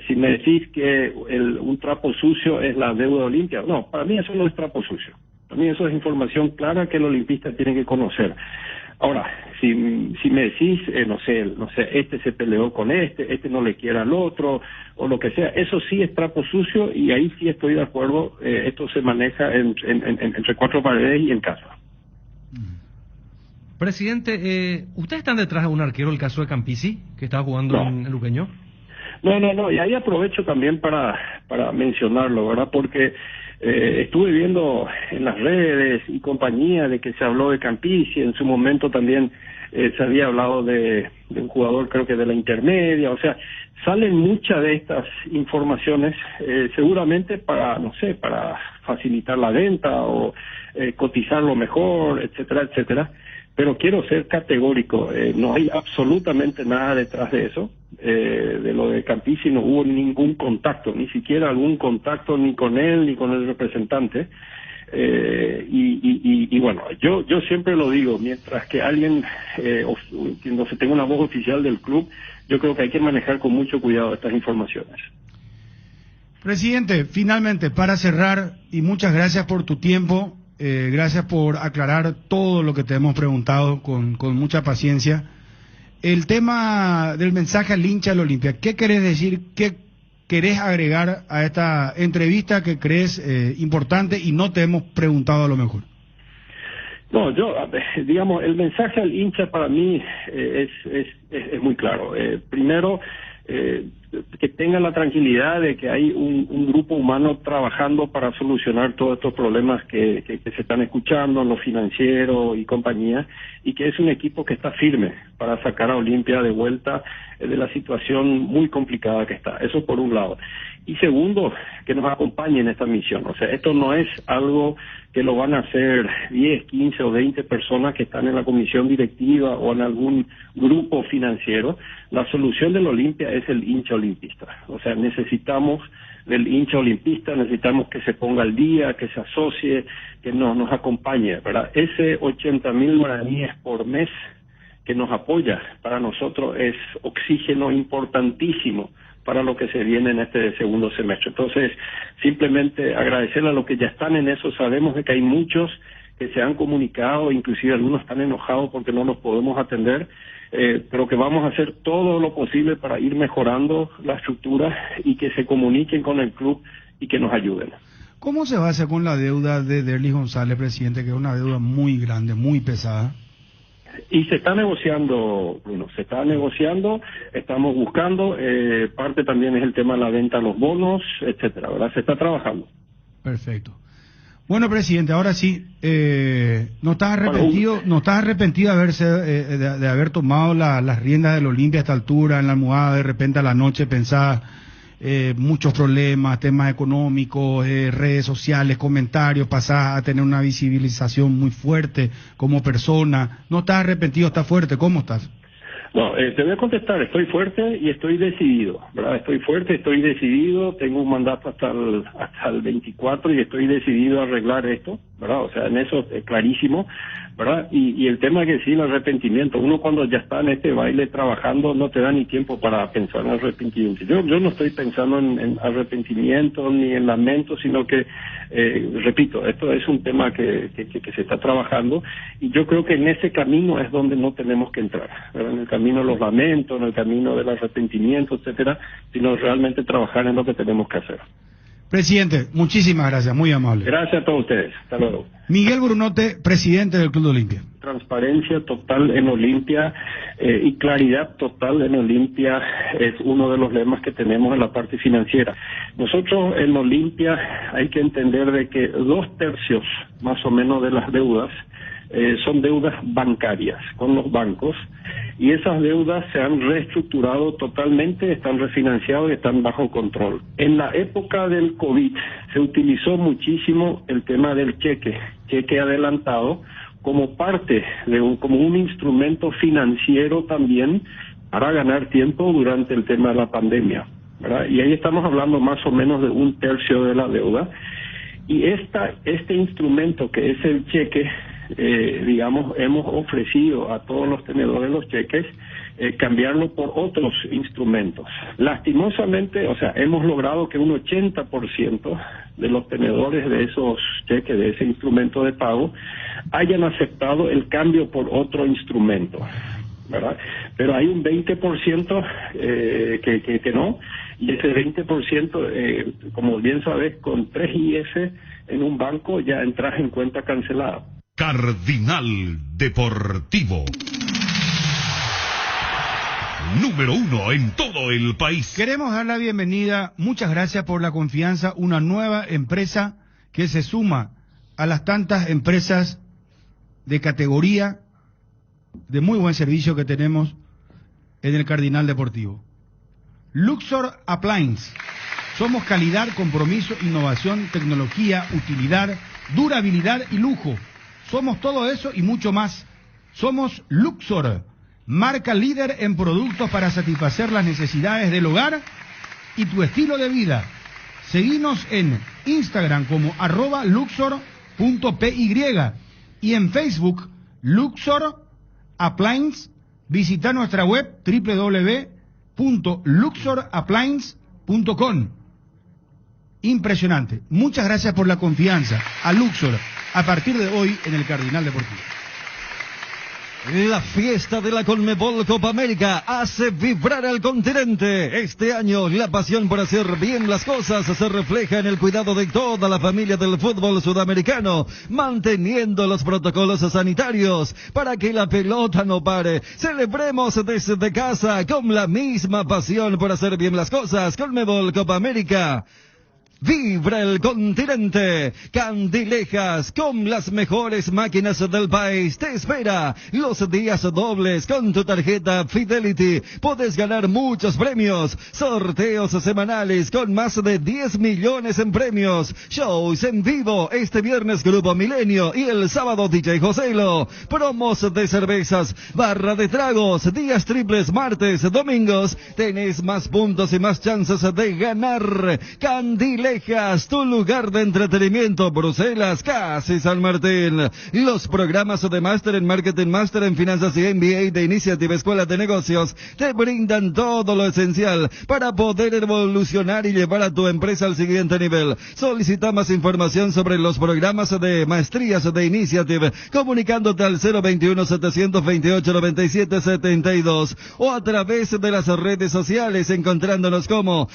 si me decís que un trapo sucio es la deuda Olimpia, no, para mí eso no es trapo sucio. Para mí eso es información clara que el olimpista tiene que conocer. Ahora, si me decís, no sé, este se peleó con este no le quiere al otro, o lo que sea, eso sí es trapo sucio, y ahí sí estoy de acuerdo, esto se maneja entre cuatro paredes y en casa. Presidente, ¿ustedes están detrás de un arquero, el caso de Campisi, que estaba jugando en Luqueño? No, y ahí aprovecho también para mencionarlo, ¿verdad? Porque estuve viendo en las redes y compañía de que se habló de Campisi, en su momento también se había hablado de un jugador, creo que de la intermedia, o sea, salen muchas de estas informaciones seguramente para facilitar la venta o cotizarlo mejor, etcétera, pero quiero ser categórico, no hay absolutamente nada detrás de eso. De lo de Campisi no hubo ningún contacto, ni siquiera algún contacto ni con él ni con el representante. Y bueno, yo siempre lo digo, mientras que alguien no se tenga una voz oficial del club, yo creo que hay que manejar con mucho cuidado estas informaciones. Presidente, finalmente, para cerrar, y muchas gracias por tu tiempo, gracias por aclarar todo lo que te hemos preguntado con mucha paciencia. El tema del mensaje al hincha del Olimpia, ¿qué querés decir? ¿Qué querés agregar a esta entrevista que crees importante y no te hemos preguntado a lo mejor? No, digamos, el mensaje al hincha para mí es muy claro. Primero, que tengan la tranquilidad de que hay un grupo humano trabajando para solucionar todos estos problemas que se están escuchando, lo financiero y compañía, y que es un equipo que está firme para sacar a Olimpia de vuelta de la situación muy complicada que está. Eso por un lado. Y segundo, que nos acompañe en esta misión. O sea, esto no es algo que lo van a hacer 10, 15 o 20 personas que están en la comisión directiva o en algún grupo financiero. La solución del Olimpia es el hincha olimpista. O sea, necesitamos del hincha olimpista, necesitamos que se ponga al día, que se asocie, que nos acompañe, ¿verdad? Ese 80,000 guaraníes por mes que nos apoya, para nosotros es oxígeno importantísimo para lo que se viene en este segundo semestre. Entonces, simplemente agradecerle a los que ya están en eso. Sabemos de que hay muchos que se han comunicado, inclusive algunos están enojados porque no los podemos atender, pero que vamos a hacer todo lo posible para ir mejorando la estructura y que se comuniquen con el club y que nos ayuden. ¿Cómo se va a hacer con la deuda de Derlis González, presidente, que es una deuda muy grande, muy pesada? Y se está negociando, Bruno, estamos buscando, parte también es el tema de la venta de los bonos, etcétera, ¿verdad? Se está trabajando. Perfecto. Bueno, presidente, ahora sí, ¿no estás arrepentido de haber tomado las riendas del Olimpia a esta altura, en la almohada, de repente a la noche pensás muchos problemas, temas económicos, redes sociales, comentarios, pasás a tener una visibilización muy fuerte como persona? ¿No estás arrepentido, estás fuerte? ¿Cómo estás? No, te voy a contestar, estoy fuerte y estoy decidido, ¿verdad? Estoy fuerte, estoy decidido, tengo un mandato hasta el 24 y estoy decidido a arreglar esto, ¿verdad? O sea, en eso es clarísimo, ¿verdad? Y el tema que sí, el arrepentimiento, uno cuando ya está en este baile trabajando no te da ni tiempo para pensar en arrepentimiento. Yo no estoy pensando en arrepentimiento ni en lamento, sino que, repito, esto es un tema que se está trabajando y yo creo que en ese camino es donde no tenemos que entrar, ¿verdad? En el camino de los lamentos, en el camino del arrepentimiento, etcétera, sino realmente trabajar en lo que tenemos que hacer. Presidente, muchísimas gracias, muy amable. Gracias a todos ustedes. Hasta luego. Miguel Brunote, presidente del Club de Olimpia. Transparencia total en Olimpia y claridad total en Olimpia es uno de los lemas que tenemos en la parte financiera. Nosotros en Olimpia hay que entender de que 2/3 más o menos de las deudas son deudas bancarias con los bancos y esas deudas se han reestructurado totalmente, están refinanciados y están bajo control. En la época del COVID se utilizó muchísimo el tema del cheque adelantado como parte de como un instrumento financiero también para ganar tiempo durante el tema de la pandemia, ¿verdad? Y ahí estamos hablando más o menos de 1/3 de la deuda y este instrumento que es el cheque, digamos, hemos ofrecido a todos los tenedores de los cheques cambiarlo por otros instrumentos. Lastimosamente, o sea, hemos logrado que un 80% de los tenedores de esos cheques, de ese instrumento de pago, hayan aceptado el cambio por otro instrumento, ¿verdad? Pero hay un 20% que no, y ese 20%, como bien sabes, con 3 IF en un banco ya entras en cuenta cancelada. Cardinal Deportivo. Número 1 en todo el país. Queremos dar la bienvenida, muchas gracias por la confianza, una nueva empresa que se suma a las tantas empresas de categoría, de muy buen servicio que tenemos en el Cardinal Deportivo. Luxor Appliance. Somos calidad, compromiso, innovación, tecnología, utilidad, durabilidad y lujo. Somos todo eso y mucho más. Somos Luxor, marca líder en productos para satisfacer las necesidades del hogar y tu estilo de vida. Seguinos en Instagram como @luxor.py y en Facebook Luxor Appliance. Visita nuestra web www.luxorappliance.com. Impresionante. Muchas gracias por la confianza a Luxor a partir de hoy en el Cardinal Deportivo. La fiesta de la Conmebol Copa América hace vibrar al continente. Este año la pasión por hacer bien las cosas se refleja en el cuidado de toda la familia del fútbol sudamericano, manteniendo los protocolos sanitarios para que la pelota no pare. Celebremos desde casa con la misma pasión por hacer bien las cosas. Conmebol Copa América. Vibra el continente. Candilejas, con las mejores máquinas del país, te espera los días dobles con tu tarjeta Fidelity. Puedes ganar muchos premios, sorteos semanales con más de 10 millones en premios, shows en vivo este viernes Grupo Milenio y el sábado DJ Joselo, promos de cervezas, barra de tragos, días triples martes, domingos. Tenés más puntos y más chances de ganar. Candilejas, tu lugar de entretenimiento, Bruselas, casi San Martín. Los programas de Máster en Marketing, Máster en Finanzas y MBA de Initiative Escuela de Negocios te brindan todo lo esencial para poder evolucionar y llevar a tu empresa al siguiente nivel. Solicita más información sobre los programas de maestrías de Initiative comunicándote al 021-728-9772 o a través de las redes sociales encontrándonos como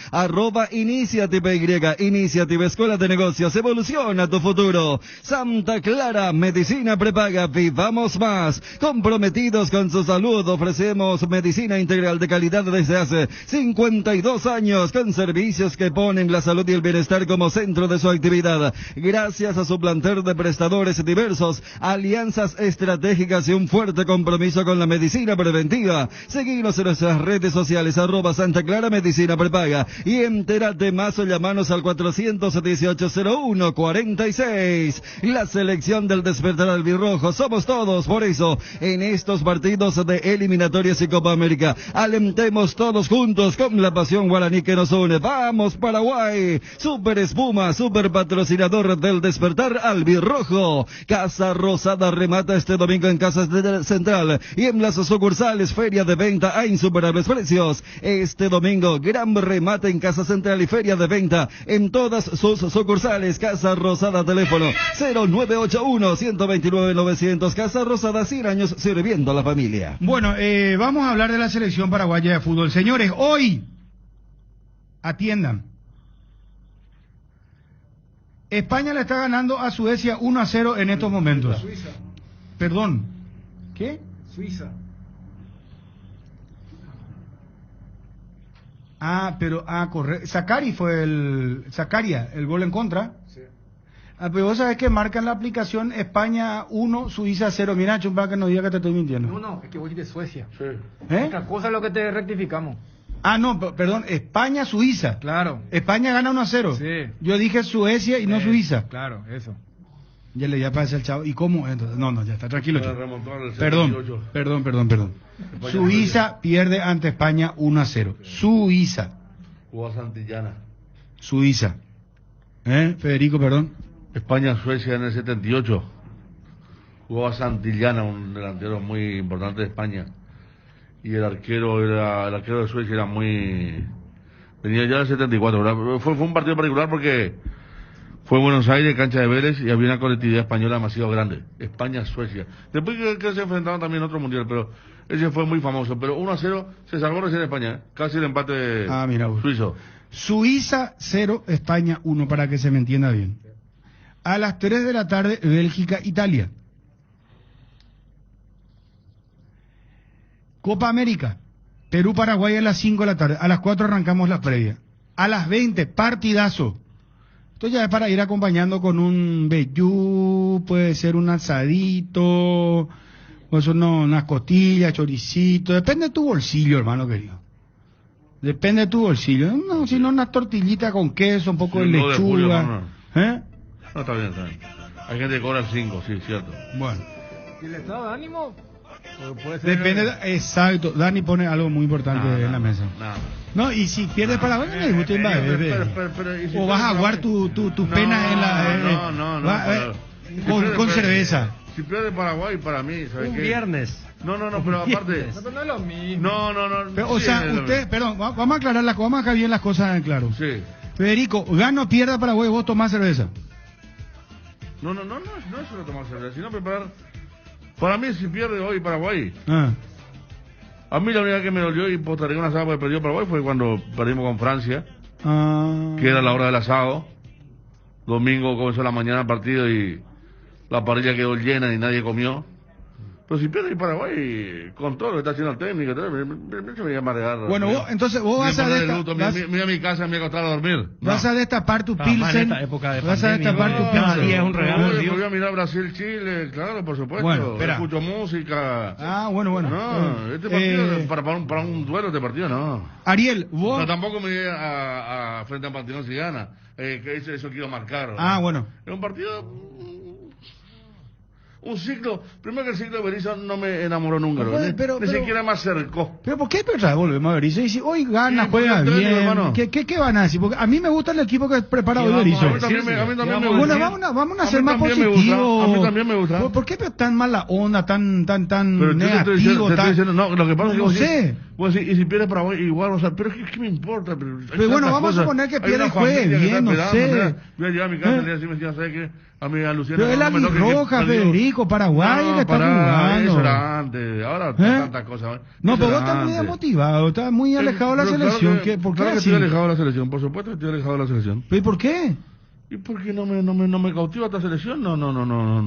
@InitiativeY Initiative, Escuela de Negocios, evoluciona tu futuro. Santa Clara, Medicina Prepaga, vivamos más. Comprometidos con su salud, ofrecemos medicina integral de calidad desde hace 52 años, con servicios que ponen la salud y el bienestar como centro de su actividad. Gracias a su plantel de prestadores diversos, alianzas estratégicas y un fuerte compromiso con la medicina preventiva. Seguimos en nuestras redes sociales, @Santa Clara Medicina Prepaga, y entérate más o llamanos al 418-01-46. La selección del Despertar Albirrojo somos todos, por eso en estos partidos de eliminatorias y Copa América alentemos todos juntos con la pasión guaraní que nos une. ¡Vamos Paraguay! Super Espuma, super patrocinador del Despertar Albirrojo. Casa Rosada remata este domingo en Casa Central y en las sucursales. Feria de venta a insuperables precios. Este domingo, gran remate en Casa Central y feria de venta en todas sus sucursales. Casa Rosada, teléfono 0981-129-900. Casa Rosada, 100 años sirviendo a la familia. Bueno, vamos a hablar de la selección paraguaya de fútbol. Señores, hoy, atiendan. España le está ganando a Suecia 1-0 en estos momentos. Suiza. Perdón. ¿Qué? Suiza. Correcto. Zakaria, el gol en contra. Sí. Pero vos sabés que marcan la aplicación España 1, Suiza 0. Mira, chumpa, que no diga que te estoy mintiendo. No, es que voy de Suecia. Sí. Otra cosa es lo que te rectificamos. No, perdón, España, Suiza. Claro. España gana 1-0. Sí. Yo dije Suecia y no Suiza. Claro, eso. Ya le ya parece el chavo. ¿Y cómo? Entonces, no, ya está, tranquilo. Perdón. España Suiza pierde ante España 1-0. Suiza. Jugó a Santillana. Suiza. Federico, perdón. España-Suecia en el 78. Jugó a Santillana, un delantero muy importante de España. Y el arquero de Suecia era muy... Venía ya del 74, ¿verdad? Fue un partido particular porque fue en Buenos Aires, cancha de Vélez, y había una colectividad española demasiado grande. España-Suecia. Después que se enfrentaron también en otro mundial, pero ese fue muy famoso. Pero 1-0 se salvó recién España, Casi el empate suizo. Suiza 0, España 1, para que se me entienda bien. A las 3 de la tarde, Bélgica-Italia. Copa América, Perú-Paraguay a las 5 de la tarde. A las 4 arrancamos la previa. A las 20, partidazo. Esto ya es para ir acompañando con un vellú, puede ser un asadito, pues unas costillas, choricito. Depende de tu bolsillo, hermano querido. Depende de tu bolsillo. No, si no, unas tortillitas con queso, un poco de lechuga. No, está bien. Hay gente que cobra 5, sí, cierto. Bueno. ¿Y el estado de ánimo? Depende, exacto. Dani pone algo muy importante en la mesa. No, y si pierdes Paraguay, no le gusta o vas a aguar tu pena en la... con cerveza. Si pierde Paraguay, para mí, ¿sabes qué? Viernes. No, pero aparte... No es lo mismo. No. Pero, o sea, usted, perdón, vamos a aclarar vamos a dejar bien las cosas en claro. Sí. Federico, gana o pierda Paraguay, vos tomás cerveza. No es solo tomar cerveza, sino preparar... Para mí, si pierde hoy Paraguay... A mí la única que me dolió y postergué un asado porque perdió Paraguay fue cuando perdimos con Francia, que era la hora del asado. Domingo comenzó la mañana el partido y la parrilla quedó llena y nadie comió. Pero si pierde Paraguay, con todo lo que está haciendo el técnico, me voy a marear. Bueno, entonces vos vas a mira mi casa, me voy a acostar a dormir. Vas a destapar tu pilsen. Vas a destapar tu pilsen. Es un regalo. Yo voy a mirar Brasil-Chile, claro, por supuesto. Bueno, escucho música. Bueno. No, este partido, para un duelo, este partido no. Ariel, vos... Pero tampoco me voy a frente a Panteón si gana. Que eso quiero marcar. Bueno. Es un partido... Un ciclo, primero que el ciclo de Berizzo no me enamoró nunca, ni siquiera me acercó. ¿Pero por qué volvemos a Berizzo? Y si hoy gana, juega bien, ¿qué van a decir? Porque a mí me gusta el equipo que prepara hoy Berizzo. A mí también me gusta. Bueno, vamos a ser más positivos. A mí también me gusta. ¿Por qué tan mala onda, tan pero negativo? Te estoy diciendo, no, lo que pasa es que no sé. Y si pierde Paraguay, igual, pero ¿qué me importa? Pero bueno, vamos a suponer que pierde y juegue bien, no sé. Voy a llegar a mi casa y le decir, ¿sabes qué? A mí, a Luciana. Pero es la roja, Federico, Paraguay, que está jugando. Eso era antes, ahora tantas cosas. No, pero vos estás muy desmotivado, estás muy alejado de la selección. ¿Por qué claro que así? estoy alejado de la selección, por supuesto que estoy alejado de la selección. ¿Pero y por qué? ¿Y por qué no me cautiva esta selección? No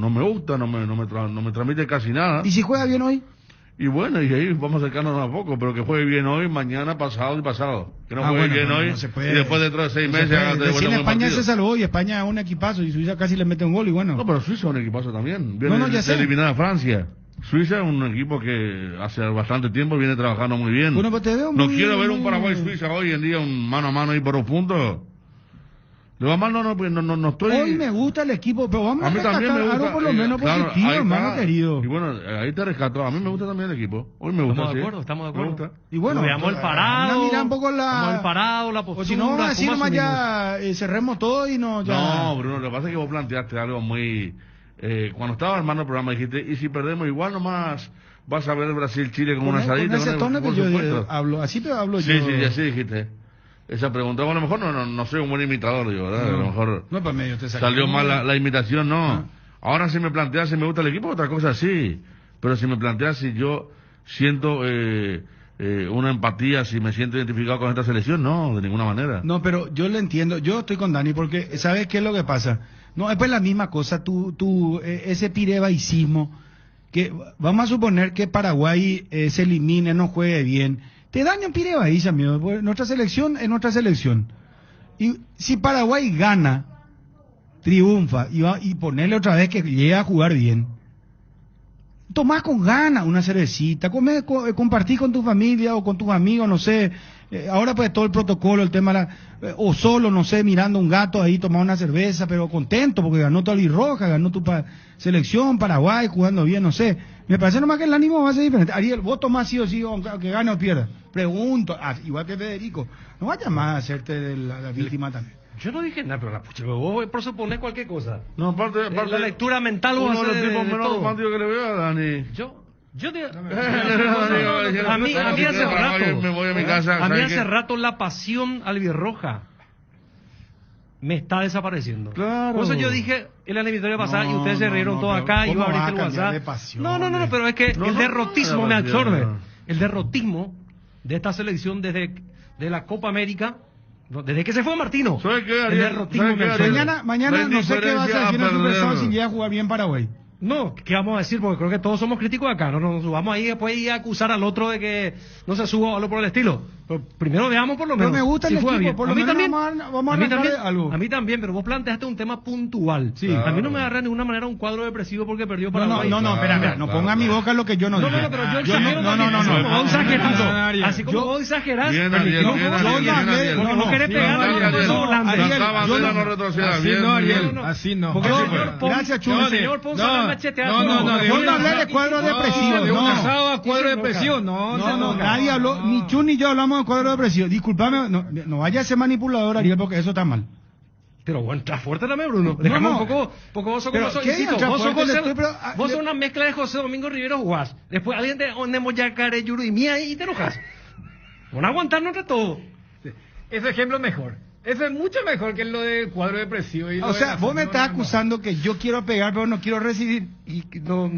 me gusta, no me transmite casi nada. ¿Y si juega bien hoy? Y bueno, y ahí vamos a acercarnos a poco, pero que juegue bien hoy, mañana, pasado y pasado. Que no juegue bueno, bien hoy no se puede. y después dentro de 6 meses haga de Recién vuelta España partido. se salvó y España es un equipazo y Suiza casi le mete un gol y bueno. No, pero Suiza es un equipazo también. Viene ya de sé. eliminar a Francia. Suiza es un equipo que hace bastante tiempo viene trabajando muy bien. Bueno, pues te veo no muy, quiero ver un muy- Paraguay-Suiza hoy en día, un mano a mano ahí por 2 puntos. Lo demás no estoy... Hoy me gusta el equipo, pero vamos a mí también rescatar me gusta, algo por lo menos claro, positivo, ahí hermano está. querido. Y bueno, ahí te rescato. A mí me gusta también el equipo. Hoy me gusta. Estamos de Me acuerdo. gusta. Y bueno, veamos el parado. mira un poco Veamos el parado, la postura. O si no, vamos a decir cómo nomás asumimos. ya cerremos todo y no ya. No, Bruno, lo que pasa es que vos planteaste algo muy... cuando estaba armando el programa dijiste, y si perdemos igual nomás vas a ver Brasil-Chile como una asadita. Con ese tono que por yo supuesto. hablo, así te hablo Sí, yo. sí, así dijiste. Esa pregunta, bueno, a lo mejor no soy un buen imitador, yo, ¿verdad? A lo mejor No, para medio te saca. salió mal la imitación, no. Ahora si me planteas si me gusta el equipo, otra cosa sí. Pero si me planteas si yo siento una empatía, si me siento identificado con esta selección, no, de ninguna manera. No, pero yo le entiendo, yo estoy con Dani porque ¿sabes qué es lo que pasa? No, es pues la misma cosa, ese pirebaicismo, que vamos a suponer que Paraguay se elimine, no juegue bien, te daña un pirebaís, amigo, porque nuestra selección es nuestra selección. Y si Paraguay gana, triunfa, y ponerle otra vez que llegue a jugar bien, tomás con ganas una cervecita, compartís con tu familia o con tus amigos, no sé, ahora pues todo el protocolo, el tema, o solo, no sé, mirando un gato ahí, tomar una cerveza, pero contento porque ganó tu albirroja, ganó tu selección, Paraguay, jugando bien, no sé. Me parece nomás que el ánimo va a ser diferente. Ariel, vos tomás sí o sí, aunque gane o pierda. Pregunto, igual que Federico, no vayas más a hacerte de la víctima también. Yo no dije nada, pero pucha, vos presuponés cualquier cosa. No, aparte la lectura mental vos uno de hace los tipos de menos todo. románticos que le veo a Dani. Yo digo, A mí hace rato, me voy a mi casa. a mí ¿sabes hace qué? rato la pasión albirroja me está desapareciendo. Claro. Por eso yo dije en la eliminatoria pasada y ustedes se rieron todos pero acá y ¿cómo yo va a abriste el cambiar de WhatsApp. pasión, No, pero es que el derrotismo me absorbe. pasión. El derrotismo de esta selección desde de la Copa América, desde que se fue Martino. ¿Sabes qué, El Ariel? derrotismo ¿Sabes me qué, absorbe. Ariel? Mañana no sé qué vas a decir en tu perder. persona si llega a jugar bien Paraguay. No, ¿qué vamos a decir? Porque creo que todos somos críticos acá. No nos subamos ahí después y a acusar al otro de que no se suba o algo por el estilo. Pero primero veamos por lo Pero menos. me gusta si el juega equipo, bien. por lo a mí menos también, vamos a a mí arrancar también, algo. a mí también, pero vos planteaste un tema puntual. Sí. A mí no me agarra de ninguna manera un cuadro depresivo porque perdió Paraguay. No, espera, no ponga a mi boca lo que yo no dije. No, pero yo no, exagero también. Vos exagerás. Así como vos exagerás. Bien, Ariel, no, bien, yo Ariel, no bien, hablé, Ariel. porque vos querés Bien, pegar Ariel, a los Ariel. volantes. La bandera no retroceda. Así Bien, no, bien. Ariel, así no. Porque No, el señor Pons, gracias, Chulo. el señor Pons anda macheteando. Yo no hablé de cuadro depresivo, de un no. asado a cuadro depresivo, no. Nadie habló, ni Chu ni yo hablamos de cuadro depresivo. Disculpame, no vaya a ser manipulador, Ariel, porque eso está mal. Pero bueno, está fuerte también, Bruno. Dejame un poco vos sos Pero, como ¿qué insisto, entra vos sos fuerte? José, Pero, vos sos una mezcla de José Domingo Rivero Guas. Después alguien te ondemos ya care Yuru y mía y te enojas. Van a aguantarnos entre todos. Ese ejemplo es mejor. Eso es mucho mejor que lo del cuadro depresivo. Y lo O sea, de- vos me estás acusando que yo quiero pegar, pero no quiero recibir. Y que no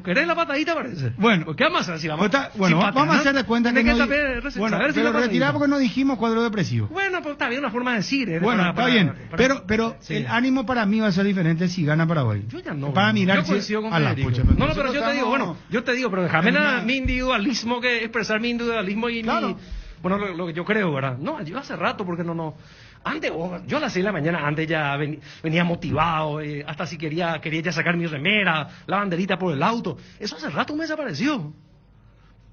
querés la patadita, parece. Bueno, ¿Qué vamos a hacer? Si vamos, bueno, si vamos a hacer de cuenta que tenés no. saber Bueno, saber si pero la patadita. retirar porque no dijimos cuadro depresivo. Bueno, pues está bien, una forma de decir. Bueno, está bien, pero sí. el ánimo para mí va a ser diferente si gana Paraguay. Yo ya no. Para mirar yo si coincido con a la Federico. pucha, No, nosotros pero yo te digo, estamos bueno, yo te digo, pero déjame en una- mi individualismo, que expresar mi individualismo y Claro. mi, bueno, lo que yo creo, ¿verdad? No, yo hace rato, porque no. Antes, yo a las 6 de la mañana, antes ya venía motivado, hasta si quería ya sacar mi remera, la banderita por el auto. Eso hace rato me desapareció.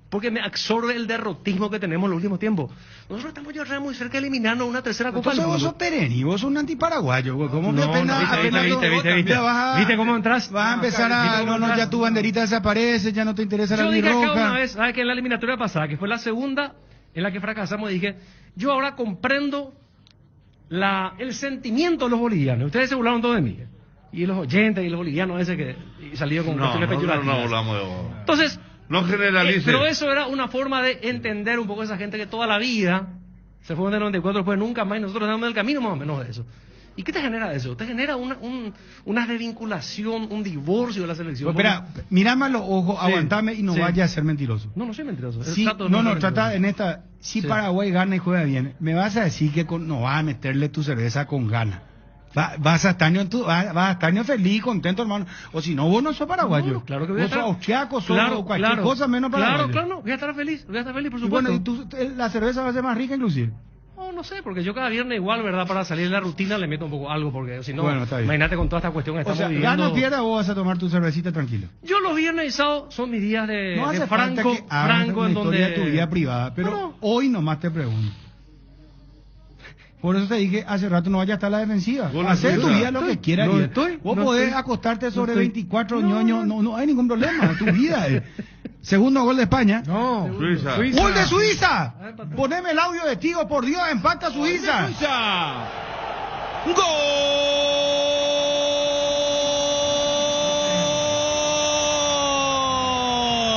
Porque me absorbe el derrotismo que tenemos en los últimos tiempos. Nosotros estamos ya muy cerca de eliminarnos una tercera Copa Entonces del vos Mundo. sos pereni, vos sos un antiparaguayo, güey. ¿Cómo que No, viste. ya vas a, ¿Viste cómo entras? vas a empezar ¿Viste cómo entras? ya tu banderita desaparece, ya no te interesa la Yo dije acá albirroja. una vez, ¿sabes? Que en la eliminatoria pasada, que fue la segunda en la que fracasamos, dije, yo ahora comprendo el sentimiento de los bolivianos. Ustedes se burlaron todos de mí. Y los oyentes y los bolivianos ese que salieron con cuestiones peyorativas. No hablamos de vos. Entonces, no generalice. pero eso era una forma de entender un poco a esa gente que toda la vida se fue en el 94, después nunca más, y nosotros andamos en el camino más o menos de eso. ¿Y qué te genera eso? Te genera una desvinculación, un divorcio de la selección. Pues espera, mirame a los ojos, Sí, aguantame y no sí. vayas a ser mentiroso. No soy mentiroso. Sí, trata en esta. Si Sí. Paraguay gana y juega bien, me vas a decir que no vas a meterle tu cerveza con ganas. Vas a estar feliz, contento, hermano. O si no, vos no sos paraguayo. No, claro que voy a vos sos estar. austriaco, sos cualquier cosa menos paraguayo. Claro, voy a estar feliz, por Y supuesto. bueno, y la cerveza va a ser más rica inclusive. No sé, porque yo cada viernes igual, ¿verdad? Para salir de la rutina le meto un poco algo, porque si no, Bueno, está bien. imagínate con toda esta cuestión que O estamos sea, viviendo. gana o pierda, vos vas a tomar tu cervecita tranquilo. Yo los viernes y sábados son mis días de No hace falta franco, que hagas franco una en historia donde... de tu vida privada, pero hoy nomás te pregunto. Por eso te dije hace rato no vayas a estar a la defensiva. Vos Hacé no tu estoy. vida lo que quieras. No y estoy, vos no podés estoy. acostarte sobre No estoy. 24 ñoños, no hay ningún problema. Tu vida. Segundo gol de España. No, Suiza. ¡Gol de Suiza! Poneme el audio de Tigo, por Dios, empata Suiza.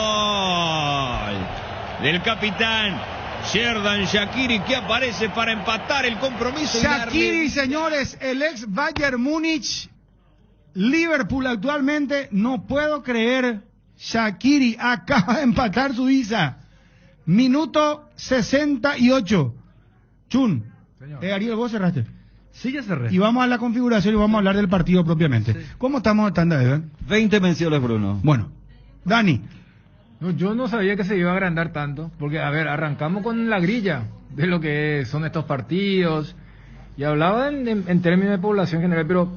¡Gol! Del capitán Xherdan Shaqiri, que aparece para empatar el compromiso. y darle- Shaqiri, señores, el ex Bayern Múnich, Liverpool actualmente, no puedo creer. Shaqiri acaba de empatar Suiza. Minuto 68. Chun, Ariel, vos cerraste. Sí, ya cerré. Y vamos a la configuración y vamos a hablar del partido propiamente. ¿Cómo estamos de tanda, Evan? 20 menciones, Bruno. Bueno, Dani. No, yo no sabía que se iba a agrandar tanto, porque, a ver, arrancamos con la grilla de lo que son estos partidos, y hablaba en términos de población general, pero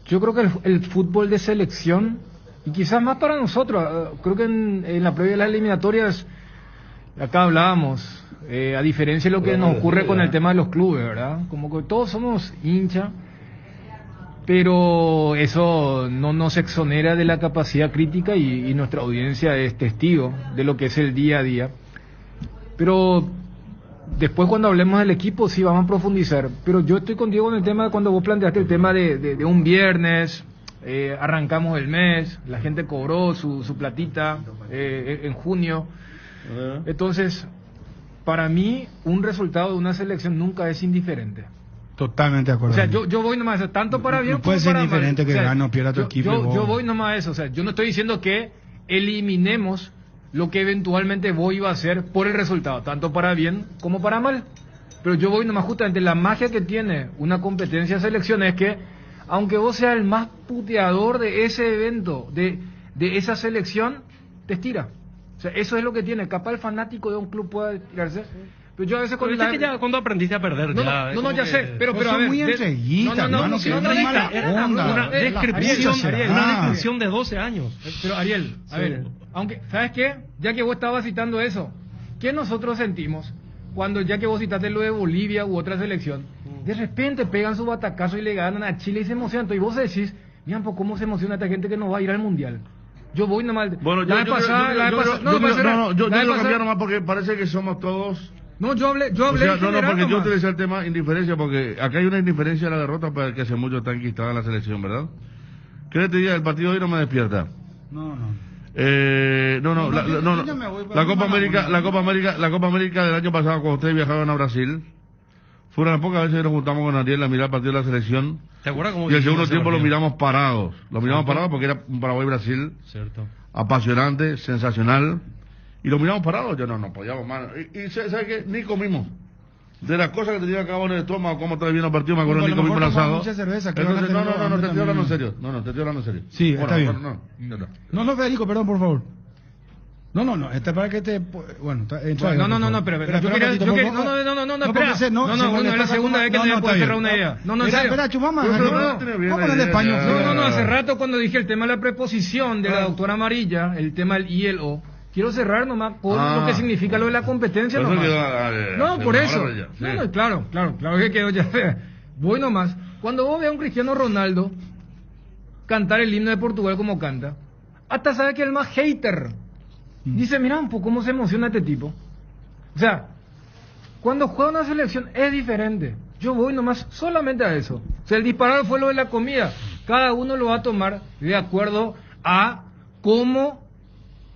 yo creo que el fútbol de selección, y quizás más para nosotros, creo que en la previa de las eliminatorias, acá hablábamos, a diferencia de lo que nos ocurre con el tema de los clubes, ¿verdad? Como que todos somos hincha, pero eso no nos exonera de la capacidad crítica y nuestra audiencia es testigo de lo que es el día a día. Pero después cuando hablemos del equipo sí vamos a profundizar, pero yo estoy contigo en el tema de cuando vos planteaste el tema de un viernes, arrancamos el mes, la gente cobró su platita en junio, entonces para mí un resultado de una selección nunca es indiferente. Totalmente de acuerdo. O sea, yo voy nomás a eso, tanto para bien no puede como ser para mal. diferente que O sea, gane o pierda tu equipo. Yo voy nomás a eso, o sea, yo no estoy diciendo que eliminemos lo que eventualmente vos iba a hacer por el resultado, tanto para bien como para mal. Pero yo voy nomás justamente, la magia que tiene una competencia de selección es que, aunque vos seas el más puteador de ese evento, de esa selección, te estira. O sea, eso es lo que tiene. Capaz el fanático de un club pueda tirarse. Pero yo a veces Pero viste que ya cuando aprendiste a perder, no, ya, no, ya sé, pero Son a ver, muy entreguistas, hermano, que no hay mala era onda. una descripción, Ariel, una descripción de 12 años. Pero Ariel, a ver, aunque, ¿sabes qué? Ya que vos estabas citando eso, ¿qué nosotros sentimos cuando ya que vos citaste lo de Bolivia u otra selección, de repente pegan su batacazo y le ganan a Chile y se emocionan? Y vos decís, mira, pues cómo se emociona esta gente que no va a ir al Mundial. Yo voy nomás. Bueno, yo quiero cambiar nomás porque parece que somos todos... No, yo hablé porque yo utilicé el tema indiferencia, porque acá hay una indiferencia a la derrota para que hace mucho está enquistada en la selección, ¿verdad? ¿Qué te diga? El partido de hoy no me despierta. No. La Copa América del año pasado, cuando ustedes viajaron a Brasil, fue una de las pocas veces que nos juntamos con Ariel a mirar el partido de la selección. ¿Te acuerdas cómo Y el dijimos segundo ese tiempo lo partido? miramos parados. Lo miramos parados porque era un Paraguay-Brasil Cierto. apasionante, sensacional. Y lo miramos parados, ya no podíamos más. Y ¿sabes qué? Ni comimos. De las cosas que tenía acá en el estómago, cómo trae bien los partidos, me acuerdo, ni comimos el asado. Mucha cerveza, Entonces, no, te estoy hablando en serio. No, te estoy hablando en serio. Sí, Bueno, está bien. No. No, Federico, perdón, por favor. No, este es para que te... Bueno, No, pero yo quería... No, es la segunda vez que no puedo cerrar una idea. No, en serio. Espera, chumama. ¿Cómo en español? No, hace rato cuando dije el tema de la preposición de la doctora Amarilla, el tema del ILO, quiero cerrar nomás con lo que significa lo de la competencia nomás. No, por eso. No, claro que quedó ya. Voy nomás. Cuando vos veas a un Cristiano Ronaldo cantar el himno de Portugal como canta, hasta sabe que el más hater dice, mira un poco cómo se emociona este tipo. O sea, cuando juega una selección es diferente. Yo voy nomás solamente a eso. O sea, el disparador fue lo de la comida. Cada uno lo va a tomar de acuerdo a cómo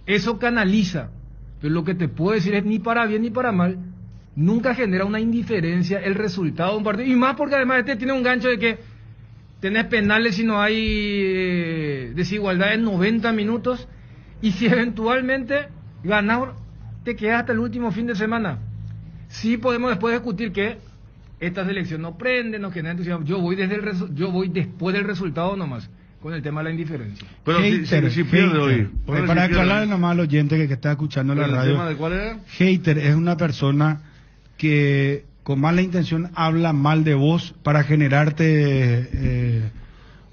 eso canaliza. Pero lo que te puedo decir es ni para bien ni para mal. nunca genera una indiferencia el resultado de un partido. Y más porque además tiene un gancho de que tenés penales si no hay desigualdad en 90 minutos. Y si eventualmente ganás, te quedas hasta el último fin de semana. Sí podemos después discutir que esta selección no prende, no genera entusiasmo. Yo voy después del resultado nomás, con el tema de la indiferencia. Pero si pierde hoy. Para aclararle nomás al oyente que está escuchando la radio. ¿El tema de cuál era? Hater es una persona que con mala intención habla mal de vos para generarte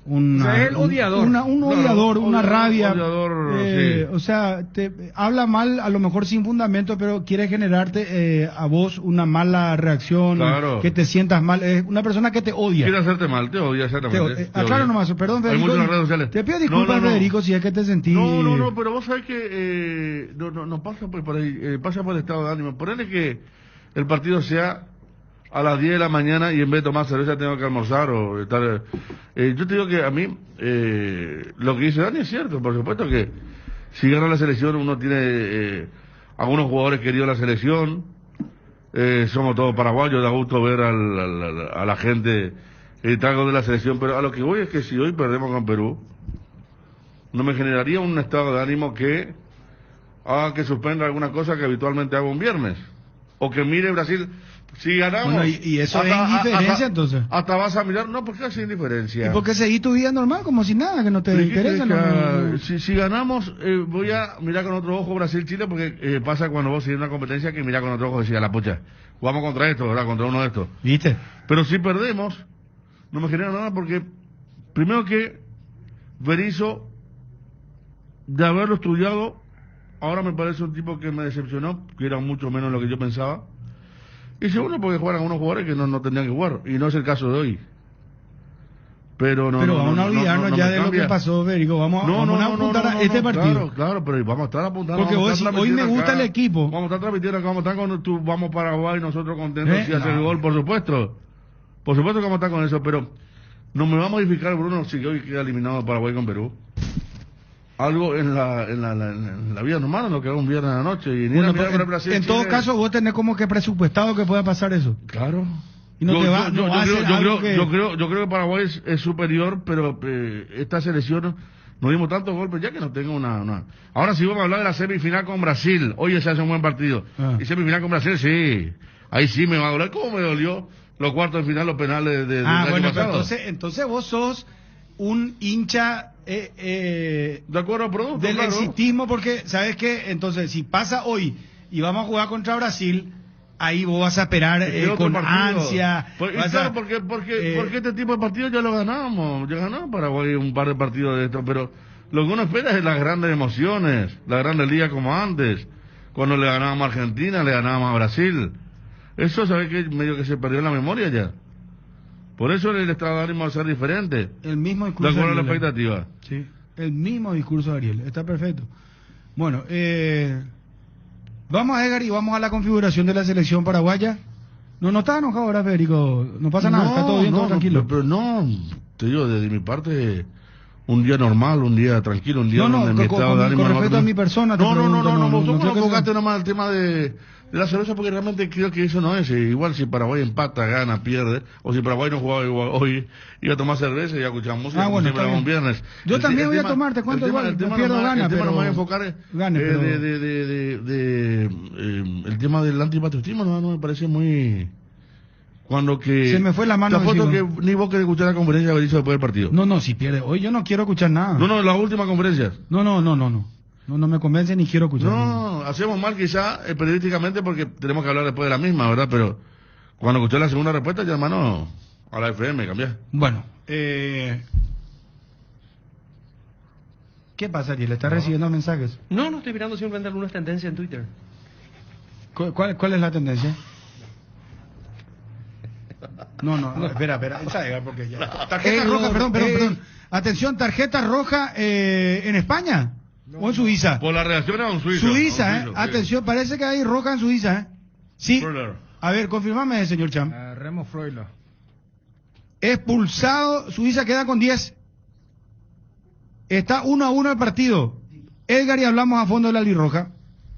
o sea, es el odiador. un odiador, una rabia. Sí. O sea, te habla mal, a lo mejor sin fundamento, pero quiere generarte a vos una mala reacción, Claro. que te sientas mal. Es una persona que te odia. Quiere hacerte mal, te odia exactamente. Aclaro nomás, perdón, Hay Federico. muchos en las redes sociales. Te pido disculpas, No. Federico, si es que te sentí. No, pero vos sabés que no pasa por ahí, pasa por el estado de ánimo. Ponele que el partido sea a las 10 de la mañana y en vez de tomar cerveza tengo que almorzar o estar... yo te digo que a mí, lo que dice Dani es cierto, por supuesto que si gana la selección uno tiene algunos jugadores queridos de la selección, somos todos paraguayos, da gusto ver a la gente trago de la selección, pero a lo que voy es que si hoy perdemos con Perú, no me generaría un estado de ánimo que haga que suspenda alguna cosa que habitualmente hago un viernes, o que mire Brasil... Si ganamos... Bueno, y eso es indiferencia, entonces. Hasta vas a mirar... No, porque es indiferencia. ¿Y por qué seguís tu vida normal, como si nada, que no te interesa? Si ganamos, voy a mirar con otro ojo Brasil-Chile, porque pasa cuando vos sigues una competencia que mira con otro ojo y decís, a la pucha, jugamos contra esto, ¿verdad? Contra uno de estos. ¿Viste? Pero si perdemos, no me genera nada, porque primero que Berizzo, de haberlo estudiado, ahora me parece un tipo que me decepcionó, que era mucho menos de lo que yo pensaba. Y segundo, porque juegan algunos jugadores que no tendrían que jugar, y no es el caso de hoy. Pero vamos a olvidarnos ya de lo que pasó, Federico. Vamos a apuntar a este partido. Claro, pero vamos a estar apuntando. Porque vos decís, hoy me gusta el equipo. Vamos a estar transmitiendo acá, vamos a estar con vamos Paraguay, nosotros contentos si hace el gol, por supuesto. Por supuesto que vamos a estar con eso, pero no me va a modificar, Bruno, si hoy queda eliminado Paraguay con Perú. Algo en la vida normal, lo que haga un viernes a la noche. Y ni Bueno, en todo caso, vos tenés como que presupuestado que pueda pasar eso. Claro. Y no yo creo que Paraguay es superior, pero esta selección nos dimos tantos golpes ya que no tengo una... Ahora sí vamos a hablar de la semifinal con Brasil. Hoy se hace un buen partido. Y semifinal con Brasil, sí. Ahí sí me va a doler. ¿Cómo me dolió los cuartos de final, los penales del año pasado? Entonces vos sos un hincha de acuerdo, producto, del exitismo, porque sabes que entonces si pasa hoy y vamos a jugar contra Brasil, ahí vos vas a esperar con ansia. Claro, porque este tipo de partidos ya lo ganamos, ya ganamos Paraguay un par de partidos de estos, pero lo que uno espera es las grandes emociones, las grandes ligas como antes, cuando le ganábamos a Argentina, le ganábamos a Brasil. Eso sabes que medio que se perdió en la memoria ya. Por eso el estado de ánimo va a ser diferente. El mismo discurso de acuerdo a la expectativa. Sí, el mismo discurso de Ariel. Está perfecto. Bueno, vamos a Edgar y vamos a la configuración de la selección paraguaya. No está enojado ahora, Federico. No pasa nada, está todo bien, todo tranquilo. Pero no, te digo, desde mi parte, un día normal, un día tranquilo, un día donde mi estado de ánimo... Con respecto a mi persona... No, vos no enfocaste nomás el tema de la cerveza, porque realmente creo que eso no es. Igual si Paraguay empata, gana, pierde, o si Paraguay no jugaba igual, hoy iba a tomar cerveza y a escuchar música, bueno, siempre un viernes. Yo también voy a tomar, te cuento igual, pierdo gana, pero... El tema no me voy a enfocar el tema del antipatriotismo, no me parece muy... Cuando que... Se me fue la mano. Te apuesto que ni vos querés escuchar la conferencia de Berizzo después del partido. No, si pierde hoy yo no quiero escuchar nada. No, las últimas conferencias. No me convence ni quiero escuchar. No, hacemos mal quizá periodísticamente porque tenemos que hablar después de la misma, ¿verdad? Pero cuando escuché la segunda respuesta, ya hermano, a la FM, cambiá. Bueno, ¿qué pasa, Ariel? ¿Estás recibiendo mensajes? No, estoy mirando simplemente algunas tendencias en Twitter. ¿Cuál es la tendencia? No, espera, porque ya... Tarjeta roja, perdón. Atención, tarjeta roja en España o en Suiza. Por la reacción a un suizo. Suiza, atención, parece que hay roja en Suiza, Sí. Freuler. A ver, confirmame, señor Cham. Remo Freuler. Expulsado, Suiza queda con 10. Está 1-1 el partido. Edgar y hablamos a fondo de la lirroja.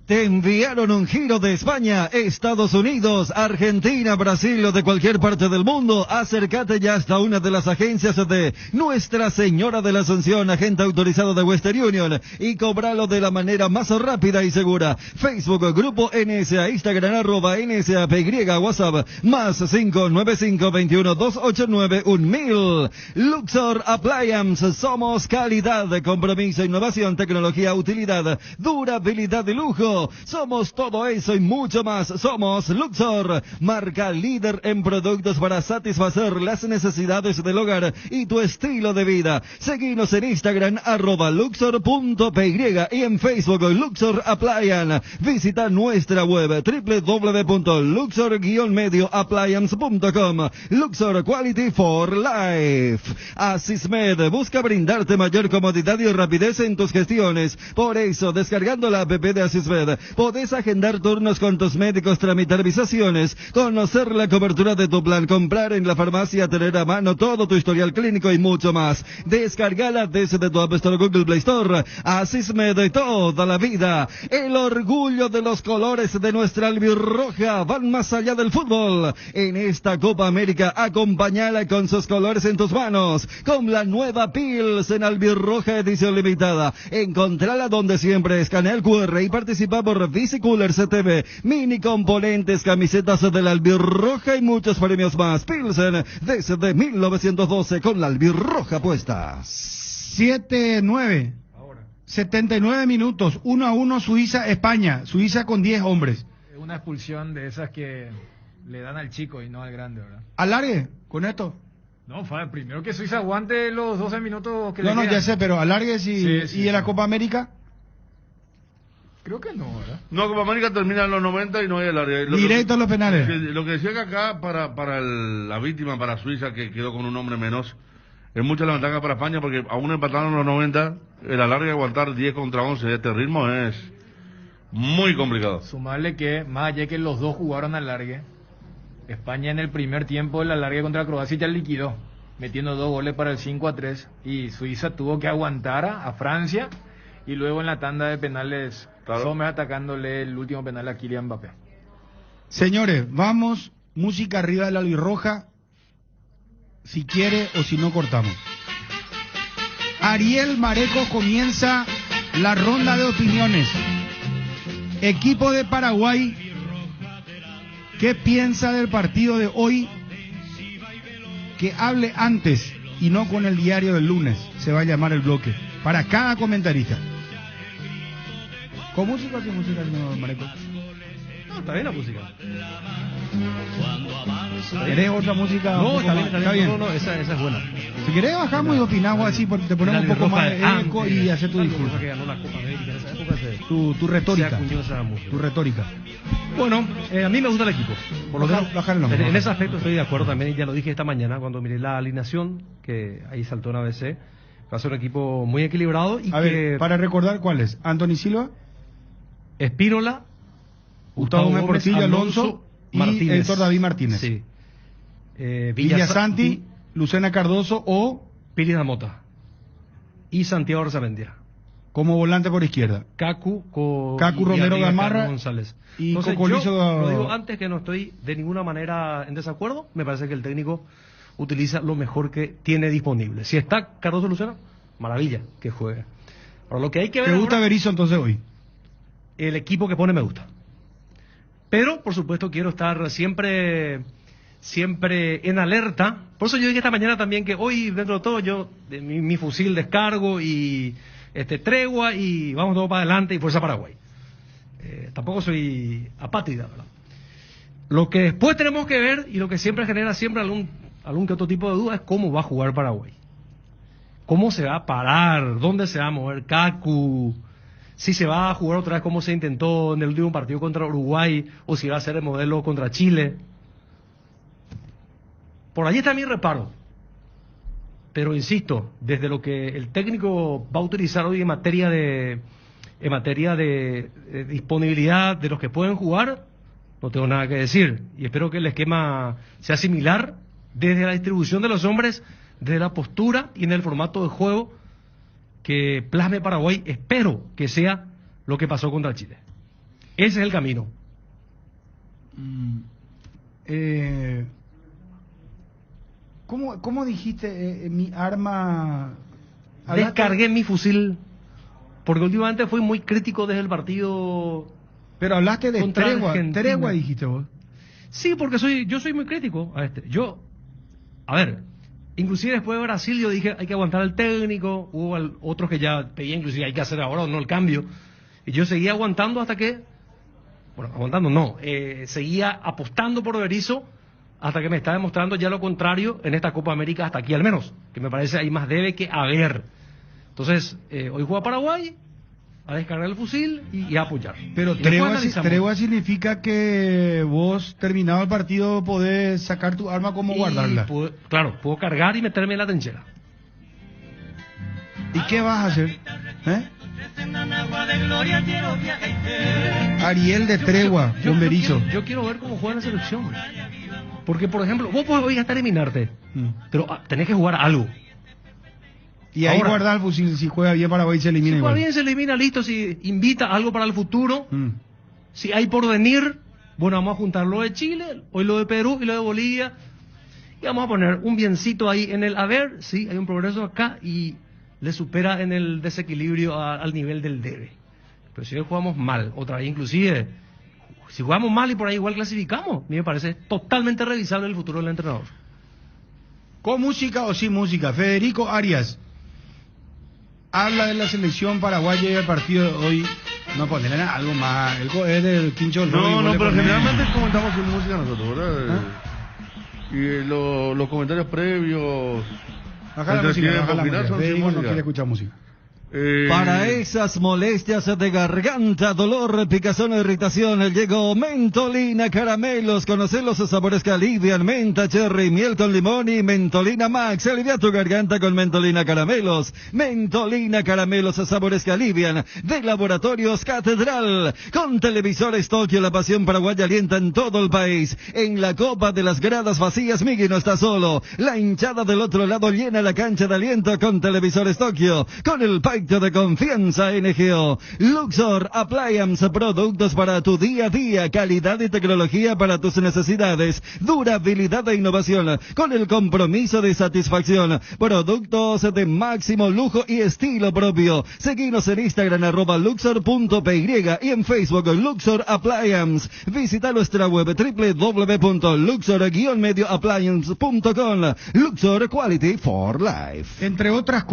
Te enviaron un giro de España, Estados Unidos, Argentina, Brasil o de cualquier parte del mundo. Acércate ya hasta una de las agencias de Nuestra Señora de la Asunción, agente autorizado de Western Union, y cobralo de la manera más rápida y segura. Facebook, Grupo NSA, Instagram, @NSAPY, WhatsApp, más 595-21-289-1000. Luxor Appliance, somos calidad, compromiso, innovación, tecnología, utilidad, durabilidad y lujo. Somos todo eso y mucho más. Somos Luxor, marca líder en productos para satisfacer las necesidades del hogar y tu estilo de vida. Seguinos en Instagram, @luxor.py, y en Facebook, Luxor Appliance. Visita nuestra web, www.luxor-medioappliance.com. Luxor Quality for Life. Asismed busca brindarte mayor comodidad y rapidez en tus gestiones. Por eso, descargando la app de Asismed, podés agendar turnos con tus médicos, tramitar visaciones, conocer la cobertura de tu plan, comprar en la farmacia, tener a mano todo tu historial clínico y mucho más. Descargala desde tu App Store, Google Play Store. Asismed de toda la vida. El orgullo de los colores de nuestra albirroja van más allá del fútbol. En esta Copa América, acompañala con sus colores en tus manos. Con la nueva Pils en albirroja edición limitada. Encontrala donde siempre. Escanea el QR y participa por Bicicoolers TV, mini componentes, camisetas de la albirroja y muchos premios más. Pilsen desde 1912 con la albirroja puesta. 7-9. 79 minutos. 1-1 Suiza-España. Suiza con 10 hombres. Es una expulsión de esas que le dan al chico y no al grande, ¿verdad? Alargue con esto. No, primero que Suiza aguante los 12 minutos que le No, quedan. ya sé, pero alargue sí, ¿y en la Copa América? Creo que no, ¿verdad? No, Copa América termina en los 90 y no hay el área. Directo a los penales. Lo que decía que acá para la víctima, para Suiza, que quedó con un hombre menos, es mucha la ventaja para España, porque aún empataron en los 90, el alargue aguantar 10 contra 11 de este ritmo es muy complicado. Sumarle que, más allá que los dos jugaron al alargue, España en el primer tiempo del alargue contra Croacia ya liquidó, metiendo 2 goles para el 5-3, y Suiza tuvo que aguantar a Francia, y luego en la tanda de penales, Sommer atacándole el último penal a Kylian Mbappé. Señores, vamos, música arriba de la albirroja, si quiere o si no cortamos. Ariel Mareco comienza la ronda de opiniones. Equipo de Paraguay, ¿qué piensa del partido de hoy? Que hable antes y no con el diario del lunes, se va a llamar el bloque, para cada comentarista. ¿Con música o sin música, señor Mareco? No, está bien la música. ¿Querés otra música? No, está bien. No, esa es buena. Si querés bajamos y opinamos así, porque te ponemos un poco más de eco y hacer tu discurso. Que ganó la Copa América en esa época Tu retórica. se acuñó esa música. Tu retórica. Bueno, a mí me gusta el equipo. Por lo menos, Bajar el nombre. en ese aspecto estoy de acuerdo también, ya lo dije esta mañana cuando miré la alineación, que ahí saltó en ABC. Va a ser un equipo muy equilibrado y a ver, para recordar cuáles: Anthony Silva, Espírola, Gustavo Gómez, Portillo, Alonso y Martínez. Héctor David Martínez. Sí. Villasanti, Lucena Cardoso o Pili Damota y Santiago Arzamendia. Como volante por izquierda. Cacu Romero Gamarra González. Y entonces, Cocolizo. Yo lo digo antes, que no estoy de ninguna manera en desacuerdo. Me parece que el técnico utiliza lo mejor que tiene disponible. Si está Cardoso Lucena, maravilla que juegue. Ahora, lo que hay que ver. ¿Te gusta ahora, Berizzo entonces hoy? El equipo que pone me gusta. Pero, por supuesto, quiero estar siempre en alerta. Por eso yo dije esta mañana también que hoy, dentro de todo, yo mi fusil descargo y tregua y vamos todo para adelante y fuerza Paraguay. Tampoco soy apátrida, ¿verdad? Lo que después tenemos que ver, y lo que siempre genera algún que otro tipo de duda, es cómo va a jugar Paraguay. ¿Cómo se va a parar? ¿Dónde se va a mover Cacu? Si se va a jugar otra vez como se intentó en el último partido contra Uruguay, o si va a ser el modelo contra Chile. Por allí está mi reparo. Pero insisto, desde lo que el técnico va a utilizar hoy en materia de disponibilidad de los que pueden jugar, no tengo nada que decir. Y espero que el esquema sea similar desde la distribución de los hombres, desde la postura y en el formato de juego que plasme Paraguay. Espero que sea lo que pasó contra Chile. Ese es el camino. ¿Cómo dijiste mi arma? Descargué mi fusil, porque últimamente fui muy crítico desde el partido. Pero hablaste de contra tregua, Argentina. tregua dijiste vos. Sí, porque yo soy muy crítico a este. A ver, inclusive después de Brasil yo dije, hay que aguantar al técnico, hubo otros que ya pedían, inclusive hay que hacer ahora o no el cambio. Y yo seguía aguantando hasta que, seguía apostando por Berizzo hasta que me está demostrando ya lo contrario en esta Copa América, hasta aquí al menos, que me parece hay más debe que haber. Entonces, hoy juega Paraguay, a descargar el fusil y a apoyar. Pero tregua significa que vos, terminado el partido, podés sacar tu arma como guardarla. Puedo cargar y meterme en la trinchera. ¿Y qué vas a hacer? Ariel de tregua, con Berizzo. Yo quiero ver cómo juega la selección. Porque, por ejemplo, vos podés hoy hasta eliminarte, pero tenés que jugar algo. Y ahí guardar el fusil, si juega bien Paraguay se elimina. Si igual. juega bien se elimina, listo. Si invita algo para el futuro, si hay por venir, bueno, vamos a juntar lo de Chile, hoy lo de Perú y lo de Bolivia, y vamos a poner un biencito ahí en el haber, sí, hay un progreso acá y le supera en el desequilibrio al nivel del debe. Pero si hoy jugamos mal, otra vez inclusive, si jugamos mal y por ahí igual clasificamos, a mí me parece totalmente revisable el futuro del entrenador. ¿Con música o sin música? Federico Arias habla de la selección paraguaya y el partido de hoy. No, ponerle algo más. Es del Quincho del No, pero generalmente comentamos sin música nosotros, ¿verdad? Y los comentarios previos. Baja la música, Federico no quiere escuchar música. Para esas molestias de garganta, dolor, picazón o irritación, llegó Mentolina Caramelos. Conoce los sabores que alivian: menta, cherry, miel con limón y Mentolina Max. Alivia tu garganta con Mentolina Caramelos. Mentolina Caramelos, sabores que alivian. De Laboratorios Catedral. Con Televisores Tokio, la pasión paraguaya alienta en todo el país. En la Copa de las gradas vacías, Migui no está solo. La hinchada del otro lado llena la cancha de aliento con Televisores Tokio. Con el pacto de confianza NGO. Luxor Appliance, productos para tu día a día, calidad y tecnología para tus necesidades, durabilidad e innovación, con el compromiso de satisfacción, productos de máximo lujo y estilo propio. Seguinos en Instagram @luxor.py y en Facebook Luxor Appliance. Visita nuestra web www.luxor-medioappliance.com. Luxor Quality for Life. Entre otras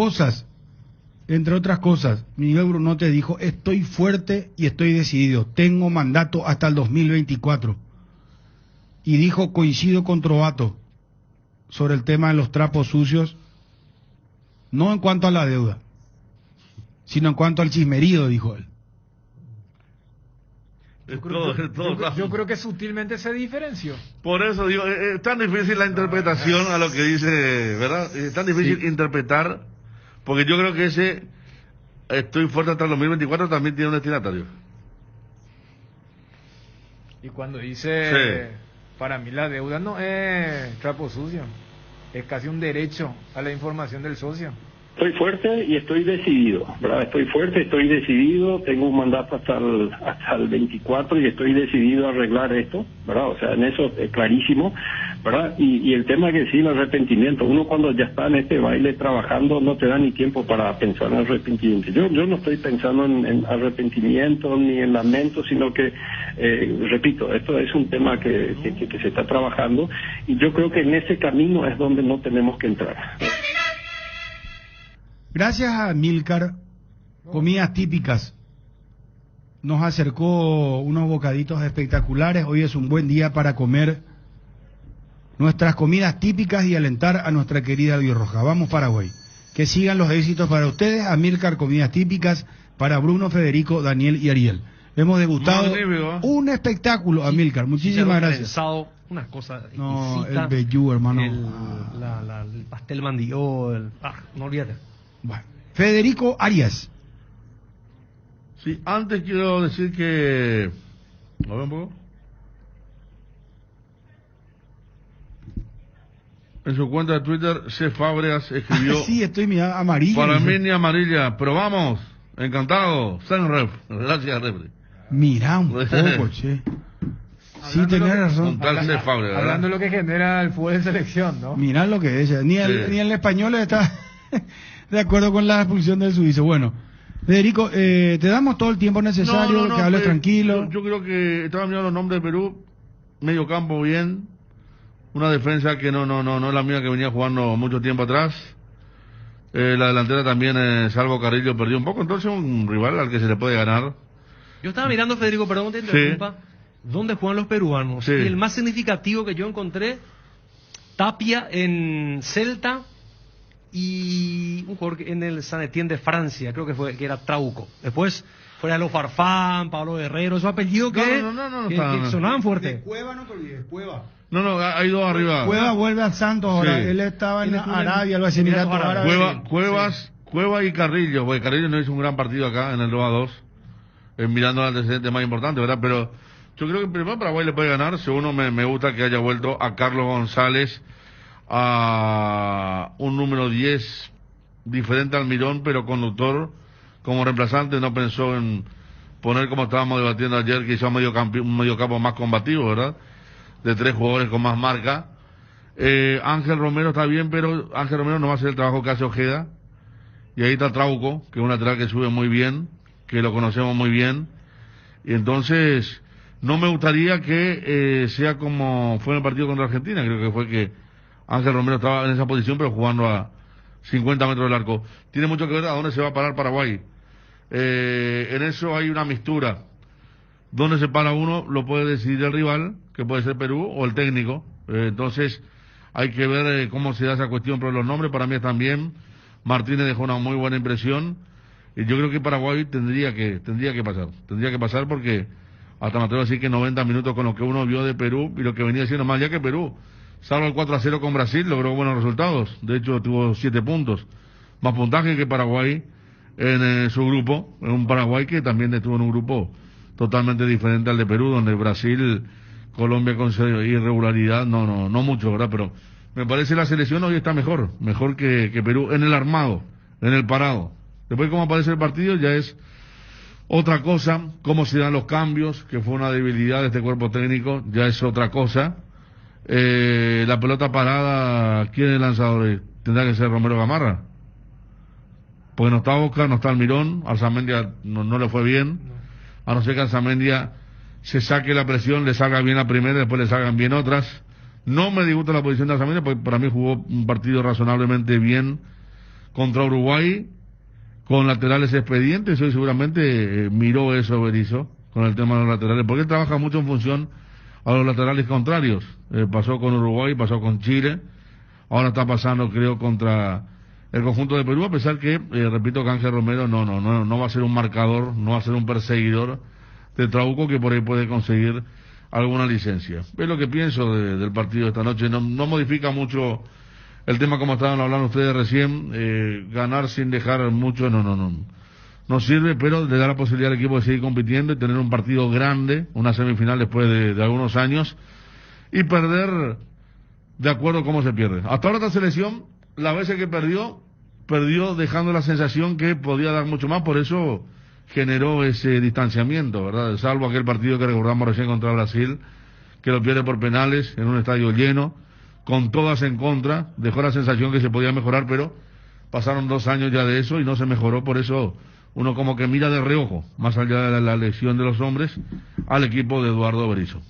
cosas, Miguel Brunote dijo: estoy fuerte y estoy decidido, tengo mandato hasta el 2024. Y dijo: coincido con Trovato sobre el tema de los trapos sucios, no en cuanto a la deuda, sino en cuanto al chismerío, dijo él. Yo creo que sutilmente se diferenció. Por eso digo, es tan difícil la interpretación a lo que dice, ¿verdad? Es tan difícil interpretar. Porque yo creo que ese estoy fuerte hasta el 2024 también tiene un destinatario. Y cuando dice, para mí la deuda no es trapo sucio, es casi un derecho a la información del socio. Estoy fuerte y estoy decidido, ¿verdad? Estoy fuerte, estoy decidido, tengo un mandato hasta el 24 y estoy decidido a arreglar esto, ¿verdad? O sea, en eso es clarísimo, ¿verdad? Y el tema que sí, el arrepentimiento. Uno cuando ya está en este baile trabajando no te da ni tiempo para pensar en arrepentimiento. Yo no estoy pensando en arrepentimiento ni en lamento, sino que, repito, esto es un tema que se está trabajando y yo creo que en ese camino es donde no tenemos que entrar. Gracias a Milcar, Comidas Típicas nos acercó unos bocaditos espectaculares. Hoy es un buen día para comer nuestras comidas típicas y alentar a nuestra querida albirroja. Vamos Paraguay. Que sigan los éxitos para ustedes. Amílcar Comidas Típicas, para Bruno, Federico, Daniel y Ariel. Hemos degustado un espectáculo, Amílcar. Muchísimas gracias. Una cosa no, el vellú, hermano. El pastel mandilló, no olvídate. Bueno, Federico Arias. Sí, antes quiero decir que... ¿A ver un poco? En su cuenta de Twitter, C. Fábregas escribió... sí, estoy mirando amarilla. Para mí ni amarilla, pero vamos, encantado. Gracias, Refri. Mirá un poco, che. Sí, tenés razón. Hablando de lo que genera el fútbol de selección, ¿no? Mirá lo que es. Ni el español está de acuerdo con la expulsión del suizo. Bueno, Federico, te damos todo el tiempo necesario, que hables tranquilo. Yo creo que estaba mirando los nombres de Perú. Medio campo bien. Una defensa que no es la mía, que venía jugando mucho tiempo atrás. La delantera también, salvo Carrillo, perdió un poco. Entonces un rival al que se le puede ganar. Yo estaba mirando, Federico, perdón que te interrumpa, dónde juegan los peruanos. Y el más significativo que yo encontré, Tapia en Celta y un jugador en el Saint Etienne de Francia, creo que era Trauco. Después, fuera de los Farfán, Pablo Guerrero, esos apellidos que sonaban fuerte. Cueva, no te olvides, Cueva. No, ha ido arriba. Cueva vuelve a Santos ahora. Él estaba en Arabia, los Emiratos Árabes. Cueva y Carrillo, porque Carrillo no hizo un gran partido acá en el 2-2, mirando al antecedente más importante, ¿verdad? Pero yo creo que primero Paraguay le puede ganar. Segundo, me gusta que haya vuelto a Carlos González, a un número 10 diferente al Mirón, pero conductor como reemplazante. No pensó en poner, como estábamos debatiendo ayer, quizá un mediocampo más combativo, ¿verdad? De 3 jugadores con más marca. Ángel Romero está bien, pero Ángel Romero no va a hacer el trabajo que hace Ojeda. Y ahí está Trauco, que es un lateral que sube muy bien, que lo conocemos muy bien. Y entonces no me gustaría que sea como fue en el partido contra Argentina. Creo que fue que Ángel Romero estaba en esa posición, pero jugando a 50 metros del arco. Tiene mucho que ver a dónde se va a parar Paraguay. En eso hay una mistura. Dónde se para uno lo puede decidir el rival, que puede ser Perú, o el técnico. Entonces hay que ver cómo se da esa cuestión. Pero los nombres para mí están bien. Martínez dejó una muy buena impresión. Y yo creo que Paraguay tendría que pasar porque hasta me atrevo a decir que 90 minutos con lo que uno vio de Perú y lo que venía haciendo, más ya que Perú, salvo el 4-0 con Brasil, logró buenos resultados. De hecho tuvo 7 puntos, más puntaje que Paraguay en su grupo. En un Paraguay que también estuvo en un grupo totalmente diferente al de Perú, donde Brasil, Colombia con irregularidad, no mucho, ¿verdad? Pero me parece la selección hoy está mejor que Perú en el armado, en el parado. Después cómo aparece el partido ya es otra cosa, cómo se dan los cambios, que fue una debilidad de este cuerpo técnico, ya es otra cosa. La pelota parada, ¿quién es el lanzador? Tendrá que ser Romero Gamarra. Porque no está Boca, no está Almirón, Arzamendia no le fue bien, a no ser que Arzamendia se saque la presión, le salga bien la primera, después le salgan bien otras. No me disgusta la posición de Arzamendia, porque para mí jugó un partido razonablemente bien contra Uruguay, con laterales expedientes. Hoy seguramente miró eso Berizzo con el tema de los laterales, porque él trabaja mucho en función a los laterales contrarios. Pasó con Uruguay, pasó con Chile, ahora está pasando creo contra el conjunto de Perú, a pesar que, repito, que Ángel Romero no va a ser un marcador, no va a ser un perseguidor de Trauco, que por ahí puede conseguir alguna licencia. Es lo que pienso del partido de esta noche. No modifica mucho el tema como estaban hablando ustedes recién. Ganar sin dejar mucho no sirve, pero le da la posibilidad al equipo de seguir compitiendo y tener un partido grande, una semifinal después de algunos años, y perder de acuerdo a cómo se pierde. Hasta ahora esta selección, las veces que perdió dejando la sensación que podía dar mucho más, por eso generó ese distanciamiento, ¿verdad? Salvo aquel partido que recordamos recién contra Brasil, que lo pierde por penales en un estadio lleno, con todas en contra, dejó la sensación que se podía mejorar, pero pasaron 2 años ya de eso y no se mejoró. Por eso uno como que mira de reojo, más allá de la elección de los hombres, al equipo de Eduardo Berizzo.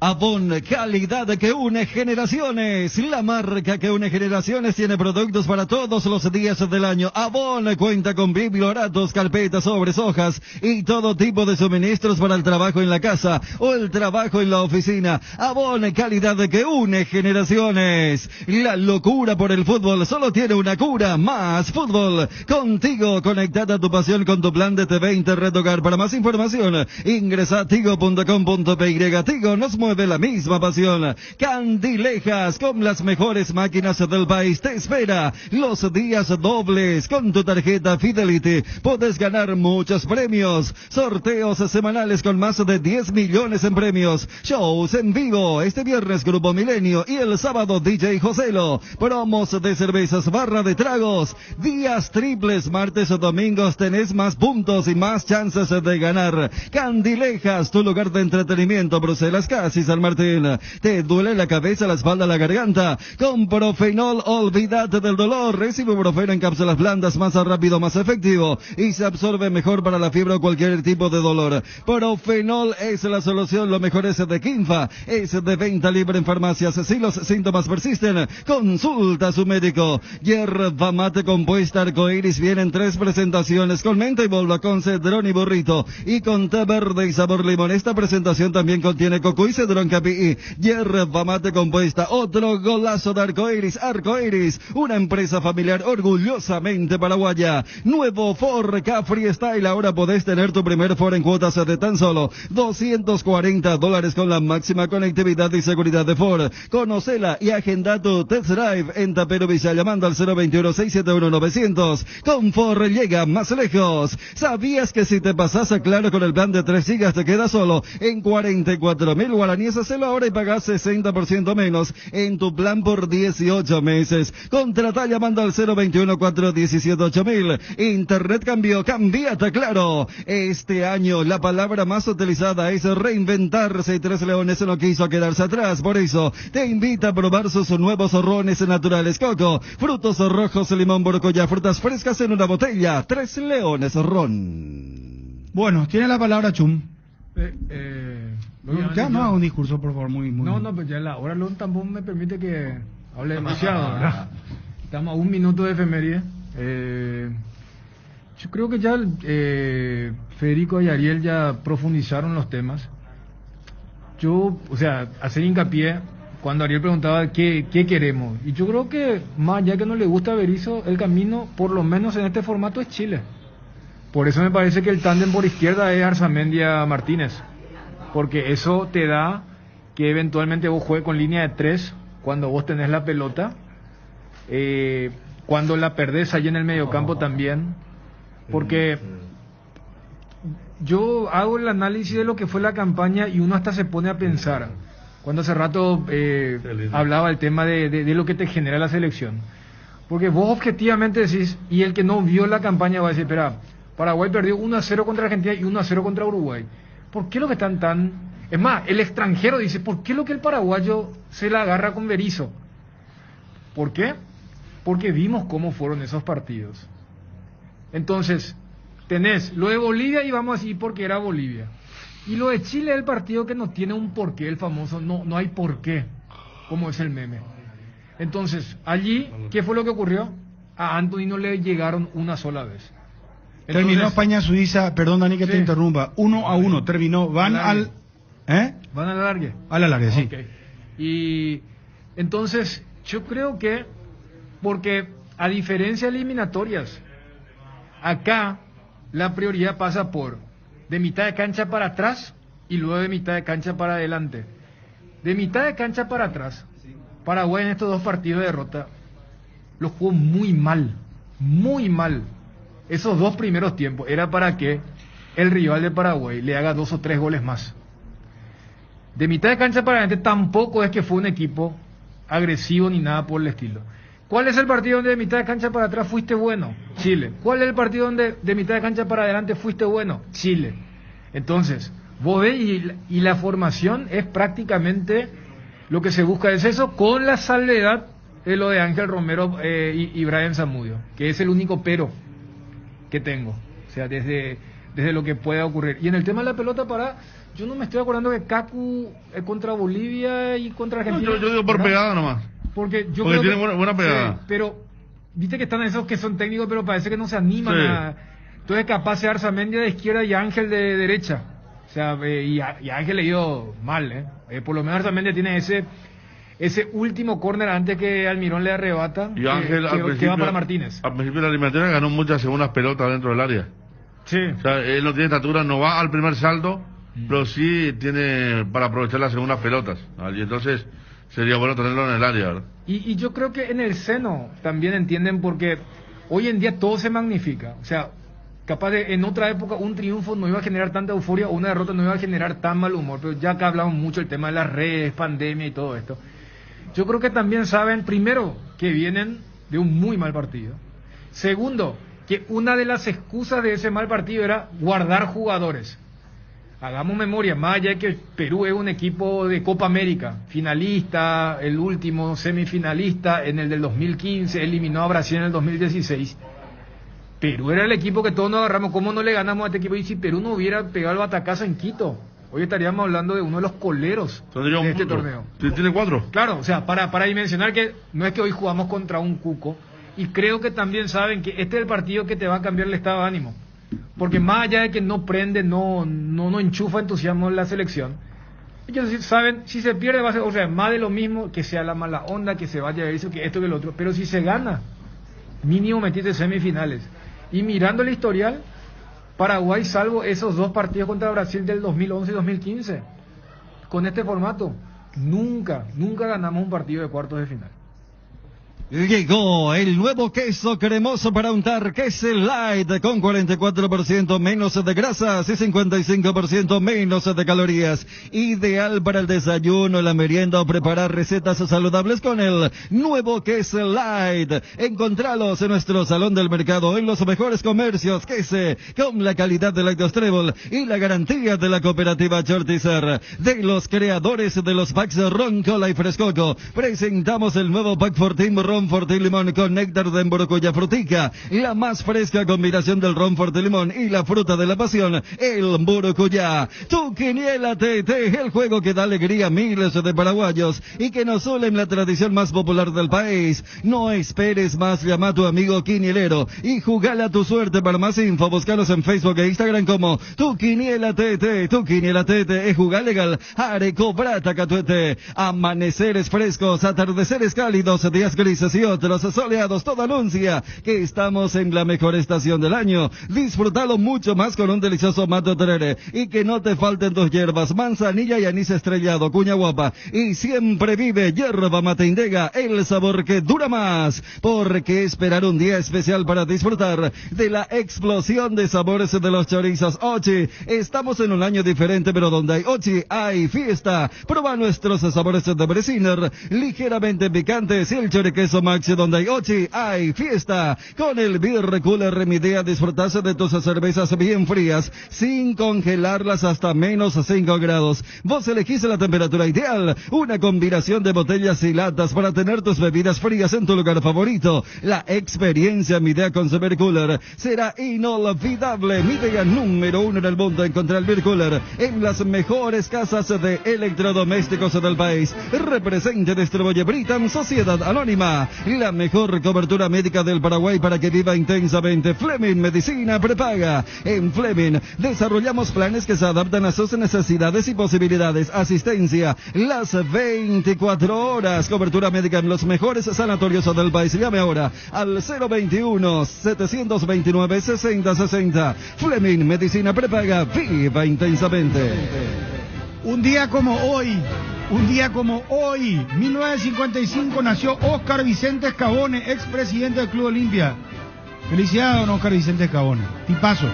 Avon, calidad que une generaciones. La marca que une generaciones tiene productos para todos los días del año. Avon cuenta con biblioratos, carpetas, sobres, hojas y todo tipo de suministros para el trabajo en la casa o el trabajo en la oficina. Avon, calidad que une generaciones. La locura por el fútbol solo tiene una cura: Más Fútbol. Contigo, conectada a tu pasión con tu plan de TV Internet Hogar. Para más información, ingresa a tigo.com.py. Tigo nos mueve mueve la misma pasión. Candilejas, con las mejores máquinas del país, te espera los días dobles. Con tu tarjeta Fidelity puedes ganar muchos premios. Sorteos semanales con más de 10 millones en premios. Shows en vivo este viernes Grupo Milenio y el sábado DJ Joselo. Promos de cervezas, barra de tragos. Días triples, martes o domingos tenés más puntos y más chances de ganar. Candilejas, tu lugar de entretenimiento. Bruselas, casi San Martín. ¿Te duele la cabeza, la espalda, la garganta? Con Profenol, olvídate del dolor. Recibe Ibuprofeno en cápsulas blandas, más rápido, más efectivo y se absorbe mejor para la fiebre o cualquier tipo de dolor. Profenol es la solución. Lo mejor es de Kinfa. Es de venta libre en farmacias. Si los síntomas persisten, consulta a su médico. Hierba mate compuesta arcoíris viene en 3 presentaciones, con menta y boldo, con cedrón y burrito y con té verde y sabor limón. Esta presentación también contiene coco y cedrón capi. Hierba mate compuesta, otro golazo de arcoíris. Arcoíris, una empresa familiar orgullosamente paraguaya. Nuevo Ford Ka Freestyle, ahora podés tener tu primer Ford en cuotas de tan solo $240 con la máxima conectividad y seguridad de Ford. Conocela y agenda tu test drive en Tapero Villa llamando al 021-671-900. Con Ford llega más lejos. ¿Sabías que si te pasas a Claro con el plan de 3 gigas te queda solo en 44.000 guaraníes? Hacelo ahora y pagás 60% menos en tu plan por 18 meses. Contrata llamando al 021-417-8000. Internet cambió, cambiate a Claro. Este año la palabra más utilizada es reinventarse y Tres Leones no quiso quedarse atrás. Por eso te invita a probar sus nuevos rones naturales. Coco, frutos rojos, limón, borcoya, frutas frescas en una botella. Tres Leones Ron. Bueno, tiene la palabra Chum. Ya no yo- haga un discurso, por favor, muy... No, pues ya la hora Lon tampoco me permite que hable demasiado, ¿verdad? Estamos a 1 minuto de efeméride. Yo creo que ya Federico y Ariel ya profundizaron los temas. Yo, o sea, hacer hincapié cuando Ariel preguntaba qué queremos. Y yo creo que, más allá que no le gusta a Berizzo, el camino, por lo menos en este formato, es Chile. Por eso me parece que el tándem por izquierda es Arzamendia-Martínez. Porque eso te da que eventualmente vos juegues con línea de 3 cuando vos tenés la pelota. Cuando la perdés allí en el mediocampo también. Porque yo hago el análisis de lo que fue la campaña y uno hasta se pone a pensar. Cuando hace rato hablaba el tema de lo que te genera la selección. Porque vos objetivamente decís, y el que no vio la campaña va a decir, espera, Paraguay perdió 1-0 contra Argentina y 1-0 contra Uruguay. ¿Por qué lo que están tan...? Es más, el extranjero dice, ¿por qué lo que el paraguayo se la agarra con Berizzo? ¿Por qué? Porque vimos cómo fueron esos partidos. Entonces, tenés lo de Bolivia y vamos así porque era Bolivia. Y lo de Chile es el partido que no tiene un porqué, el famoso, no hay porqué, como es el meme. Entonces, allí, ¿qué fue lo que ocurrió? A Anthony no le llegaron una sola vez. Entonces, Terminó España-Suiza, perdón Dani que te interrumpa, 1-1, terminó, van al... Van a la largue. A la larga, sí. Okay. Y entonces, yo creo que, porque a diferencia de eliminatorias, acá la prioridad pasa por de mitad de cancha para atrás y luego de mitad de cancha para adelante. De mitad de cancha para atrás, Paraguay en estos 2 partidos de derrota lo jugó muy mal, muy mal. Esos 2 primeros tiempos era para que el rival de Paraguay le haga 2 o 3 goles más. De mitad de cancha para adelante tampoco es que fue un equipo agresivo ni nada por el estilo. ¿Cuál es el partido donde de mitad de cancha para atrás fuiste bueno? Chile. ¿Cuál es el partido donde de mitad de cancha para adelante fuiste bueno? Chile. Entonces, vos ves y la formación es prácticamente lo que se busca es eso, con la salvedad de lo de Ángel Romero y Brian Zamudio, que es el único pero que tengo. O sea, desde lo que pueda ocurrir. Y en el tema de la pelota yo no me estoy acordando de Kaku contra Bolivia y contra Argentina. No, yo digo por pegada nomás. Porque tiene buena pegada. Sí, pero viste que están esos que son técnicos, pero parece que no se animan a... Entonces capaz de Arzamendia de izquierda y Ángel de derecha. O sea, y Ángel le dio mal, por lo menos Arzamendia tiene ese último córner antes que Almirón le arrebata, Y Ángel, que va para Martínez. Al principio de la eliminatoria ganó muchas segundas pelotas dentro del área. Sí. O sea, él no tiene estatura, no va al primer salto, pero sí tiene para aprovechar las segundas pelotas. Y entonces sería bueno tenerlo en el área, ¿verdad? Y yo creo que en el seno también entienden, porque hoy en día todo se magnifica. O sea, capaz de en otra época un triunfo no iba a generar tanta euforia, o una derrota no iba a generar tan mal humor, pero ya que hablamos mucho del tema de las redes, pandemia y todo esto, yo creo que también saben, primero, que vienen de un muy mal partido. Segundo, que una de las excusas de ese mal partido era guardar jugadores. Hagamos memoria, más allá de que Perú es un equipo de Copa América, finalista, el último semifinalista en el del 2015, eliminó a Brasil en el 2016. Perú era el equipo que todos nos agarramos. ¿Cómo no le ganamos a este equipo? Y si Perú no hubiera pegado el batacazo en Quito, hoy estaríamos hablando de uno de los coleros de este torneo. ¿Tiene 4? Claro, o sea, para dimensionar que no es que hoy jugamos contra un cuco, y creo que también saben que este es el partido que te va a cambiar el estado de ánimo. Porque más allá de que no prende, no enchufa entusiasmo en la selección, ellos saben, si se pierde va a ser, o sea, más de lo mismo, que sea la mala onda, que se vaya a eso, que esto, que el otro, pero si se gana, mínimo metiste semifinales. Y mirando el historial, Paraguay, salvo esos 2 partidos contra Brasil del 2011 y 2015, con este formato, nunca ganamos un partido de cuartos de final. Llegó el nuevo queso cremoso para untar, Queso Light, con 44% menos de grasas y 55% menos de calorías. Ideal para el desayuno, la merienda o preparar recetas saludables con el nuevo Queso Light. Encontralos en nuestro salón del mercado, en los mejores comercios Queso, con la calidad de Lácteos Trébol y la garantía de la cooperativa Chortizer. De los creadores de los packs Ron, Cola y Frescoco, presentamos el nuevo pack Fortín Ron Fortín Limón con néctar de mburucuyá frutica, la más fresca combinación del ron Fortín Limón y la fruta de la pasión, el mburucuyá. Tu Quiniela TT, el juego que da alegría a miles de paraguayos y que nos une en la tradición más popular del país. No esperes más, llama a tu amigo quinielero y jugala tu suerte. Para más info, búscanos en Facebook e Instagram como Tu Quiniela TT. Tu Quiniela TT es jugar legal. Areco Brata Catuete. Amaneceres frescos, atardeceres cálidos, días grises y otros soleados, todo anuncia que estamos en la mejor estación del año. Disfrútalo mucho más con un delicioso mato terere y que no te falten tus hierbas, manzanilla y anís estrellado, cuña guapa, y siempre vive hierba mate Indega, el sabor que dura más. Porque esperar un día especial para disfrutar de la explosión de sabores de los chorizos Ochi. Estamos en un año diferente, pero donde hay Ochi hay fiesta. Prueba nuestros sabores de Bresiner, ligeramente picantes, y el choriqueso Maxi. Donde hay Ochi hay fiesta. Con el Beer Cooler mi idea, disfrutarse de tus cervezas bien frías sin congelarlas hasta menos 5 grados. Vos elegís la temperatura ideal, una combinación de botellas y latas para tener tus bebidas frías en tu lugar favorito. La experiencia mi idea con su Beer Cooler será inolvidable. Mi idea número 1 en el mundo, encontrar el Beer Cooler en las mejores casas de electrodomésticos del país. Representa, distribuye Britam Sociedad Anónima, la mejor cobertura médica del Paraguay para que viva intensamente. Fleming Medicina Prepaga. En Fleming desarrollamos planes que se adaptan a sus necesidades y posibilidades. Asistencia las 24 horas. Cobertura médica en los mejores sanatorios del país. Llame ahora al 021-729-6060. Fleming Medicina Prepaga. Viva intensamente. Un día como hoy, 1955, nació Óscar Vicente Scavone, expresidente del Club Olimpia. Felicidades, don Óscar Vicente Scavone, tipazo.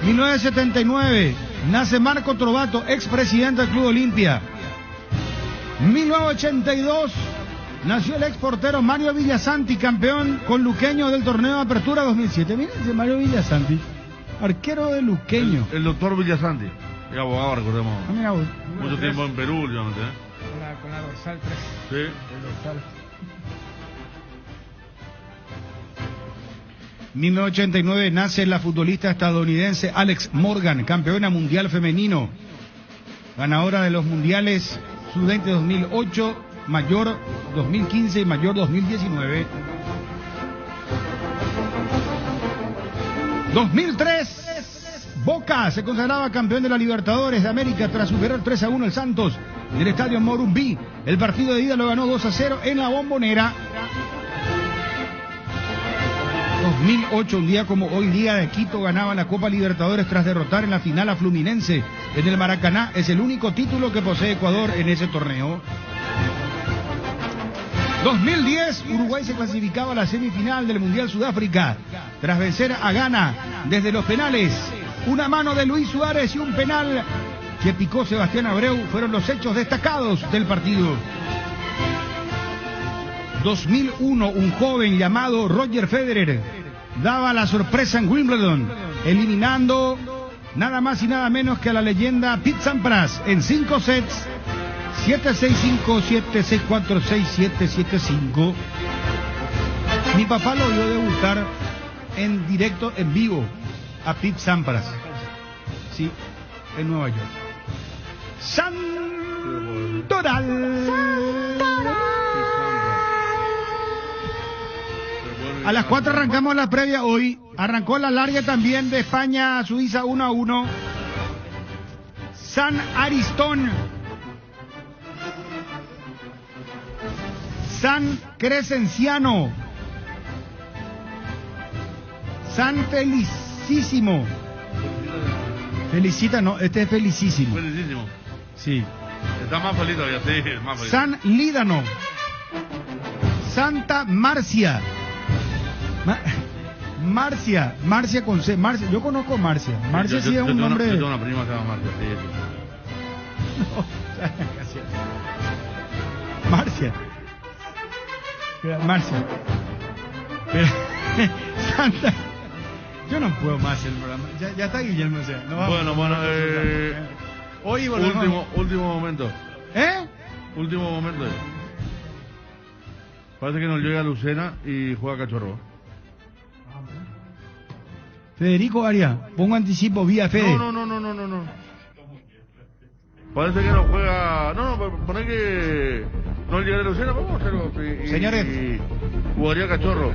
1979, nace Marco Trovato, expresidente del Club Olimpia. 1982, nació el exportero Mario Villasanti, campeón con Luqueño del torneo de Apertura 2007. Miren ese Mario Villasanti, arquero de Luqueño. El doctor Villasanti. Es abogado, recordemos. Mira, mucho tiempo en Perú, últimamente. Con la dorsal 3. Sí. El dorsal. 1989 nace la futbolista estadounidense Alex Morgan, campeona mundial femenino, ganadora de los mundiales sub-20 2008, mayor 2015 y mayor 2019. 2003, Boca se consagraba campeón de la Libertadores de América tras superar 3-1 el Santos del estadio Morumbi. El partido de ida lo ganó 2-0 en la Bombonera. 2008, un día como hoy, Liga de Quito ganaba la Copa Libertadores tras derrotar en la final a Fluminense en el Maracaná. Es el único título que posee Ecuador en ese torneo. 2010, Uruguay se clasificaba a la semifinal del Mundial Sudáfrica tras vencer a Ghana desde los penales. Una mano de Luis Suárez y un penal que picó Sebastián Abreu fueron los hechos destacados del partido. 2001, un joven llamado Roger Federer daba la sorpresa en Wimbledon, eliminando nada más y nada menos que a la leyenda Pete Sampras en 5 sets, 7-6-5, 7-6-4, 6-7-7-5. Mi papá lo vio debutar en directo, en vivo, a Pete Sampras, sí, en Nueva York. Santoral. A las 4 arrancamos la previa hoy. Arrancó la larga también de España a Suiza 1-1. San Aristón, San Crescenciano, San Felicísimo. Felicita, no, este es Felicísimo. Felicísimo. Sí. Está más feliz todavía, sí, más feliz. San Lídano, Santa Marcia. Marcia con C. Marcia, yo conozco Marcia. Marcia sí es un nombre. Yo tengo una prima que se llama Marcia, sí. No, Marcia. Marcia. Pero, Santa. Yo no puedo más el programa. Ya está Guillermo. O sea, no vamos, bueno, hoy volvemos. Último momento. Último momento. Parece que nos llega Lucena y juega Cachorro. Federico Arias, pongo anticipo vía Fede. No. Parece que no juega. Poné que no llega Lucena, vamos a hacerlo. Señores, jugaría Cachorro.